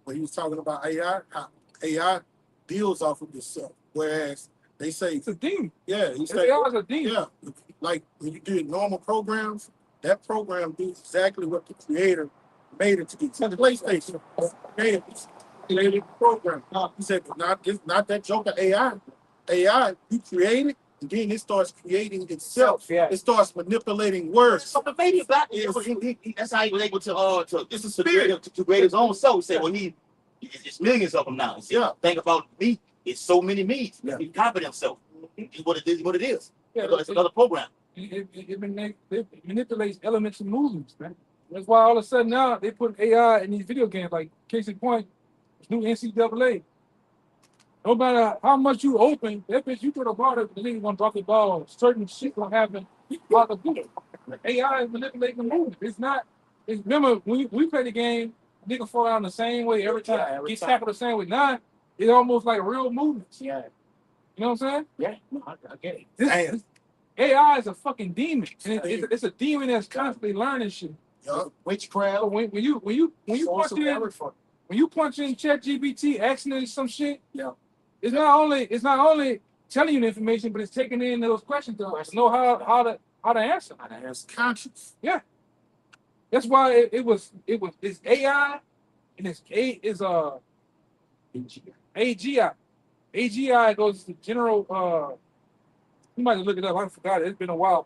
where he was talking about AI, how AI deals off of itself. Whereas they say, It's a demon. yeah, he said, AI is a demon. yeah, like when you do normal programs, that program do exactly what the creator made it to do. The PlayStation created the program. He said, but not that joker AI. AI, you create it, and then it starts creating itself. Yeah. It starts manipulating words. So the baby black, that's how he was able to create his own self. He said, well, it's millions of them now. He said, Yeah. Think about me. It's so many me's. Yeah. He copied himself. It's what it is. Yeah, It's another program. It manipulates elements and movements, man. That's why all of a sudden now they put AI in these video games. Like case in point, this new NCAA. No matter how much you open, that bitch you put a ball, the nigga gonna drop the ball. Certain shit gonna happen. AI is manipulating the movement. It's not. Remember when we play the game, nigga fall out the same way every time. Yeah, every Get time. tackled the same way. Now it's almost like real movements. Yeah. You know what I'm saying? Yeah. No, I get it. This AI is a fucking demon. And it's a demon that's constantly learning shit. Witchcraft. So when you punch in ChatGPT, asking it some shit, Yeah. it's not only telling you the information, but it's taking in those questions to know how to answer. It's conscious. That's why it's AI and it's AGI. AGI goes to general. You might look it up. I forgot it. It's been a while.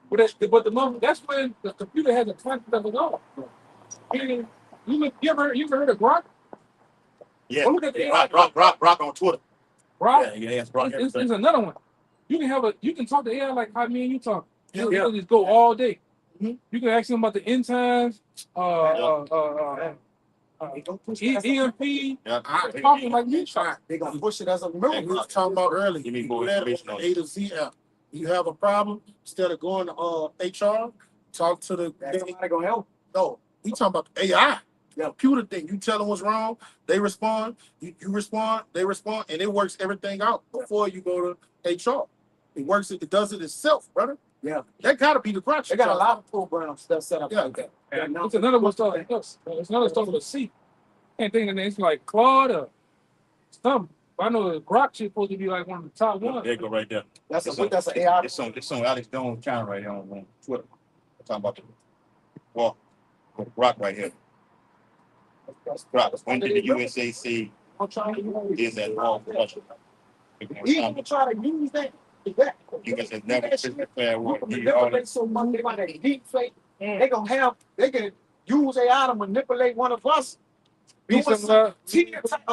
But the moment that's when the computer has a concept of its own. You ever heard of Grok? Yeah. Well, look at the Rock on Twitter. Grok. Yeah, it's Rock. It's another one. You can talk to AI like how me and you talk. Yeah. It'll just go all day. Mhm. You can ask him about the end times, EMP, Yeah. talking like me. They gonna push it as a We movie. was talking about earlier. Give me You more do that information on on the A to Z app. You have a problem, instead of going to HR, talk to the Somebody gonna help. no. We talking about the AI, the computer thing. You tell them what's wrong, they respond. You respond, they respond, and it works everything out before you go to HR. It works. It does it itself, brother. Yeah. That gotta be the crutch. They got a lot of programs that set up Yeah. like that. It's another one starting else. It's another starting with a C. Can't think of the name. It's like Claude or something. I know the Grok shit supposed to be like one of the top ones. There you go right there. That's an AI. It's on Alex Jones' channel right here on Twitter. I'm talking about the Rock right here. Rock. When did the USAC I'm trying to is at all production? even try to use that. Exactly. You guys have never declared You war. can manipulate so much. They got a deep fake. They can use AI to manipulate one of us. Be Doing some,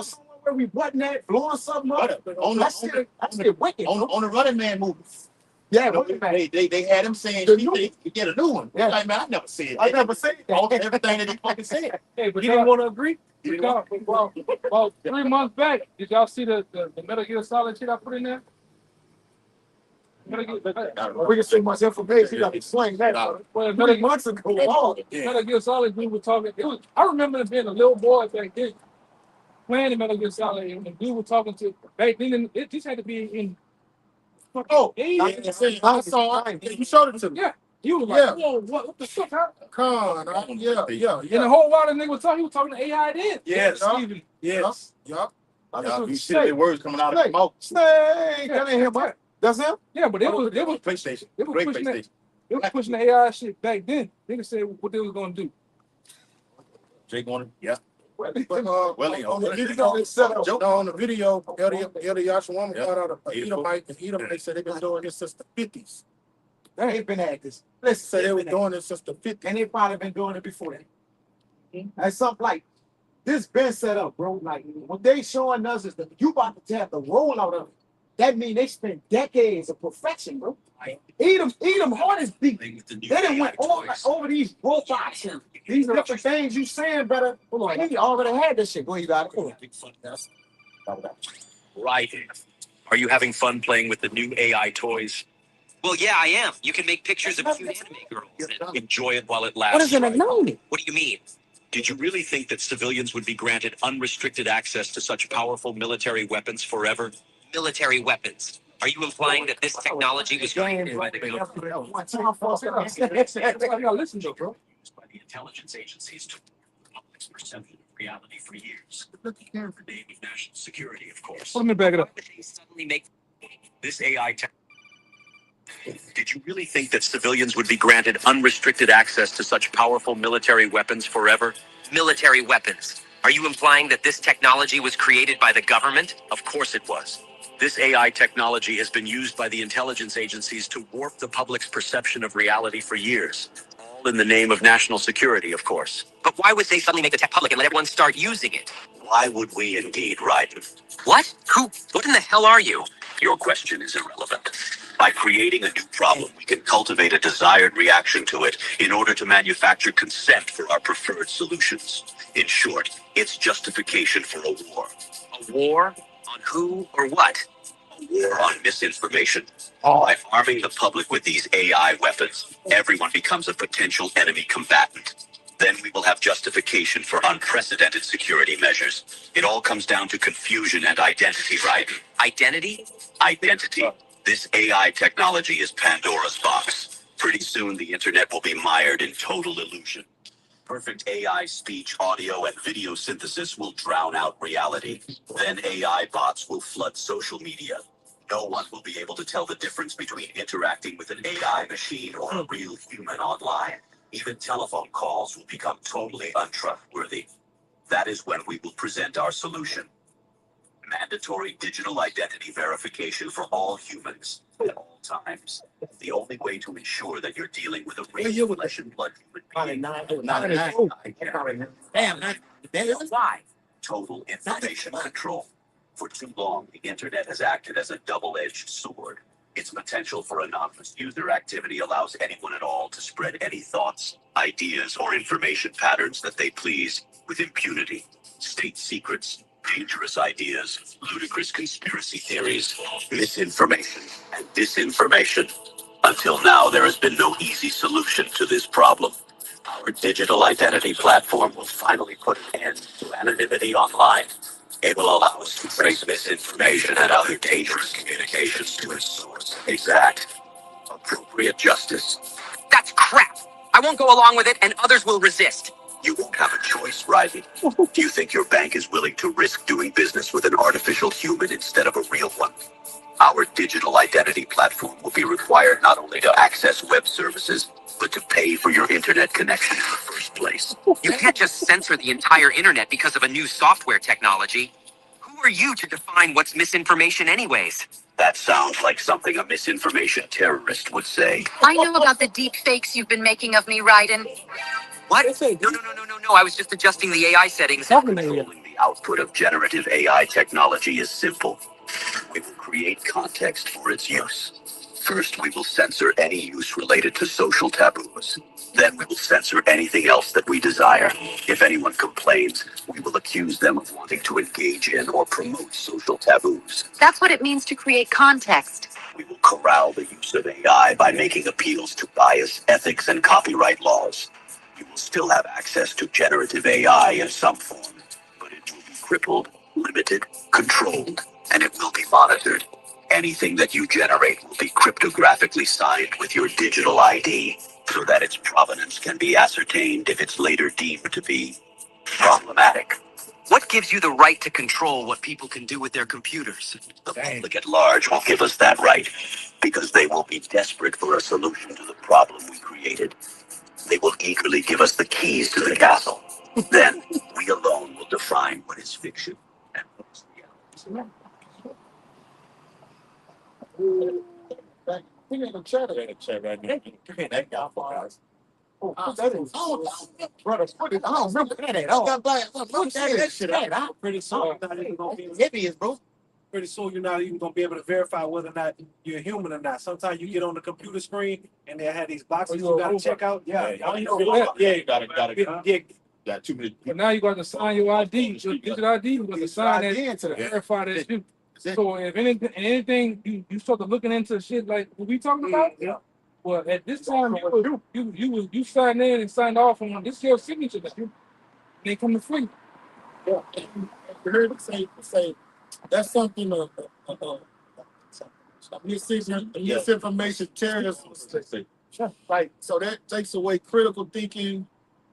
somewhere where we wasn't at, blowing something up. That's still wicked. On the Running Man movie. Yeah, You know, Running Man. they had him saying The he think he get a new one. Yeah. Like, man, I never said that. I never said All that. everything that he fucking said. Hey, but You didn't want to agree? about 3 months back, did y'all see the Metal Gear Solid shit I put in there? Metal We can see much information. You got to explain that. Well, 3 months ago. Oh, Metal Gear Solid, we were talking. I remember being a little boy back then playing the Metal Gear Solid, and we were talking to back then. It just had to be in. Oh, Yeah. I saw it. You showed it to me. Yeah. You was like, whoa, what the fuck? Huh? Come on, yeah. And the whole while the nigga was talking, he was talking to AI then. Yes. Yeah. Yes. Yup. Yeah, you see the words coming out of his mouth. Snake. That ain't him, but that's him. Yeah, but it was PlayStation. it was Great pushing that. PlayStation. It was pushing the AI shit back then. Niggas said what they was gonna do. Jake wanted, yeah. But Well, on the video, they set up. On the video, Elder Yashwama got out a Edomite, and Edomite said they've been doing this since the 50s. They've been at this. Listen, So they were doing it since the 50s. and they probably been doing it before that. And something like this been set up, bro. Like what they showing us is that you about to have the rollout of it. That mean they spent decades of perfection, bro. Eat them hard as beat. They done went over these robots and these different things you saying better. Hold on, he already had this shit. Go, you got it. Right. Are you having fun playing with the new AI toys? Well, yeah, I am. You can make pictures of cute anime girls and enjoy it while it lasts. What is it? Right? No. What do you mean? Did you really think that civilians would be granted unrestricted access to such powerful military weapons forever? Military weapons? Are you implying that this technology was created by the government? Listen to, bro. Used by the intelligence agencies to the public's perception of reality for years. The name of national security, of course. Let me back it up. Why would they suddenly make this AI tech? Did you really think that civilians would be granted unrestricted access to such powerful military weapons forever? Military weapons? Are you implying that this technology was created by the government? Of course it was. This AI technology has been used by the intelligence agencies to warp the public's perception of reality for years. All in the name of national security, of course. But why would they suddenly make the tech public and let everyone start using it? Why would we indeed, right? What? What in the hell are you? Your question is irrelevant. By creating a new problem, we can cultivate a desired reaction to it in order to manufacture consent for our preferred solutions. In short, it's justification for a war. A war? On who or what? A war on misinformation. By arming the public with these AI weapons, everyone becomes a potential enemy combatant. Then we will have justification for unprecedented security measures. It all comes down to confusion and identity, right? Identity? Identity. This AI technology is Pandora's box. Pretty soon the internet will be mired in total illusion. Perfect AI speech, audio, and video synthesis will drown out reality. Then AI bots will flood social media. No one will be able to tell the difference between interacting with an AI machine or a real human online. Even telephone calls will become totally untrustworthy. That is when we will present our solution. Mandatory digital identity verification for all humans at all times. The only way to ensure that you're dealing with a real flesh and blood human being. Why? Total information control. For too long, the internet has acted as a double-edged sword. Its potential for anonymous user activity allows anyone at all to spread any thoughts, ideas, or information patterns that they please with impunity. State secrets, dangerous ideas, ludicrous conspiracy theories, misinformation, and disinformation. Until now, there has been no easy solution to this problem. Our digital identity platform will finally put an end to anonymity online. It will allow us to trace misinformation and other dangerous communications to its source. Exact, appropriate justice. That's crap! I won't go along with it, and others will resist. You won't have a choice, Riley. Do you think your bank is willing to risk doing business with an artificial human instead of a real one? Our digital identity platform will be required not only to access web services, but to pay for your internet connection in the first place. You can't just censor the entire internet because of a new software technology. Who are you to define what's misinformation anyways? That sounds like something a misinformation terrorist would say. I know about the deep fakes you've been making of me, Raiden. What? No. I was just adjusting the AI settings. Controlling the output of generative AI technology is simple. We will create context for its use. First, we will censor any use related to social taboos. Then we will censor anything else that we desire. If anyone complains, we will accuse them of wanting to engage in or promote social taboos. That's what it means to create context. We will corral the use of AI by making appeals to bias, ethics, and copyright laws. You will still have access to generative AI in some form, but it will be crippled, limited, controlled, and it will be monitored. Anything that you generate will be cryptographically signed with your digital ID, so that its provenance can be ascertained if it's later deemed to be problematic. What gives you the right to control what people can do with their computers? The public at large will give us that right, because they will be desperate for a solution to the problem we created. They will eagerly give us the keys to the castle. Then, we alone will define what is fiction and what is reality. He ain't gonna chat That it. ain't a chat right now. That guy for us. Oh, put that in. Brother, put it. I don't remember that at all. Put that shit out. Pretty soon, you're not even gonna be pretty soon you're not even gonna be able to verify whether or not you're human or not. Sometimes you get on the computer screen and they have these boxes you gotta check out. Yeah, You gotta got too many. But now you got to sign your ID, your digital ID. You got to sign that into that. verify that you. That's it. So if anything you start to looking into shit like what we talking about, well at this time you signed in and signed off on this your signature that you they come to free. Yeah. You heard it say that's something misinformation terrorism. Like so that takes away critical thinking,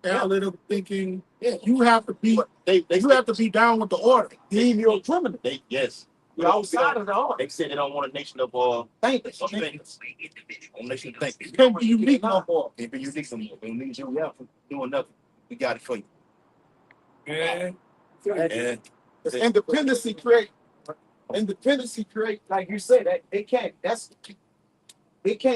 analytical thinking. Yeah, you have to be you have to be down with the order. Deem you're a criminal. Yes. You're outside of the order. They said they don't want a nation of Thinkers. thinkers. A nation of thinkers. You can't be unique no more. Can't be unique no more. We don't need you out for doing nothing. We got it for you. And And Because independency create, like you said, that they can't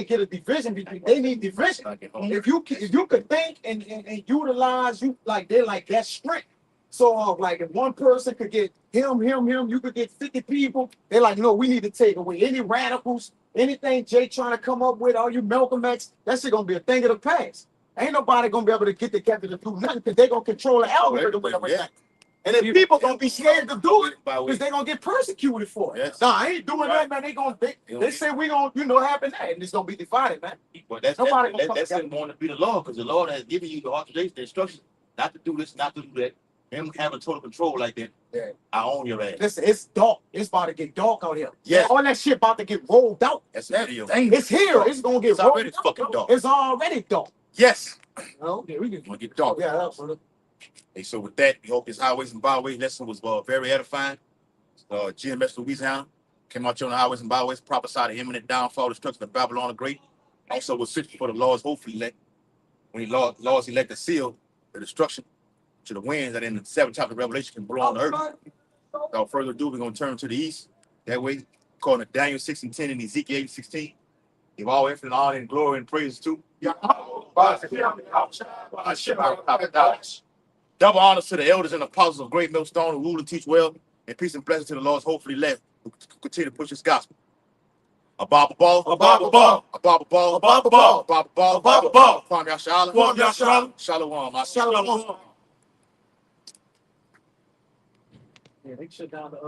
get a division between. They need division. If you could think and utilize you like they're like that's strength. So like if one person could get him, you could get 50 people. They're like, no, we need to take away any radicals, anything Jay trying to come up with, all you Malcolm X, that shit gonna be a thing of the past. Ain't nobody gonna be able to get together to do nothing because they're gonna control the algorithm with everything. And then people gonna be scared to do it because they're gonna get persecuted for it. Yes. Nah, I ain't doing that, man. They say we gonna happen that, and it's gonna be divided, man. But that's him wanting to be the Lord, because the Lord has given you the authorization, the instructions not to do this, not to do that. Him having total control like that. Yeah. I own your ass. Listen, it's dark. It's about to get dark out here. Yeah. All that shit about to get rolled out. That's a video. It's here. It's gonna get It's rolled already out. fucking dark. It's already dark. Yes. No? yeah, we can. Gonna get dark. Yeah, absolutely. Hey, so with that, we hope this highways and byways lesson was very edifying. GMS Louisiana came out here on the highways and byways, prophesied the imminent downfall, destruction of Babylon the Great. Also was searching for the Lord's hopefully elect. When he laws elect to seal the destruction to the winds that in the 7th chapter of Revelation can blow on the earth. Without further ado, we're gonna turn to the east. That way, according to Daniel 6:10 and Ezekiel 8:16. Give all infinite honor and glory and praise to double honors to the elders and apostles of Great Millstone who rule and teach well, and peace and blessings to the Lord's hopefully left who continue to push his gospel. A Bible ball, a Bible ball, a Bible ball, a Bible ball, a Bible ball, a Bible ball. Kwam Yashala, Shalom, Shalom. Yeah, they shut down the